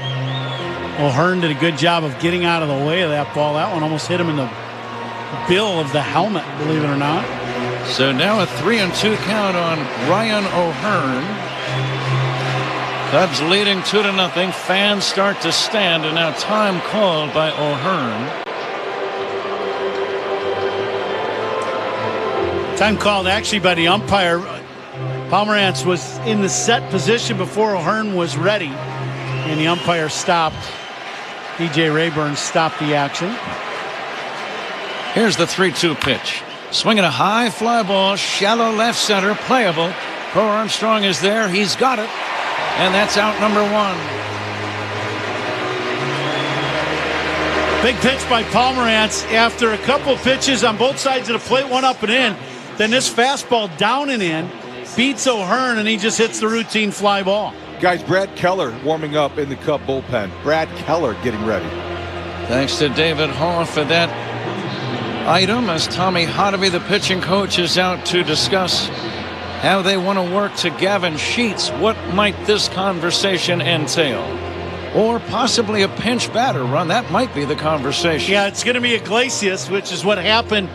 O'Hearn did a good job of getting out of the way of that ball. That one almost hit him in the bill of the helmet, believe it or not. So now a 3-2 count on Ryan O'Hearn. Cubs leading 2-0. Fans start to stand, and now time called by O'Hearn. Time called actually by the umpire. Pomeranz was in the set position before O'Hearn was ready, and the umpire stopped. DJ Rayburn stopped the action. Here's the 3-2 pitch. Swinging a high fly ball, shallow left center, playable. Bo Armstrong is there. He's got it. And that's out number 1. Big pitch by Pomeranz after a couple pitches on both sides of the plate, one up and in. Then this fastball down and in beats O'Hearn, and he just hits the routine fly ball. Guys, Brad Keller warming up in the Cub bullpen. Brad Keller getting ready. Thanks to David Hall for that item, as Tommy Hotovy, the pitching coach, is out to discuss how they want to work to Gavin Sheets. What might this conversation entail? Or possibly a pinch batter run. That might be the conversation. Yeah, it's going to be Iglesias, which is what happened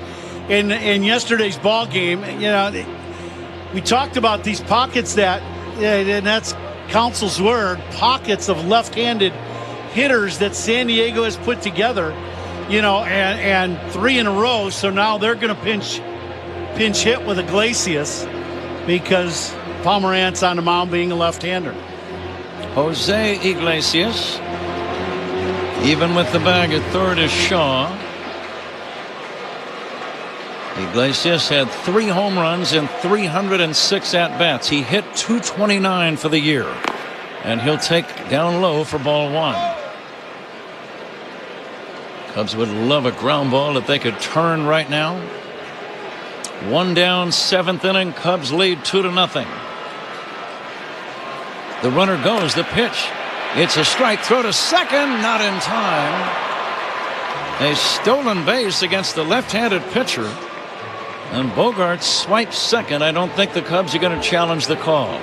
in yesterday's ball game. You know, we talked about these pockets that, and that's Council's word, pockets of left-handed hitters that San Diego has put together, you know, and 3 in a row. So now they're going to pinch hit with Iglesias because Pomeranz on the mound being a left-hander. Jose Iglesias, even with the bag at third is Shaw. Iglesias had 3 home runs and 306 at-bats. He hit .229 for the year. And he'll take down low for ball 1. Cubs would love a ground ball if they could turn right now. 1 down, 7th inning. Cubs lead 2-0. The runner goes, the pitch. It's a strike, throw to second, not in time. A stolen base against the left-handed pitcher. And Bogaerts swipes second. I don't think the Cubs are going to challenge the call.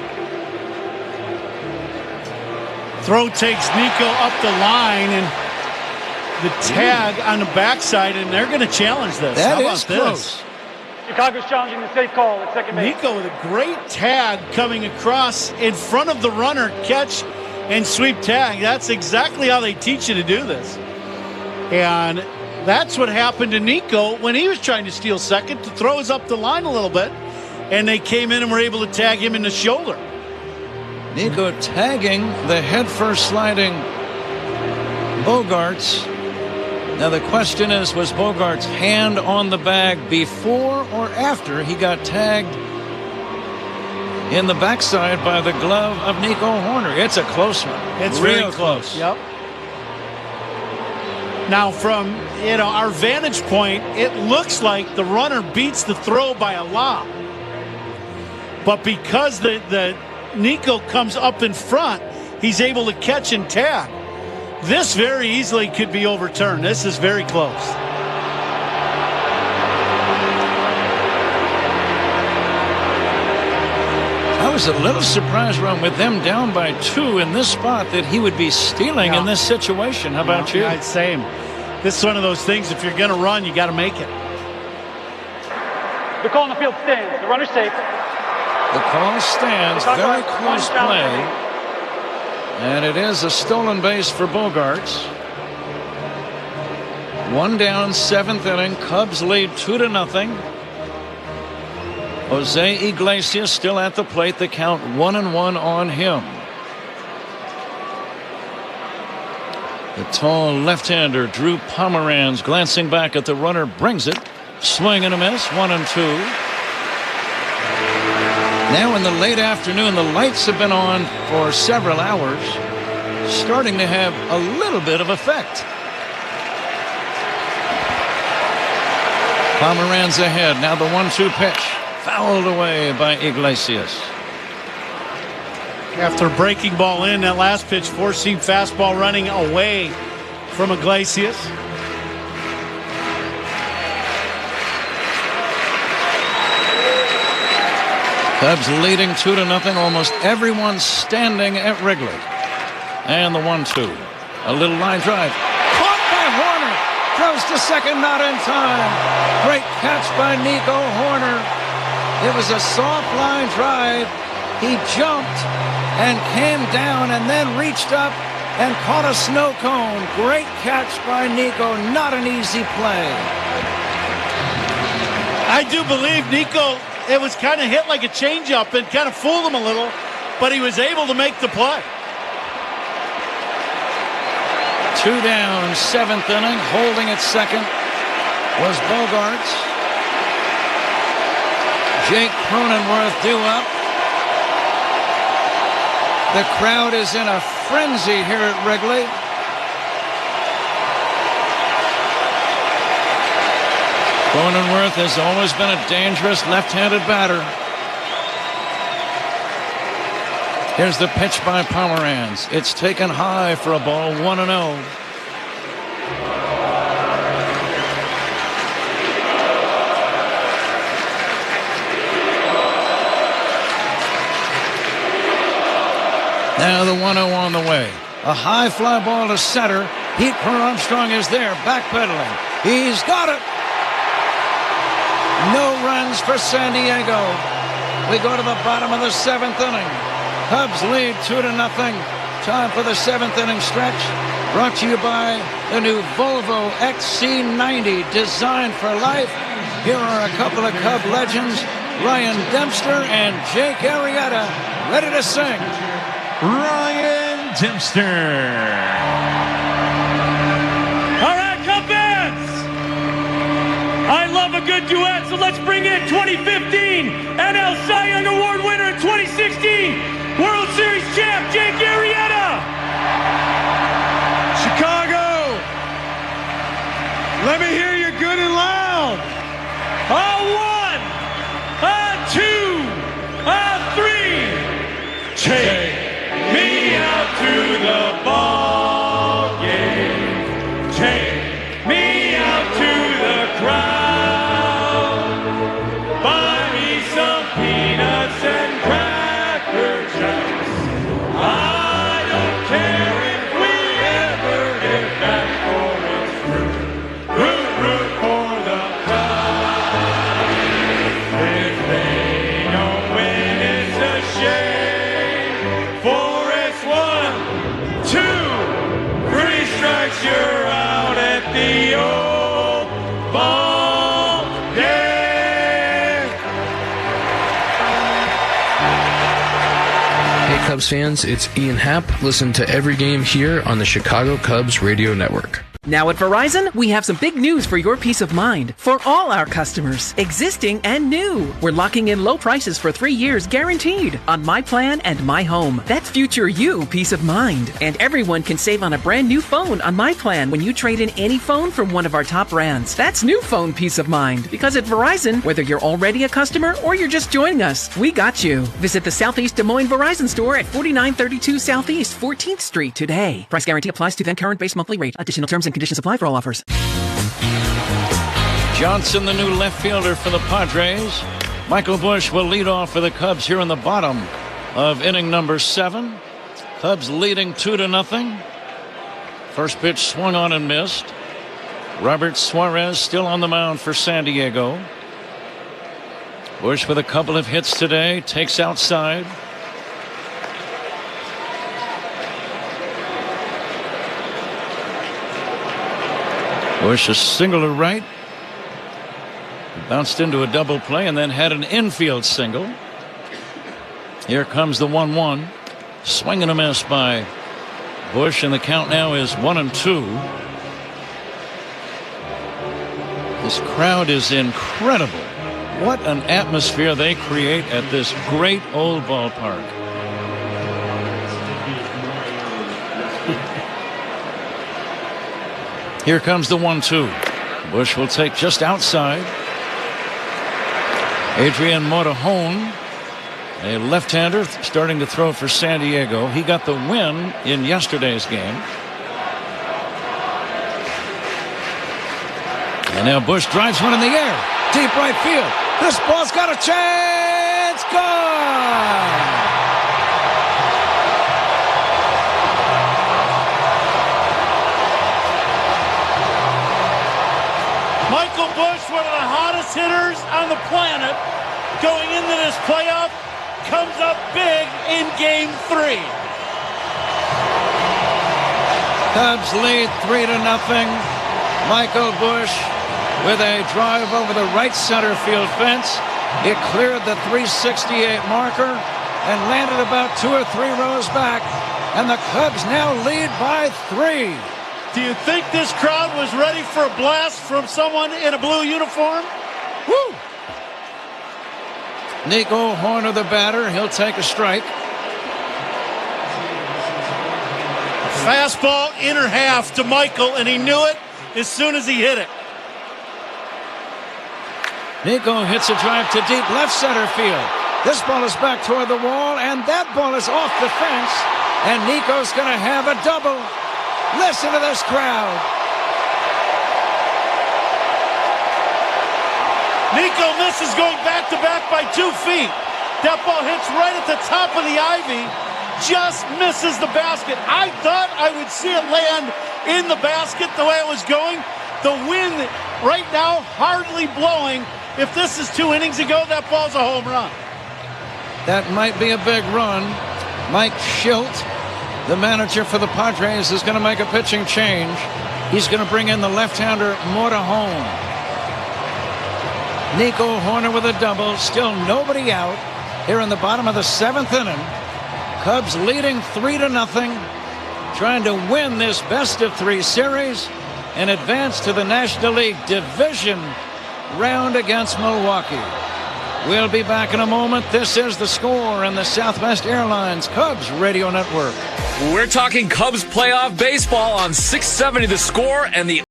Throw takes Nico up the line, and the tag on the backside, and they're going to challenge this. That is close. Chicago's challenging the safe call at second base. Nico with a great tag coming across in front of the runner, catch and sweep tag. That's exactly how they teach you to do this. And that's what happened to Nico when he was trying to steal second, to throw us up the line a little bit. And they came in and were able to tag him in the shoulder. Nico tagging the headfirst sliding Bogaerts. Now the question is, was Bogaerts' hand on the bag before or after he got tagged in the backside by the glove of Nico Hoerner? It's a close one. It's real very close. Yep. Now from our vantage point, it looks like the runner beats the throw by a lot. But because the Nico comes up in front, he's able to catch and tag. This very easily could be overturned. This is very close. I was a little surprised, Ron, with them down by 2 in this spot, that he would be stealing in this situation. How about you? Yeah, same. This is one of those things, if you're going to run, you got to make it. The call on the field stands. The runner's safe. The call stands. Very close play. And it is a stolen base for Bogaerts. 1 down, 7th inning. Cubs lead 2-0. Jose Iglesias still at the plate. The count 1-1 on him. The tall left-hander Drew Pomeranz glancing back at the runner, brings it. Swing and a miss. 1-2. Now in the late afternoon, the lights have been on for several hours, starting to have a little bit of effect. Pomeranz ahead. Now the 1-2 pitch. Fouled away by Iglesias. After breaking ball in, that last pitch, four-seam fastball running away from Iglesias. Cubs leading 2-0. Almost everyone standing at Wrigley. And the 1-2. A little line drive. Caught by Hoerner. Throws to second, not in time. Great catch by Nico Hoerner. It was a soft line drive. He jumped and came down and then reached up and caught a snow cone. Great catch by Nico. Not an easy play. I do believe Nico, it was kind of hit like a changeup and kind of fooled him a little, but he was able to make the play. 2 down, 7th inning. Holding at second was Bogaerts. Jake Cronenworth due up. The crowd is in a frenzy here at Wrigley. Cronenworth has always been a dangerous left-handed batter. Here's the pitch by Pomeranz. It's taken high for a ball, 1-0. Now the 1-0 on the way. A high fly ball to center. Pete Armstrong is there, backpedaling. He's got it. No runs for San Diego. We go to the bottom of the 7th inning. Cubs lead 2-0. Time for the 7th inning stretch. Brought to you by the new Volvo XC90, designed for life. Here are a couple of Cub legends, Ryan Dempster and Jake Arrieta, ready to sing. Ryan Dempster. All right, Cub fans. I love a good duet, so let's bring in 2015 NL Cy Young Award winner and 2016 World Series champ, Jake Arrieta. Chicago, let me hear you good and loud. A 1, a 2, a 3. Take me out to the ball game. Take me out to the crowd. Buy me some peanuts and cracker jacks. I don't care if we ever get back, for it's root for the crowd. Cubs fans, it's Ian Happ. Listen to every game here on the Chicago Cubs Radio Network. Now at Verizon, we have some big news for your peace of mind. For all our customers, existing and new, we're locking in low prices for 3 years guaranteed on My Plan and My Home. That's future you peace of mind. And everyone can save on a brand new phone on My Plan when you trade in any phone from one of our top brands. That's new phone peace of mind. Because at Verizon, whether you're already a customer or you're just joining us, we got you. Visit the Southeast Des Moines Verizon store at 4932 Southeast 14th Street today. Price guarantee applies to then current base monthly rate. Additional terms and conditions apply for all offers. Johnson, the new left fielder for the Padres. Michael Busch will lead off for the Cubs here in the bottom of inning number 7. Cubs leading 2-0. First pitch swung on and missed. Robert Suarez still on the mound for San Diego. Busch with a couple of hits today, takes outside. Busch a single to right. Bounced into a double play and then had an infield single. Here comes the 1-1. Swing and a miss by Busch, and the count now is 1-2. This crowd is incredible. What an atmosphere they create at this great old ballpark. Here comes the 1-2. Busch will take just outside. Adrian Morejon, a left-hander, starting to throw for San Diego. He got the win in yesterday's game. And now Busch drives one in the air. Deep right field. This ball's got a chance. Gone! Michael Busch, one of the hottest hitters on the planet, going into this playoff, comes up big in Game 3. Cubs lead 3-0. Michael Busch with a drive over the right center field fence. It cleared the 368 marker and landed about 2 or 3 rows back. And the Cubs now lead by 3. Do you think this crowd was ready for a blast from someone in a blue uniform? Woo! Nico Hoerner, the batter, he'll take a strike. Fastball inner half to Michael, and he knew it as soon as he hit it. Nico hits a drive to deep left center field. This ball is back toward the wall, and that ball is off the fence, and Nico's going to have a double. Listen to this crowd. Nico misses going back-to-back by 2 feet. That ball hits right at the top of the ivy. Just misses the basket. I thought I would see it land in the basket the way it was going. The wind right now hardly blowing. If this is 2 innings ago, that ball's a home run. That might be a big run. Mike Schilt, the manager for the Padres, is going to make a pitching change. He's going to bring in the left-hander Morejon. Nico Hoerner with a double. Still nobody out here in the bottom of the 7th inning. Cubs leading 3-0. Trying to win this best-of-3 series and advance to the National League Division round against Milwaukee. We'll be back in a moment. This is The Score and the Southwest Airlines Cubs Radio Network. We're talking Cubs playoff baseball on 670 The Score and the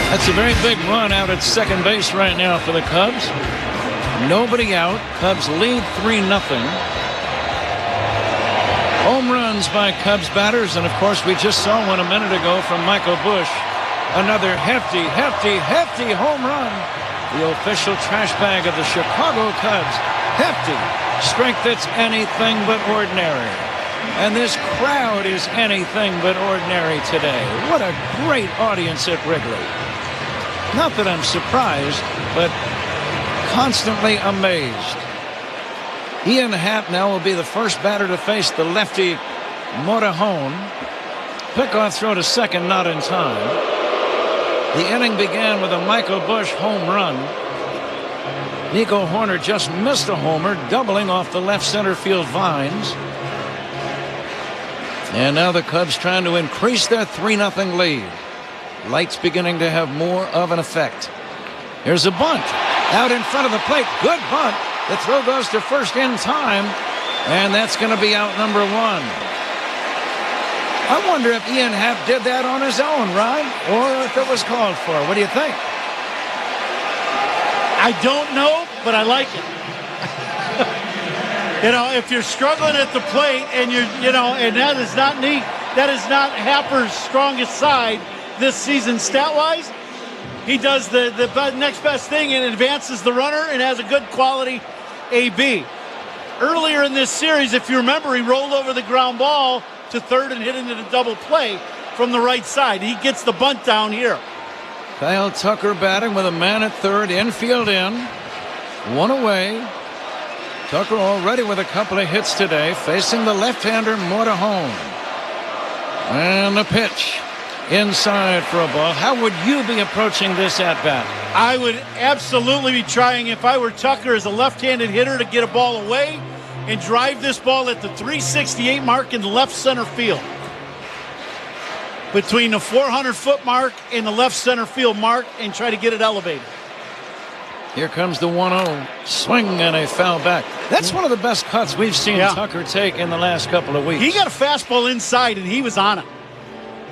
That's a very big run out at second base right now for the Cubs. Nobody out. Cubs lead 3-0. Home runs by Cubs batters, and of course we just saw one a minute ago from Michael Busch. Another hefty home run. The official trash bag of the Chicago Cubs. Hefty. Strength that's anything but ordinary. And this crowd is anything but ordinary today. What a great audience at Wrigley. Not that I'm surprised, but constantly amazed. Ian Happ now will be the first batter to face the lefty Morejon. Pickoff throw to second, not in time. The inning began with a Michael Busch home run. Nico Hoerner just missed a homer, doubling off the left center field vines. And now the Cubs trying to increase their 3-0 lead. Lights beginning to have more of an effect. Here's a bunt out in front of the plate. Good bunt. The throw goes to first in time, and that's going to be out number 1. I wonder if Ian Happ did that on his own, Ron, or if it was called for. What do you think? I don't know, but I like it. If you're struggling at the plate and and that is not neat, that is not Happer's strongest side this season stat-wise. He does the next best thing and advances the runner and has a good quality AB. Earlier in this series, if you remember, he rolled over the ground ball to third and hit into the double play from the right side. He gets the bunt down here. Kyle Tucker batting with a man at third, infield in. One away. Tucker already with a couple of hits today, facing the left-hander Morejon. And the pitch. Inside for a ball. How would you be approaching this at-bat? I would absolutely be trying, if I were Tucker, as a left-handed hitter, to get a ball away and drive this ball at the 368 mark in the left center field. Between the 400-foot mark and the left center field mark, and try to get it elevated. Here comes the 1-0. Swing and a foul back. That's one of the best cuts we've seen Tucker take in the last couple of weeks. He got a fastball inside, and he was on it.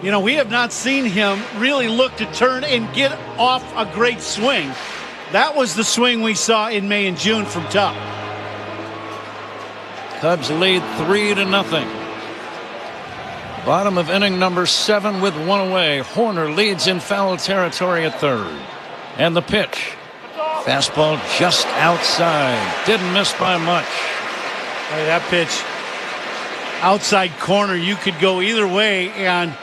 We have not seen him really look to turn and get off a great swing. That was the swing we saw in May and June from Tuck. Cubs lead 3-0. Bottom of inning number 7 with one away. Hoerner leads in foul territory at third. And the pitch. Fastball just outside. Didn't miss by much. Hey, that pitch outside corner, you could go either way, and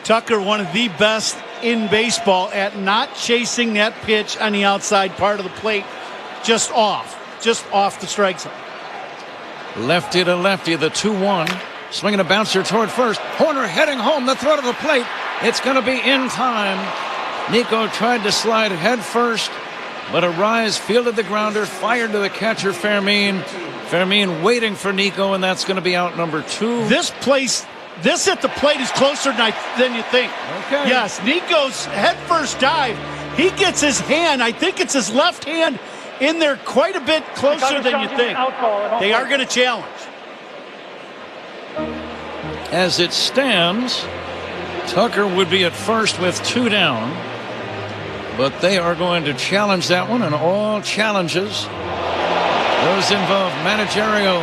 Tucker, one of the best in baseball at not chasing that pitch on the outside part of the plate, just off the strike zone. Lefty to lefty, the 2-1. Swinging a bouncer toward first. Hoerner heading home, the throw to the plate. It's going to be in time. Nico tried to slide head first, but Arraez fielded the grounder, fired to the catcher Fermin. Fermin waiting for Nico, and that's going to be out number 2. This at the plate is closer than you think. Okay. Yes, Nico's head first dive. He gets his hand, I think it's his left hand, in there quite a bit closer than you think. They are going to challenge. As it stands, Tucker would be at first with 2 down. But they are going to challenge that one, and all challenges, those involve managerial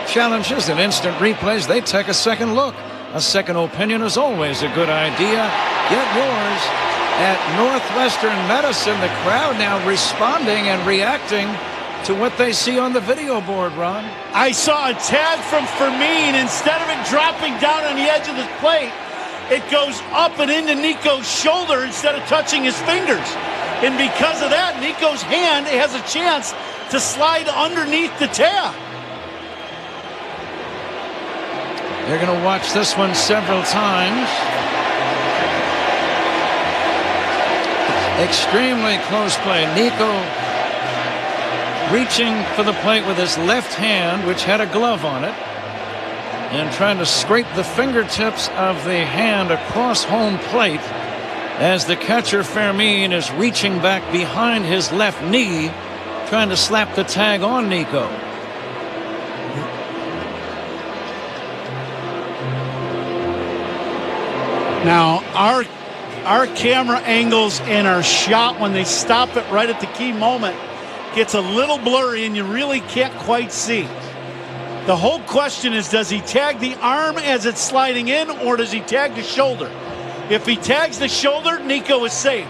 challenges and instant replays, they take a second look. A second opinion is always a good idea. Get yours at Northwestern Medicine. The crowd now responding and reacting to what they see on the video board, Ron. I saw a tag from Fermin. Instead of it dropping down on the edge of the plate, it goes up and into Nico's shoulder instead of touching his fingers. And because of that, Nico's hand has a chance to slide underneath the tag. They're going to watch this one several times. Extremely close play. Nico reaching for the plate with his left hand, which had a glove on it, and trying to scrape the fingertips of the hand across home plate as the catcher Fermin is reaching back behind his left knee, trying to slap the tag on Nico. Now, our our camera angles and our shot when they stop it right at the key moment gets a little blurry and you really can't quite see. The whole question is, does he tag the arm as it's sliding in, or does he tag the shoulder? If he tags the shoulder, Nico is safe.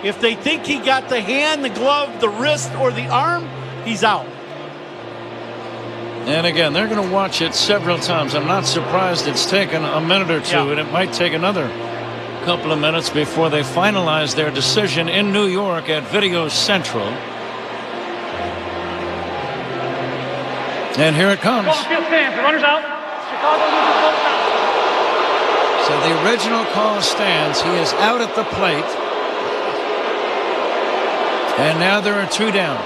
If they think he got the hand, the glove, the wrist, or the arm, he's out. And again, they're going to watch it several times. I'm not surprised it's taken a minute or two, and it might take another couple of minutes before they finalize their decision in New York at Video Central. And here it comes. Ball field stands. The runner's out. Chicago loses both out. So the original call stands. He is out at the plate. And now there are 2 down.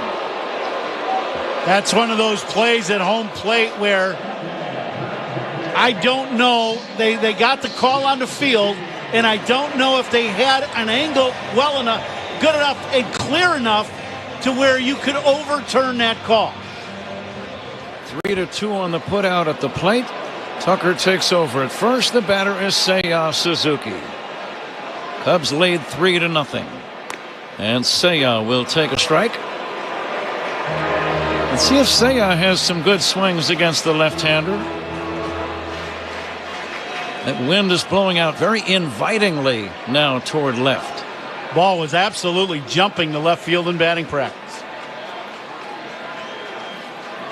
That's one of those plays at home plate where I don't know. They got the call on the field, and I don't know if they had an angle well enough, good enough, and clear enough to where you could overturn that call. 3-2 on the put out at the plate. Tucker takes over at first. The batter is Seiya Suzuki. Cubs lead 3-0. And Seiya will take a strike. Let's see if Seiya has some good swings against the left-hander. That wind is blowing out very invitingly now toward left. Ball was absolutely jumping the left field in batting practice.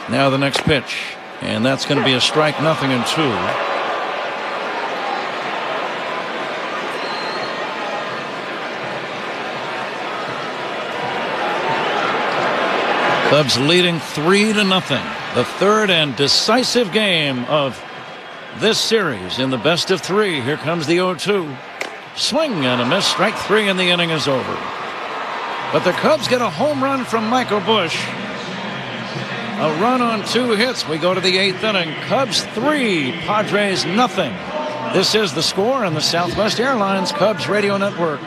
Now the next pitch, and that's going to be a strike, 0-2. Cubs leading 3-0. The third and decisive game of this series in the best of 3. Here comes the 0-2. Swing and a miss. Strike 3, and the inning is over. But the Cubs get a home run from Michael Busch. A run on 2 hits. We go to the 8th inning. Cubs 3, Padres 0. This is The Score on the Southwest Airlines Cubs Radio Network.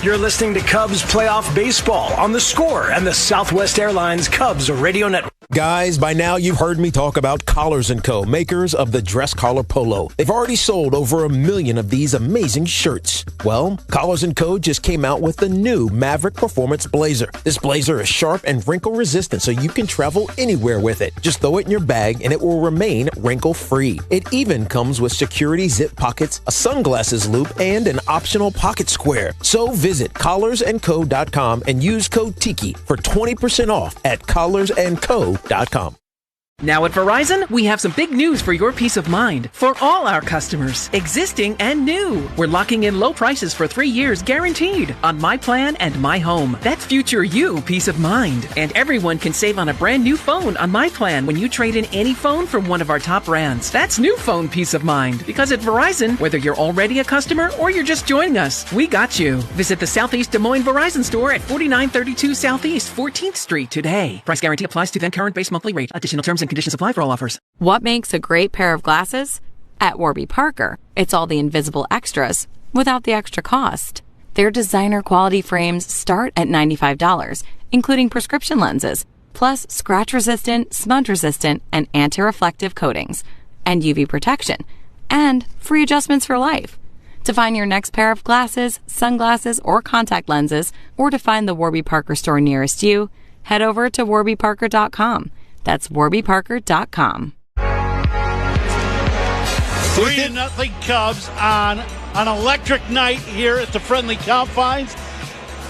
You're listening to Cubs Playoff Baseball on The Score and the Southwest Airlines Cubs Radio Network. Guys, by now you've heard me talk about Collars & Co., makers of the dress collar polo. They've already sold over 1 million of these amazing shirts. Well, Collars & Co. just came out with the new Maverick Performance Blazer. This blazer is sharp and wrinkle resistant, so you can travel anywhere with it. Just throw it in your bag and it will remain wrinkle-free. It even comes with security zip pockets, a sunglasses loop, and an optional pocket square. So visit collarsandco.com and use code TIKI for 20% off at collarsandco.com. Now at Verizon, we have some big news for your peace of mind. For all our customers, existing and new, we're locking in low prices for 3 years guaranteed on My Plan and My Home. That's future you peace of mind. And everyone can save on a brand new phone on My Plan when you trade in any phone from one of our top brands. That's new phone peace of mind. Because at Verizon, whether you're already a customer or you're just joining us, we got you. Visit the Southeast Des Moines Verizon store at 4932 Southeast 14th Street today. Price guarantee applies to then current base monthly rate. Additional terms and conditions apply for all offers. What makes a great pair of glasses? At Warby Parker, it's all the invisible extras without the extra cost. Their designer quality frames start at $95, including prescription lenses, plus scratch-resistant, smudge-resistant, and anti-reflective coatings, and UV protection, and free adjustments for life. To find your next pair of glasses, sunglasses, or contact lenses, or to find the Warby Parker store nearest you, head over to warbyparker.com. That's warbyparker.com. 3-0 Cubs on an electric night here at the Friendly Confines.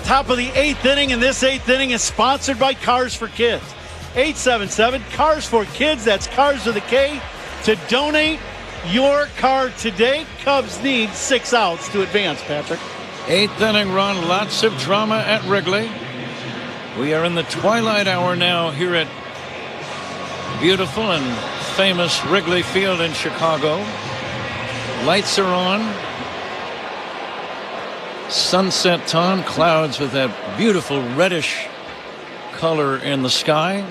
Top of the 8th inning, and this 8th inning is sponsored by Cars for Kids. 877 Cars for Kids. That's Cars with a K. To donate your car today, Cubs need 6 outs to advance, Patrick. 8th inning run, lots of drama at Wrigley. We are in the twilight hour now here at beautiful and famous Wrigley Field in Chicago. Lights are on. Sunset time. Clouds with that beautiful reddish color in the sky.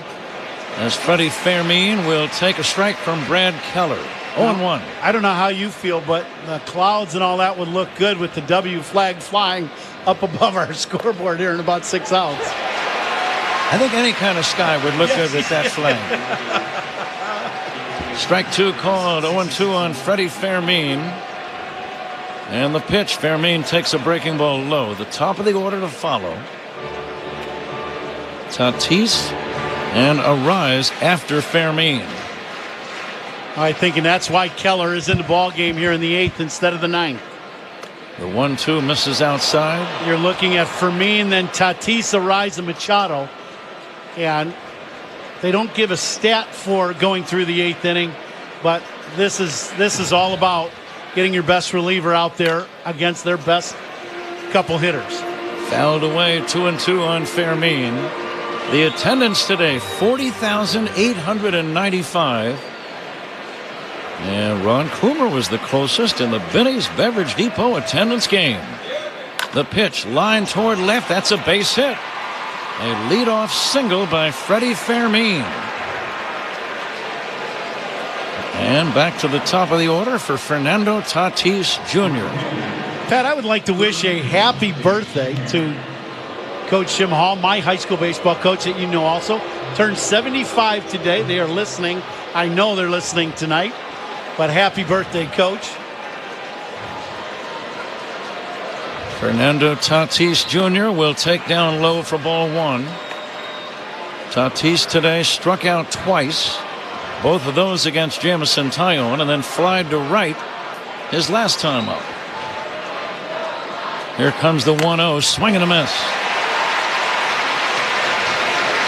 As Freddy Fermin will take a strike from Brad Keller. 0-1. I don't know how you feel, but the clouds and all that would look good with the W flag flying up above our scoreboard here in about 6 outs. I think any kind of sky would look good with that flag. Strike 2 called. 0-2 on Freddy Fermin. And the pitch, Fermin takes a breaking ball low. The top of the order to follow. Tatis and Arraez after Fermin. I think, and that's why Keller is in the ball game here in the 8th instead of the 9th. The 1-2 misses outside. You're looking at Fermin, then Tatis, Arraez, and Machado. And they don't give a stat for going through the 8th inning, but this is all about getting your best reliever out there against their best couple hitters. Fouled away, 2-2 on Fermin. The attendance today, 40,895. And Ron Coomer was the closest in the Benny's Beverage Depot attendance game. The pitch, line toward left. That's a base hit. A leadoff single by Freddy Fermin. And back to the top of the order for Fernando Tatis Jr. Pat, I would like to wish a happy birthday to Coach Jim Hall, my high school baseball coach that you know also. Turned 75 today. They are listening. I know they're listening tonight. But happy birthday, Coach. Fernando Tatis Jr. will take down low for ball 1. Tatis today struck out twice. Both of those against Jamison Tyone, and then flied to right his last time up. Here comes the 1-0, swing and a miss.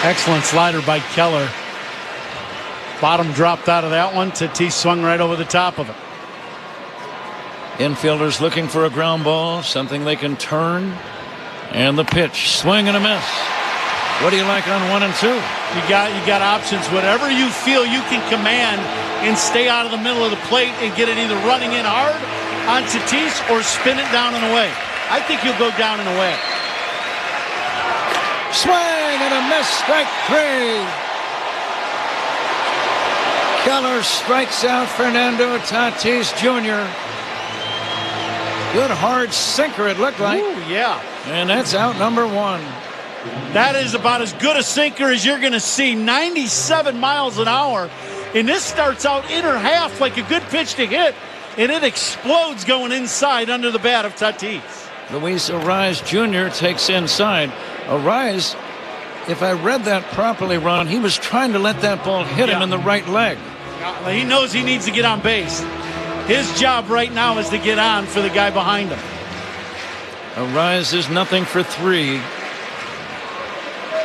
Excellent slider by Keller. Bottom dropped out of that one. Tatis swung right over the top of it. Infielders looking for a ground ball, something they can turn. And the pitch, swing and a miss. What do you like on 1 and 2? You got options. Whatever you feel you can command and stay out of the middle of the plate and get it either running in hard on Tatis or spin it down and away. I think you'll go down and away. Swing and a miss, strike 3. Keller strikes out Fernando Tatis Jr. Good hard sinker, it looked like. Ooh, yeah. And that's out number 1. That is about as good a sinker as you're going to see. 97 miles an hour. And this starts out inner half like a good pitch to hit. And it explodes going inside under the bat of Tatis. Luis Arraez Jr. takes inside. Arraez, if I read that properly, Ron, he was trying to let that ball hit him in the right leg. He knows he needs to get on base. His job right now is to get on for the guy behind him. Arraez is nothing for 3.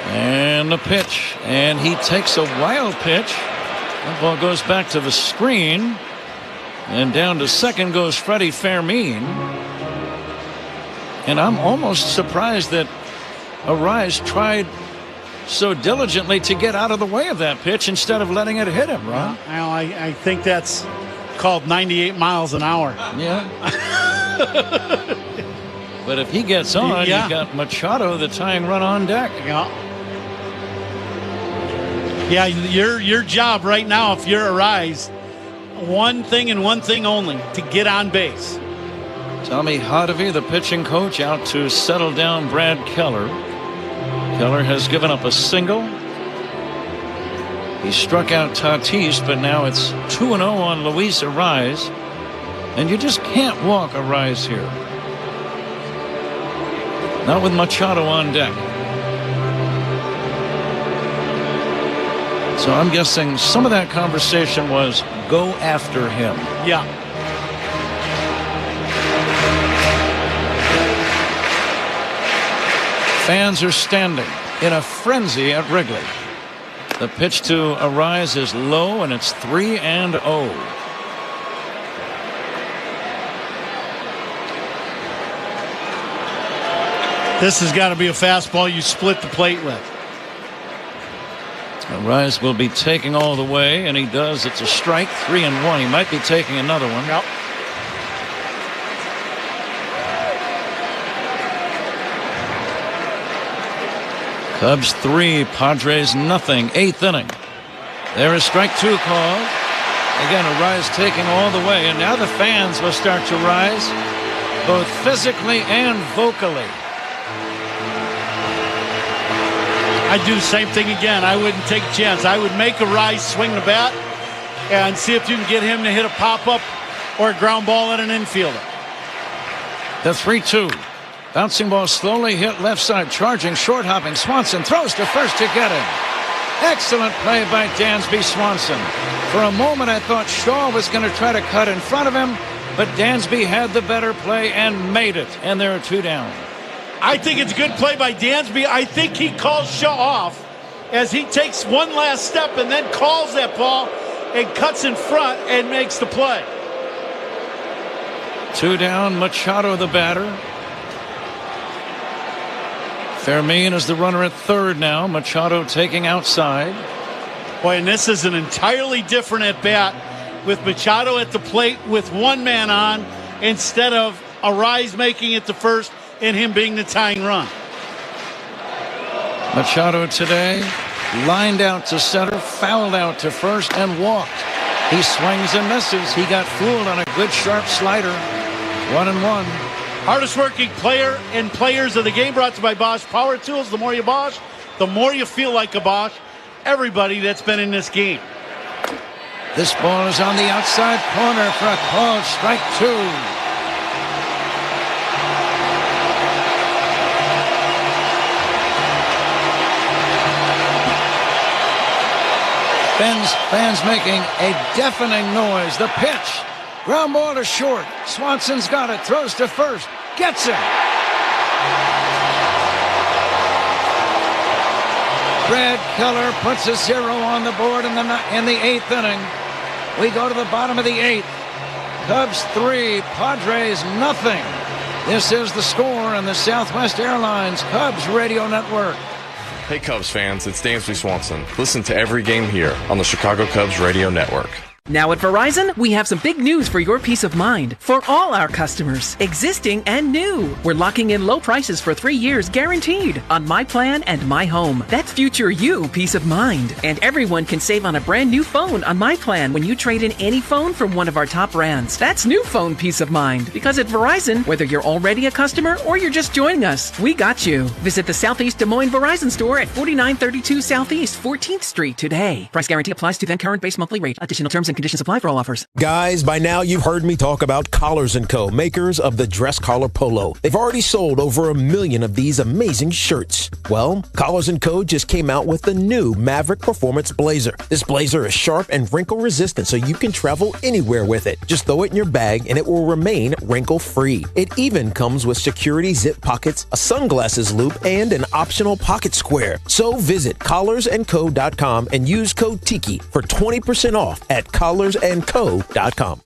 And the pitch. And he takes a wild pitch. That ball goes back to the screen. And down to second goes Freddy Fermin. And I'm almost surprised that Arraez tried so diligently to get out of the way of that pitch instead of letting it hit him, Ron. Well, I think that's called 98 miles an hour. Yeah. But if he gets on, you got Machado, the tying run on deck. Yeah, your job right now, if you're Arraez, one thing and one thing only, to get on base. Tommy Hottovy, the pitching coach, out to settle down Brad Keller. Keller has given up a single. He struck out Tatis, but now it's 2-0 on Luis Arraez. And you just can't walk Arraez here. Not with Machado on deck. So I'm guessing some of that conversation was go after him. Yeah. Fans are standing in a frenzy at Wrigley. The pitch to Arraez is low, and it's 3-0. This has got to be a fastball you split the plate with. Arraez will be taking all the way, and he does. It's a strike, 3-1. He might be taking another one. Yep. Cubs 3, Padres nothing. 8th inning. There is strike 2 called. Again, Arraez taking all the way, and now the fans will start to rise, both physically and vocally. I'd do the same thing again. I wouldn't take a chance. I would make Arraez swing the bat and see if you can get him to hit a pop-up or a ground ball at an infielder. The 3-2. Bouncing ball slowly hit left side, charging, short hopping. Swanson throws to first to get him. Excellent play by Dansby Swanson. For a moment, I thought Shaw was going to try to cut in front of him, but Dansby had the better play and made it. And there are 2 down. I think it's a good play by Dansby. I think he calls Shaw off as he takes one last step and then calls that ball and cuts in front and makes the play. 2 down, Machado the batter. Fermin is the runner at third now. Machado taking outside. Boy, and this is an entirely different at-bat with Machado at the plate with one man on instead of Arraez making it to first and him being the tying run. Machado today lined out to center, fouled out to first, and walked. He swings and misses. He got fooled on a good sharp slider. 1-1. Hardest working player and players of the game, brought to you by Bosch Power Tools. The more you Bosch, the more you feel like a Bosch. Everybody that's been in this game. This ball is on the outside corner for a called strike 2. Fans making a deafening noise. The pitch. Ground ball to short. Swanson's got it. Throws to first. Gets him. Brad Keller puts a 0 on the board in the 8th inning. We go to the bottom of the 8th. Cubs 3, Padres nothing. This is the score on the Southwest Airlines Cubs Radio Network. Hey Cubs fans, it's Dansby Swanson. Listen to every game here on the Chicago Cubs Radio Network. Now at Verizon, we have some big news for your peace of mind. For all our customers, existing and new. We're locking in low prices for 3 years guaranteed on My Plan and My Home. That's future you peace of mind. And everyone can save on a brand new phone on My Plan when you trade in any phone from one of our top brands. That's new phone peace of mind. Because at Verizon, whether you're already a customer or you're just joining us, we got you. Visit the Southeast Des Moines Verizon store at 4932 Southeast 14th Street today. Price guarantee applies to then current base monthly rate. Additional terms and conditions apply for all offers. Guys, by now you've heard me talk about Collars & Co., makers of the dress collar polo. They've already sold over 1 million of these amazing shirts. Well, Collars & Co. just came out with the new Maverick Performance Blazer. This blazer is sharp and wrinkle resistant, so you can travel anywhere with it. Just throw it in your bag and it will remain wrinkle free. It even comes with security zip pockets, a sunglasses loop, and an optional pocket square. So visit collarsandco.com and use code TIKI for 20% off at collarsandco.com.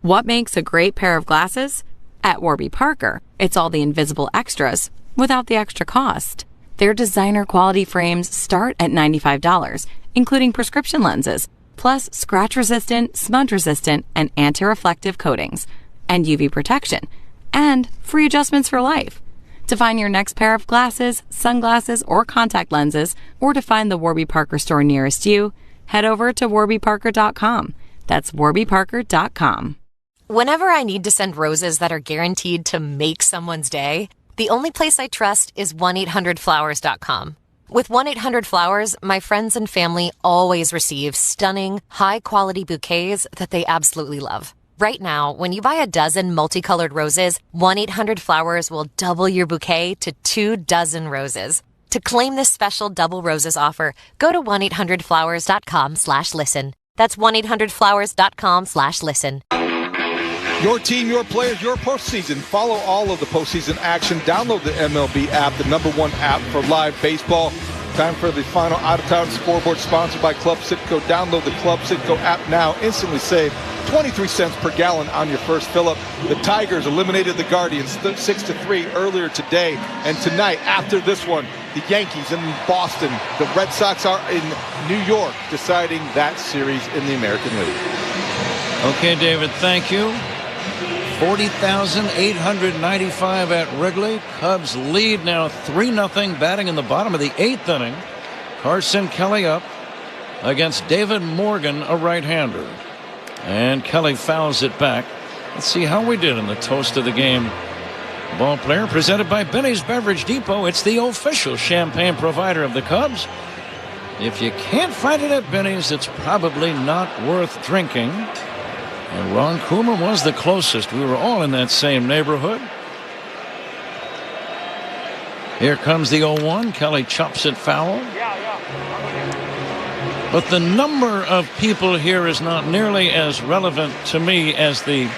What makes a great pair of glasses? At Warby Parker, it's all the invisible extras without the extra cost. Their designer quality frames start at $95, including prescription lenses, plus scratch-resistant, smudge-resistant, and anti-reflective coatings, and UV protection, and free adjustments for life. To find your next pair of glasses, sunglasses, or contact lenses, or to find the Warby Parker store nearest you, head over to warbyparker.com. That's warbyparker.com. Whenever I need to send roses that are guaranteed to make someone's day, the only place I trust is 1-800-Flowers.com. With 1-800-Flowers, my friends and family always receive stunning, high-quality bouquets that they absolutely love. Right now, when you buy a dozen multicolored roses, 1-800-Flowers will double your bouquet to 2 dozen roses. To claim this special double roses offer, go to 1-800-Flowers.com/listen. That's 1-800-Flowers.com/listen. Your team, your players, your postseason. Follow all of the postseason action. Download the MLB app, the #1 app for live baseball. Time for the final out-of-town scoreboard, sponsored by Club Citgo. Download the Club Citgo app now. Instantly save 23 cents per gallon on your first fill-up. The Tigers eliminated the Guardians 6-3 earlier today. And tonight, after this one, the Yankees in Boston. The Red Sox are in New York, deciding that series in the American League. Okay, David, thank you. 40,895 at Wrigley. Cubs lead now 3-0, batting in the bottom of the 8th inning. Carson Kelly up against David Morgan, a right-hander. And Kelly fouls it back. Let's see how we did in the toast of the game. Ball player presented by Benny's Beverage Depot. It's the official champagne provider of the Cubs. If you can't find it at Benny's, it's probably not worth drinking. And Ron Coomer was the closest. We were all in that same neighborhood. Here comes the 0-1. Kelly chops it foul. But the number of people here is not nearly as relevant to me as the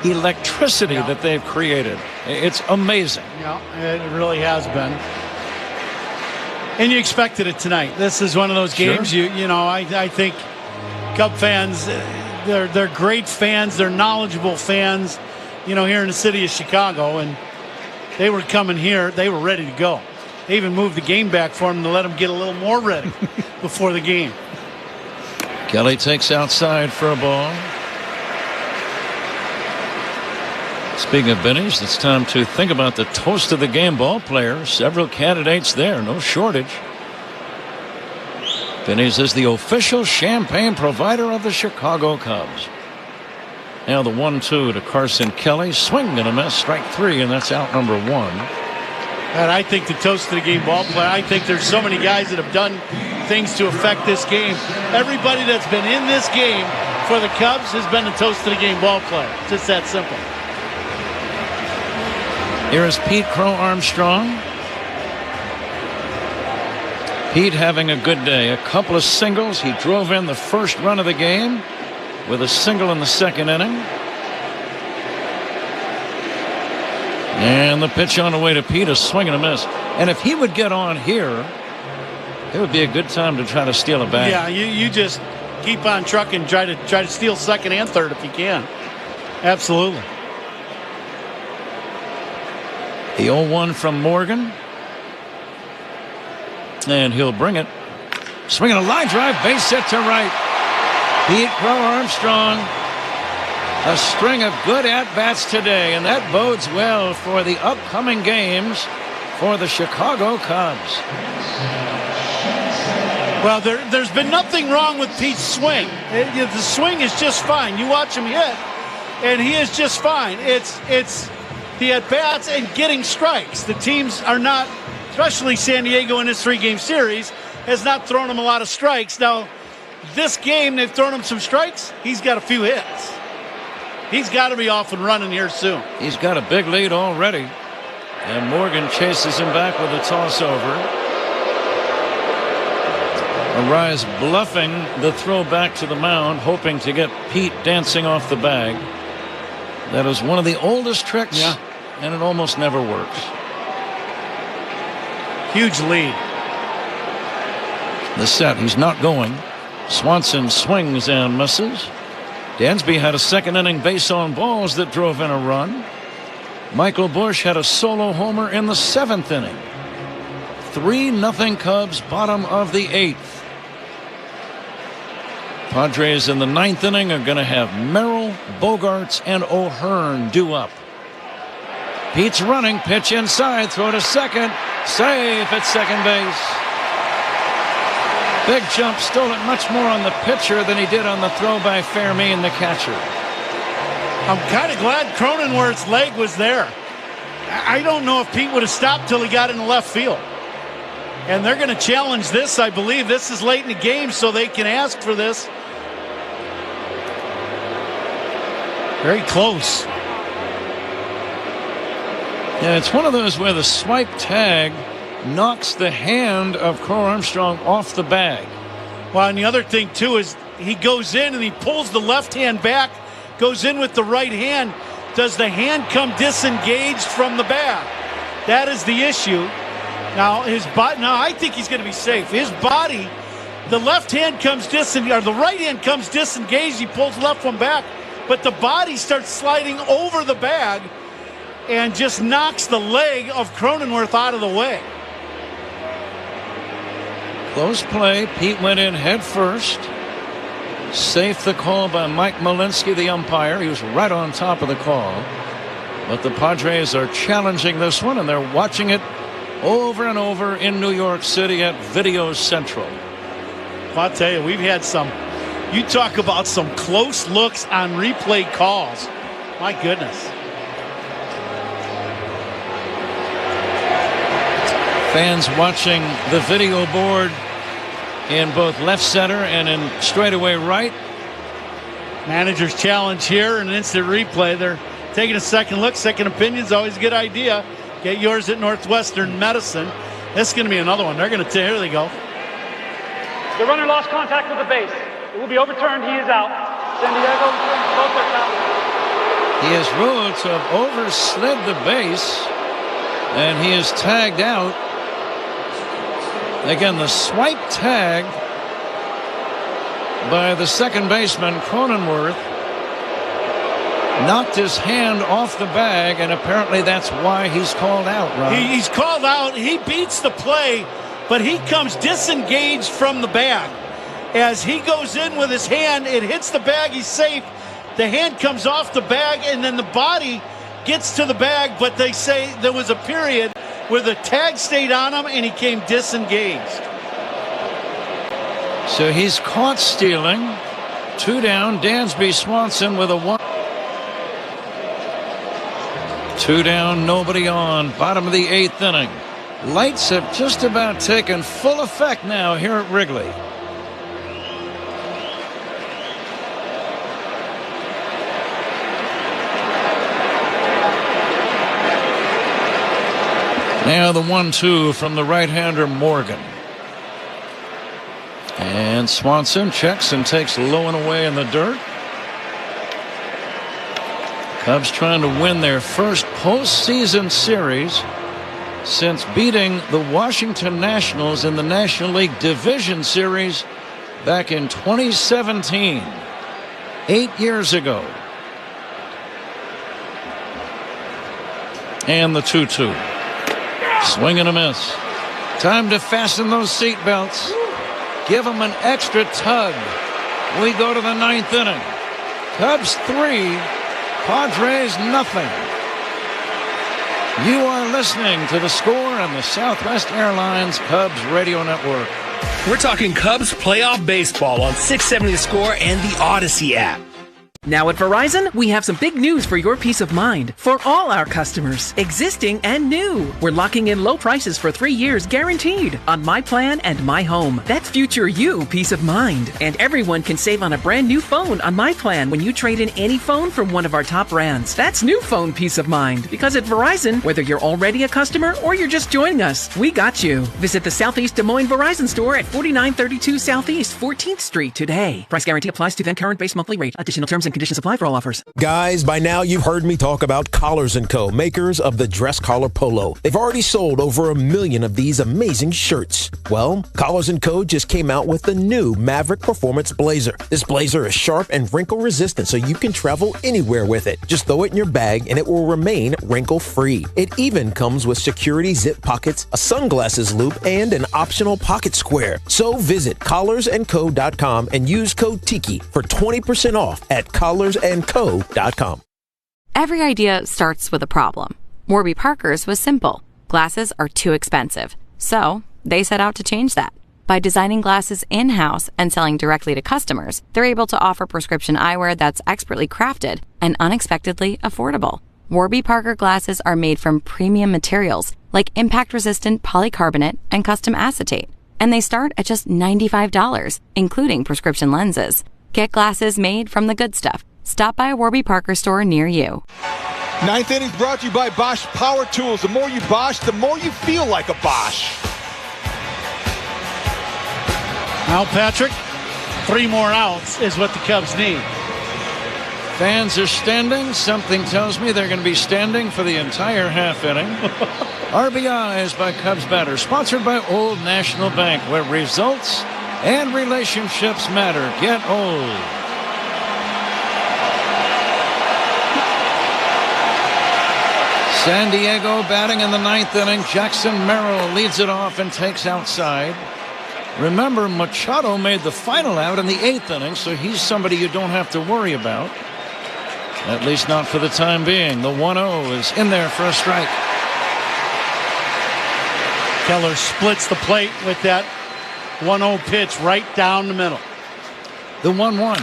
electricity that they've created. It's amazing. Yeah, it really has been. And you expected it tonight. This is one of those games. Sure. I think Cub fans, they're great fans. They're knowledgeable fans. Here in the city of Chicago, and they were coming here. They were ready to go. They even moved the game back for them to let them get a little more ready before the game. Kelly takes outside for a ball. Speaking of bennies, it's time to think about the toast of the game ball player. Several candidates there, no shortage. Bennies is the official champagne provider of the Chicago Cubs. Now the 1-2 to Carson Kelly. Swing and a miss. Strike 3, and that's out number 1. And I think the toast of the game ball player, I think there's so many guys that have done things to affect this game. Everybody that's been in this game for the Cubs has been the toast of the game ball player. It's just that simple. Here is Pete Crow Armstrong. Pete having a good day. A couple of singles. He drove in the first run of the game with a single in the second inning. And the pitch on the way to Pete, a swing and a miss. And if he would get on here, it would be a good time to try to steal a bag. Yeah, you just keep on trucking, try to steal second and third if you can. Absolutely. The 0-1 from Morgan. And he'll bring it. Swinging a line drive, base hit to right. Pete Crow Armstrong, a string of good at-bats today, and that bodes well for the upcoming games for the Chicago Cubs. Well, there's been nothing wrong with Pete's swing. The swing is just fine. You watch him hit, and he is just fine. It's the at-bats and getting strikes. The teams are not, especially San Diego in this 3-game series, has not thrown him a lot of strikes. Now, this game, they've thrown him some strikes. He's got a few hits. He's got to be off and running here soon. He's got a big lead already. And Morgan chases him back with a toss over. Arraez bluffing the throw back to the mound, hoping to get Pete dancing off the bag. That is one of the oldest tricks, and it almost never works. Huge lead. The set, he's not going. Swanson swings and misses. Dansby had a second inning base on balls that drove in a run. Michael Busch had a solo homer in the 7th inning. 3-0 Cubs, bottom of the 8th. Padres in the 9th inning are going to have Merrill, Bogaerts, and O'Hearn due up. Pete's running, pitch inside, throw to second, safe at second base. Big jump, stole it much more on the pitcher than he did on the throw by Fermin, the catcher. I'm kind of glad Cronenworth's leg was there. I don't know if Pete would have stopped till he got in the left field. And they're going to challenge this, I believe. This is late in the game, so they can ask for this. Very close. Yeah, it's one of those where the swipe tag knocks the hand of Crow Armstrong off the bag. Well, and the other thing, too, is he goes in and he pulls the left hand back, goes in with the right hand. Does the hand come disengaged from the bag? That is the issue. Now, I think he's going to be safe. His body, the left hand comes disengaged, or the right hand comes disengaged. He pulls the left one back, but the body starts sliding over the bag and just knocks the leg of Cronenworth out of the way. Close play. Pete went in head first. Safe the call by Mike Malinsky, the umpire. He was right on top of the call. But the Padres are challenging this one, and they're watching it over and over in New York City at Video Central. Well, I'll tell you, we've had some. You talk about some close looks on replay calls. My goodness. Fans watching the video board in both left center and in straightaway right. Manager's challenge here, an instant replay. They're taking a second look. Second opinion's always a good idea. Get yours at Northwestern Medicine. This is going to be another one. They're going to here they go. The runner lost contact with the base. It will be overturned. He is out. San Diego, both are out. He is ruled to have overslid the base, and he is tagged out. Again, the swipe tag by the second baseman, Cronenworth, knocked his hand off the bag, and apparently that's why he's called out, Ron. He's called out. He beats the play, but he comes disengaged from the bag. As he goes in with his hand, it hits the bag, he's safe. The hand comes off the bag, and then the body gets to the bag, but they say there was a period where the tag stayed on him, and he came disengaged. So he's caught stealing. 2 down, Dansby Swanson with a 1. 2 down, nobody on. Bottom of the 8th inning. Lights have just about taken full effect now here at Wrigley. Now the 1-2 from the right-hander Morgan. And Swanson checks and takes low and away in the dirt. Cubs trying to win their first postseason series since beating the Washington Nationals in the National League Division Series back in 2017, 8 years ago. And the 2-2. Swing and a miss. Time to fasten those seat belts. Give them an extra tug. We go to the 9th inning. Cubs 3, Padres nothing. You are listening to The Score on the Southwest Airlines Cubs Radio Network. We're talking Cubs playoff baseball on 670 The Score and the Odyssey app. Now at Verizon, we have some big news for your peace of mind. For all our customers, existing and new, we're locking in low prices for 3 years guaranteed on My Plan and My Home. That's future you peace of mind. And everyone can save on a brand new phone on My Plan when you trade in any phone from one of our top brands. That's new phone peace of mind. Because at Verizon, whether you're already a customer or you're just joining us, we got you. Visit the Southeast Des Moines Verizon store at 4932 Southeast 14th Street today. Price guarantee applies to then current base monthly rate. Additional terms and conditions apply for all offers. Guys, by now you've heard me talk about Collars & Co., makers of the dress collar polo. They've already sold over 1 million of these amazing shirts. Well, Collars & Co. just came out with the new Maverick Performance Blazer. This blazer is sharp and wrinkle resistant, so you can travel anywhere with it. Just throw it in your bag and it will remain wrinkle free. It even comes with security zip pockets, a sunglasses loop, and an optional pocket square. So visit collarsandco.com and use code TIKI for 20% off at collarsandco.com. Every idea starts with a problem. Warby Parker's was simple. Glasses are too expensive. So they set out to change that. By designing glasses in-house and selling directly to customers, they're able to offer prescription eyewear that's expertly crafted and unexpectedly affordable. Warby Parker glasses are made from premium materials like impact-resistant polycarbonate and custom acetate. And they start at just $95, including prescription lenses. Get glasses made from the good stuff. Stop by a Warby Parker store near you. 9th inning brought to you by Bosch Power Tools. The more you Bosch, the more you feel like a Bosch. Now, Patrick, 3 more outs is what the Cubs need. Fans are standing. Something tells me they're going to be standing for the entire half inning. RBIs by Cubs batter, sponsored by Old National Bank, where results and relationships matter. Get old. San Diego batting in the 9th inning. Jackson Merrill leads it off and takes outside. Remember, Machado made the final out in the 8th inning, so he's somebody you don't have to worry about. At least not for the time being. The 1-0 is in there for a strike. Keller splits the plate with that 1-0 pitch right down the middle. The 1-1.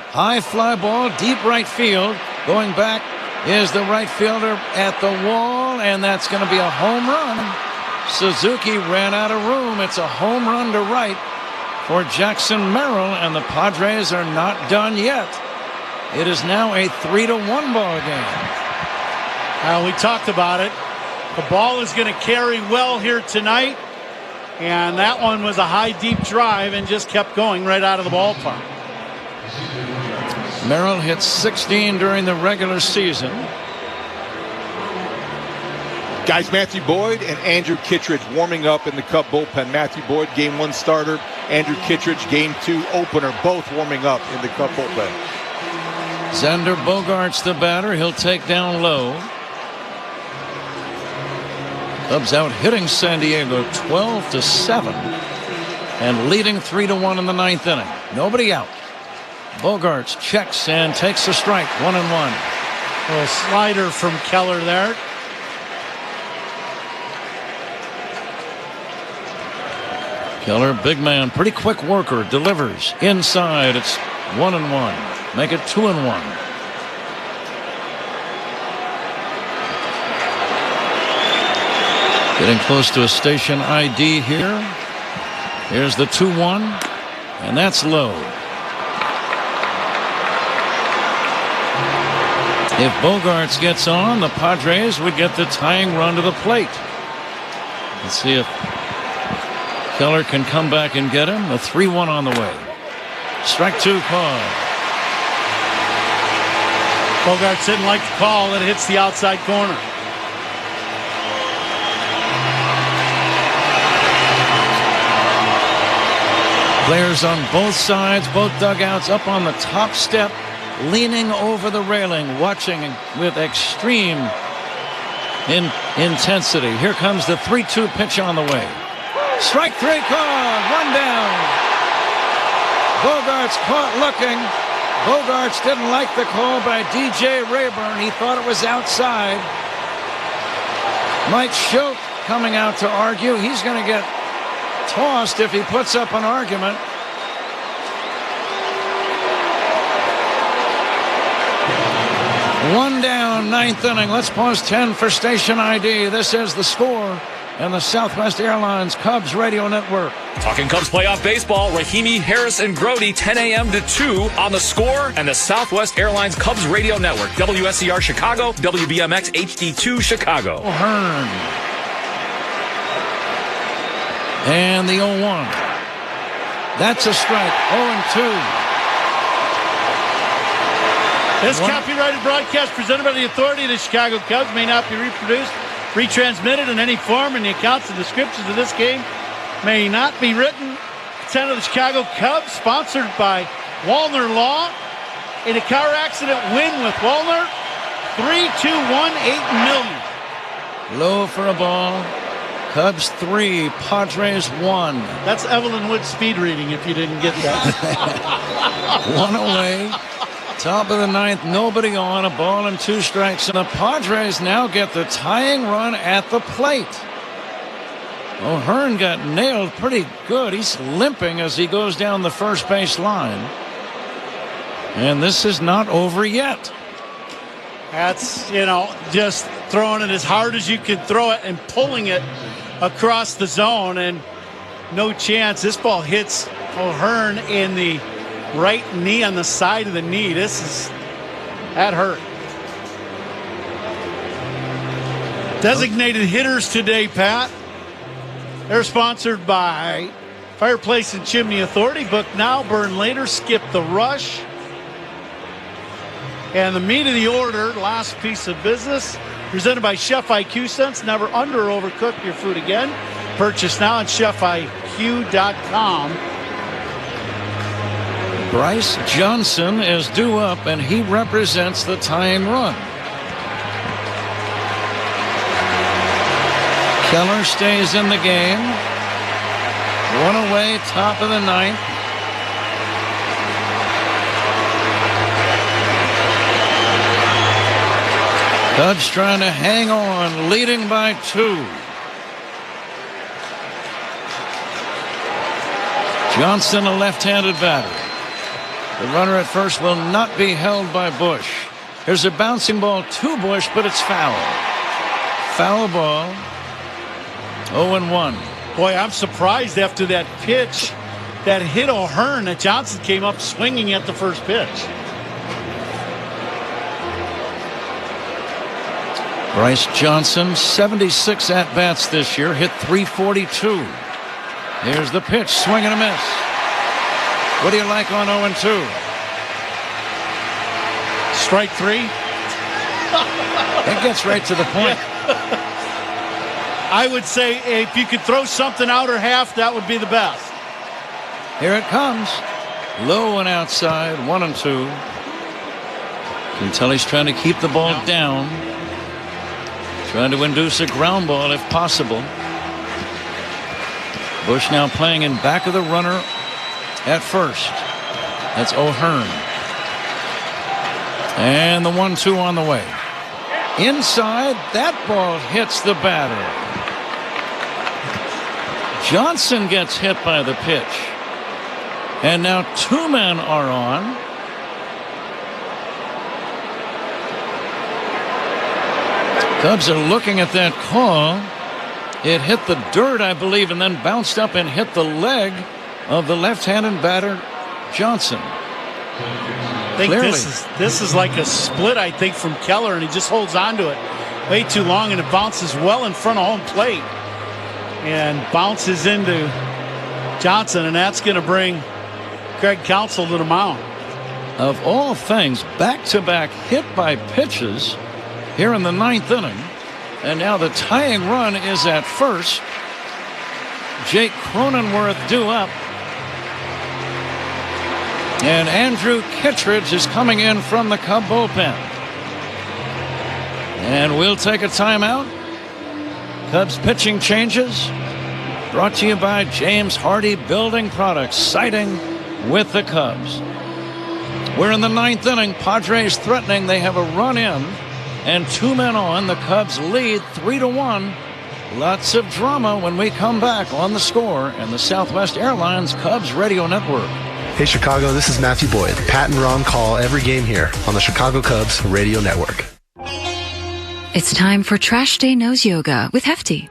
High fly ball, deep right field. Going back is the right fielder at the wall, and that's going to be a home run. Suzuki ran out of room. It's a home run to right for Jackson Merrill, and the Padres are not done yet. It is now a 3-1 ball game. We talked about it. The ball is going to carry well here tonight. And that one was a high, deep drive and just kept going right out of the ballpark. Merrill hit 16 during the regular season. Guys, Matthew Boyd and Andrew Kittredge warming up in the Cub bullpen. Matthew Boyd, Game 1 starter. Andrew Kittredge, Game 2 opener. Both warming up in the Cub bullpen. Xander Bogaerts the batter. He'll take down low. Cubs out hitting San Diego 12-7 and leading 3-1 in the 9th inning. Nobody out. Bogaerts checks and takes a strike. 1-1. A little slider from Keller there. Keller, big man, pretty quick worker, delivers inside. It's 1-1. Make it 2-1. Getting close to a station ID here. Here's the 2-1, and that's low. If Bogaerts gets on, the Padres would get the tying run to the plate. Let's see if Keller can come back and get him. The 3-1 on the way. Strike 2 call. Bogaerts didn't like the call. It hits the outside corner. Players on both sides, both dugouts up on the top step, leaning over the railing, watching with extreme intensity. Here comes the 3-2 pitch on the way. Strike 3 called. 1 down. Bogaerts caught looking. Bogaerts didn't like the call by DJ Rayburn. He thought it was outside. Mike Schilt coming out to argue. He's going to get tossed if he puts up an argument. One down, 9th inning. Let's pause 10 for station ID. This is the score and the Southwest Airlines Cubs Radio Network. Talking Cubs playoff baseball, Rahimi, Harris, and Grody, 10 a.m. to 2 on the Score and the Southwest Airlines Cubs Radio Network. WSCR Chicago, WBMX HD2 Chicago. Hearn. And the 0-1. That's a strike. 0-2. This copyrighted broadcast presented by the authority of the Chicago Cubs may not be reproduced, retransmitted in any form, and the accounts and descriptions of this game may not be written. Consent of the Chicago Cubs, sponsored by Walner Law. In a car accident win with Walner, 3-2-1-8 million. Low for a ball. Cubs 3, Padres 1. That's Evelyn Wood's speed reading if you didn't get that. 1 away. Top of the 9th, nobody on. A ball and 2 strikes. And the Padres now get the tying run at the plate. O'Hearn got nailed pretty good. He's limping as he goes down the first base line. And this is not over yet. That's, just throwing it as hard as you can throw it and pulling it across the zone, and no chance. This ball hits O'Hearn in the right knee, on the side of the knee. That hurt. Designated hitters today, Pat. They're sponsored by Fireplace and Chimney Authority. Book now, burn later, skip the rush. And the meat of the order, last piece of business, presented by Chef IQ. Sense never under or overcook your food again. Purchase now at chefiq.com. Bryce Johnson is due up, and he represents the tying run. Keller stays in the game. 1 away, top of the 9th. Cubs trying to hang on, leading by 2. Johnson, a left-handed batter. The runner at first will not be held by Busch. Here's a bouncing ball to Busch, but it's foul. Foul ball. 0-1. Boy, I'm surprised after that pitch that hit O'Hearn that Johnson came up swinging at the first pitch. Bryce Johnson, 76 at-bats this year, hit .342. Here's the pitch, swing and a miss. What do you like on 0-2? Strike three. That gets right to the point. I would say if you could throw something out or half, that would be the best. Here it comes. Low and outside, 1-2. Can tell he's trying to keep the ball down. Trying to induce a ground ball if possible. Busch now playing in back of the runner at first. That's O'Hearn. And the 1-2 on the way. Inside, that ball hits the batter. Johnson gets hit by the pitch. And now 2 men are on. Cubs are looking at that call. It hit the dirt, I believe, and then bounced up and hit the leg of the left-handed batter, Johnson. I think this is like a split, I think, from Keller, and he just holds on to it way too long, and it bounces well in front of home plate and bounces into Johnson, and that's going to bring Craig Counsell to the mound. Of all things, back-to-back hit by pitches here in the 9th inning. And now the tying run is at first. Jake Cronenworth due up. And Andrew Kittredge is coming in from the Cub bullpen. And we'll take a timeout. Cubs pitching changes. Brought to you by James Hardy Building Products, siding with the Cubs. We're in the 9th inning. Padres threatening. They have a run in and 2 men on. The Cubs lead 3-1. Lots of drama when we come back on The Score and the Southwest Airlines Cubs Radio Network. Hey Chicago, this is Matthew Boyd. Pat and Ron call every game here on the Chicago Cubs Radio Network. It's time for Trash Day Nose Yoga with Hefty.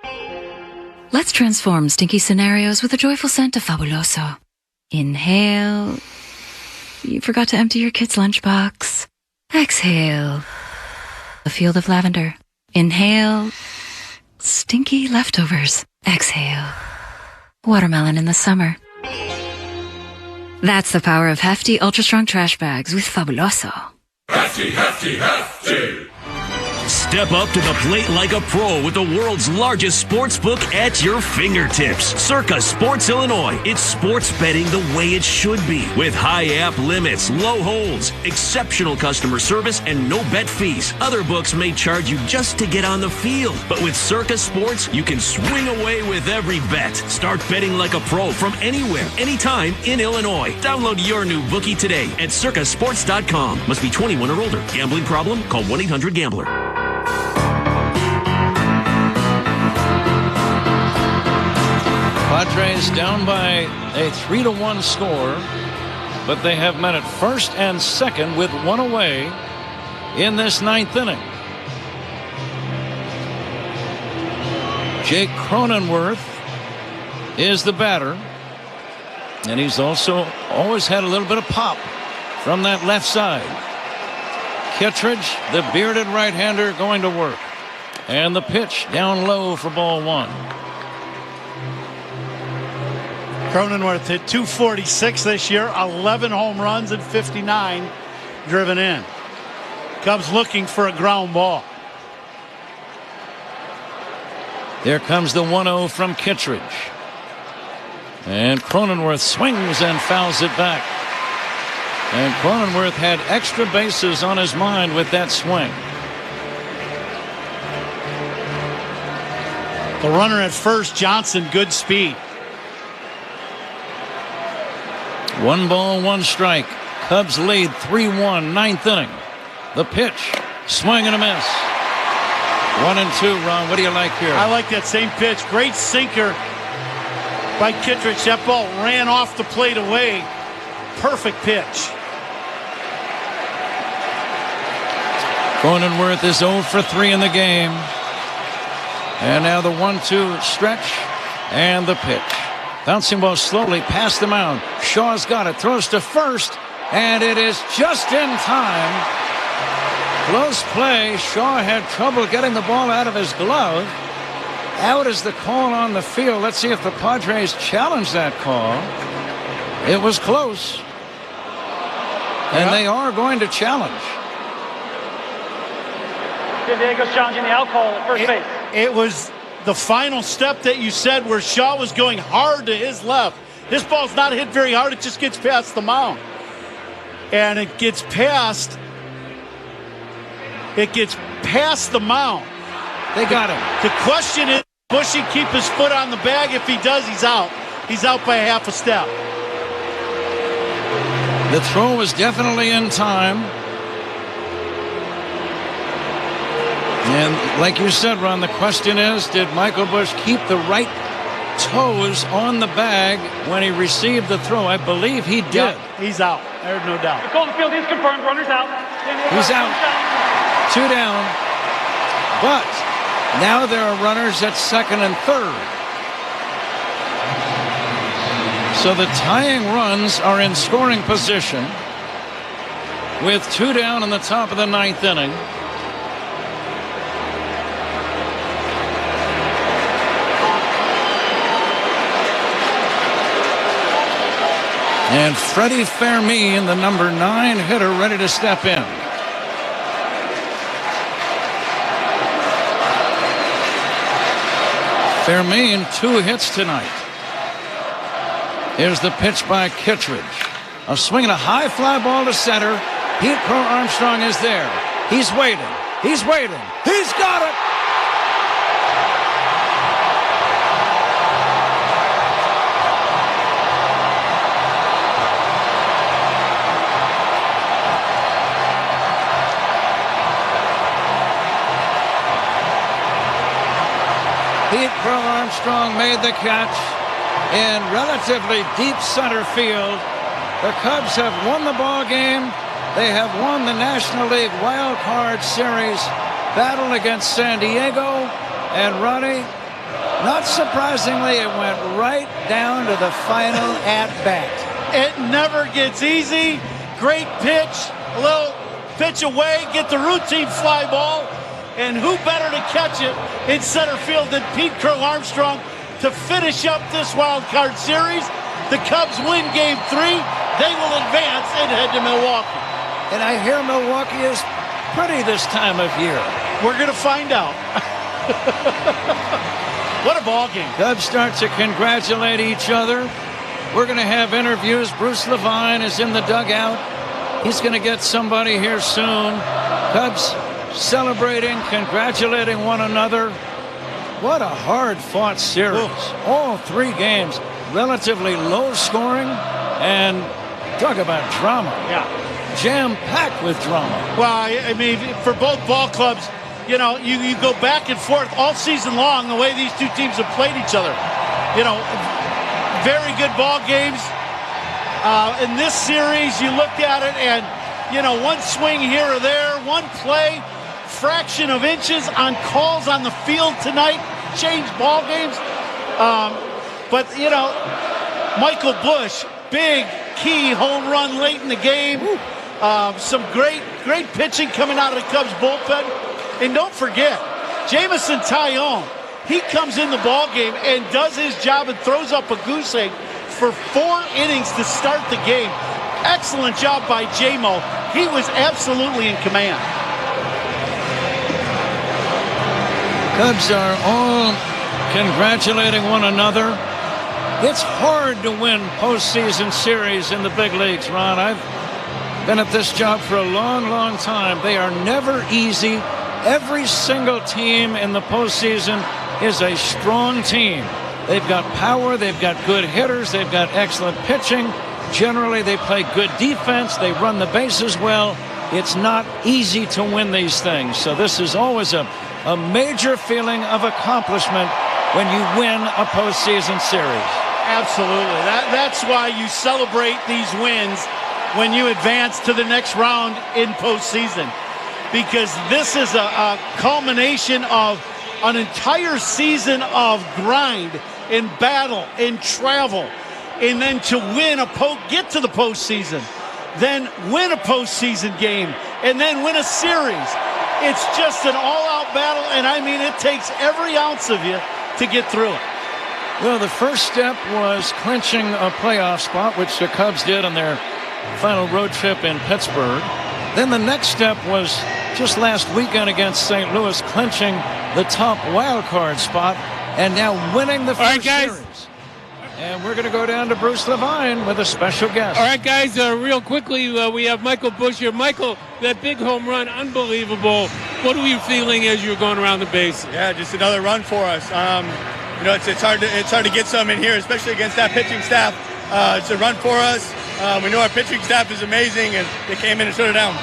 Let's transform stinky scenarios with a joyful scent of Fabuloso. Inhale. You forgot to empty your kid's lunchbox. Exhale. A field of lavender. Inhale. Stinky leftovers. Exhale. Watermelon in the summer. That's the power of Hefty Ultra Strong Trash Bags with Fabuloso. Hefty, hefty, hefty. Step up to the plate like a pro with the world's largest sports book at your fingertips. Circa Sports Illinois. It's sports betting the way it should be. With high app limits, low holds, exceptional customer service, and no bet fees. Other books may charge you just to get on the field. But with Circa Sports, you can swing away with every bet. Start betting like a pro from anywhere, anytime in Illinois. Download your new bookie today at circasports.com. Must be 21 or older. Gambling problem? Call 1-800-GAMBLER. Padres down by a 3-1 score, but they have men at first and second with 1 away in this 9th inning. Jake Cronenworth is the batter, and he's also always had a little bit of pop from that left side. Kittredge, the bearded right-hander, going to work, and the pitch down low for ball 1. Cronenworth hit .246 this year, 11 home runs and 59 driven in. Cubs looking for a ground ball. Here comes the 1-0 from Kittredge. And Cronenworth swings and fouls it back. And Cronenworth had extra bases on his mind with that swing. The runner at first, Johnson, good speed. 1 ball, 1 strike. Cubs lead 3-1, 9th inning. The pitch, swing and a miss. 1-2, Ron. What do you like here? I like that same pitch. Great sinker by Kittredge. That ball ran off the plate away. Perfect pitch. Cronenworth is 0 for 3 in the game. And now the 1-2 stretch and the pitch. Bouncing ball slowly past the mound. Shaw's got it. Throws to first. And it is just in time. Close play. Shaw had trouble getting the ball out of his glove. Out is the call on the field. Let's see if the Padres challenge that call. It was close. And they are going to challenge. San Diego's challenging the out call at first base. It was the final step that you said where Shaw was going hard to his left. This ball's not hit very hard. It just gets past the mound. And it gets past the mound. They got him. The question is, Bushy keep his foot on the bag? If he does, he's out. He's out by a half a step. The throw was definitely in time. And like you said, Ron, the question is, did Michael Busch keep the right toes on the bag when he received the throw? I believe he did. Yep, he's out. There's no doubt. The call on the field is confirmed. Runner's out. He's out. 2 down. But now there are runners at second and third. So the tying runs are in scoring position with 2 down in the top of the 9th inning. And Freddy Fermin, the number 9 hitter, ready to step in. Fermin, 2 hits tonight. Here's the pitch by Kittredge. A swing and a high fly ball to center. Pete Crow Armstrong is there. He's waiting. He's waiting. He's got it. Pete Crow Armstrong made the catch in relatively deep center field. The Cubs have won the ball game. They have won the National League Wild Card Series battle against San Diego. And Ronnie, not surprisingly, it went right down to the final at-bat. It never gets easy. Great pitch. A little pitch away. Get the routine fly ball. And who better to catch it in center field than Pete Crow Armstrong to finish up this wild card series? The Cubs win Game 3. They will advance and head to Milwaukee. And I hear Milwaukee is pretty this time of year. We're going to find out. What a ball game. Cubs start to congratulate each other. We're going to have interviews. Bruce Levine is in the dugout. He's going to get somebody here soon. Cubs celebrating, congratulating one another. What a hard-fought series. Ooh. All 3 games, relatively low scoring, and talk about drama. Yeah. Jam-packed with drama. Well, I mean, for both ball clubs, you know, you go back and forth all season long the way these 2 teams have played each other. You know, very good ball games. In this series, you looked at it and, you know, one swing here or there, one play, fraction of inches on calls on the field tonight changed ball games. But, you know, Michael Busch, big key home run late in the game. Some great pitching coming out of the Cubs bullpen. And don't forget, Jameson Taillon, he comes in the ball game and does his job and throws up a goose egg for 4 innings to start the game. Excellent job by J-Mo. He was absolutely in command. Cubs are all congratulating one another. It's hard to win postseason series in the big leagues, Ron. I've been at this job for a long, long time. They are never easy. Every single team in the postseason is a strong team. They've got power. They've got good hitters. They've got excellent pitching. Generally, they play good defense. They run the bases well. It's not easy to win these things. So this is always a major feeling of accomplishment when you win a postseason series. Absolutely. That's why you celebrate these wins when you advance to the next round in postseason. Because this is a culmination of an entire season of grind and battle and travel. And then to win get to the postseason. then win a postseason game, and then win a series. It's just an all-out battle, and I mean, it takes every ounce of you to get through it. Well, the first step was clinching a playoff spot, which the Cubs did on their final road trip in Pittsburgh. Then the next step was just last weekend against St. Louis, clinching the top wild card spot, and now winning the first series. And we're going to go down to Bruce Levine with a special guest. All right, guys, real quickly, we have Michael Busch here. Michael, that big home run, unbelievable. What were you feeling as you were going around the base? Yeah, just another run for us. You know, it's hard to get some in here, especially against that pitching staff. It's a run for us. We know our pitching staff is amazing, and they came in and shut it down.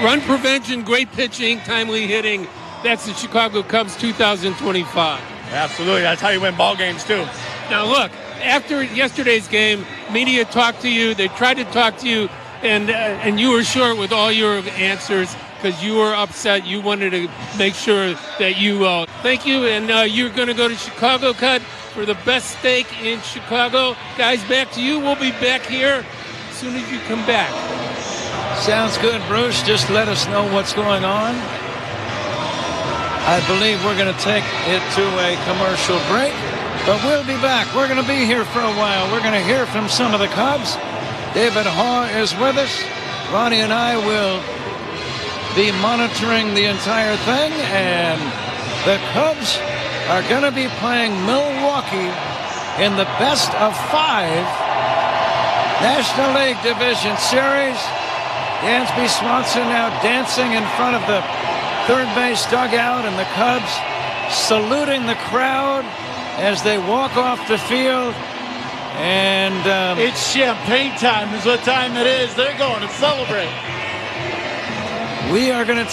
Run prevention, great pitching, timely hitting. That's the Chicago Cubs 2025. Absolutely. That's how you win ball games, too. Now, look, after yesterday's game, media talked to you. They tried to talk to you, and you were short with all your answers because you were upset. You wanted to make sure that you thank you, and you're going to go to Chicago Cut for the best steak in Chicago. Guys, back to you. We'll be back here as soon as you come back. Sounds good, Bruce. Just let us know what's going on. I believe we're going to take it to a commercial break, but we'll be back. We're going to be here for a while. We're going to hear from some of the Cubs. David Haw is with us. Ronnie and I will be monitoring the entire thing, and the Cubs are going to be playing Milwaukee in the best of 5 National League Division Series. Dansby Swanson now dancing in front of the third base dugout, and the Cubs saluting the crowd as they walk off the field. And it's champagne time is what time it is. They're going to celebrate. We are going to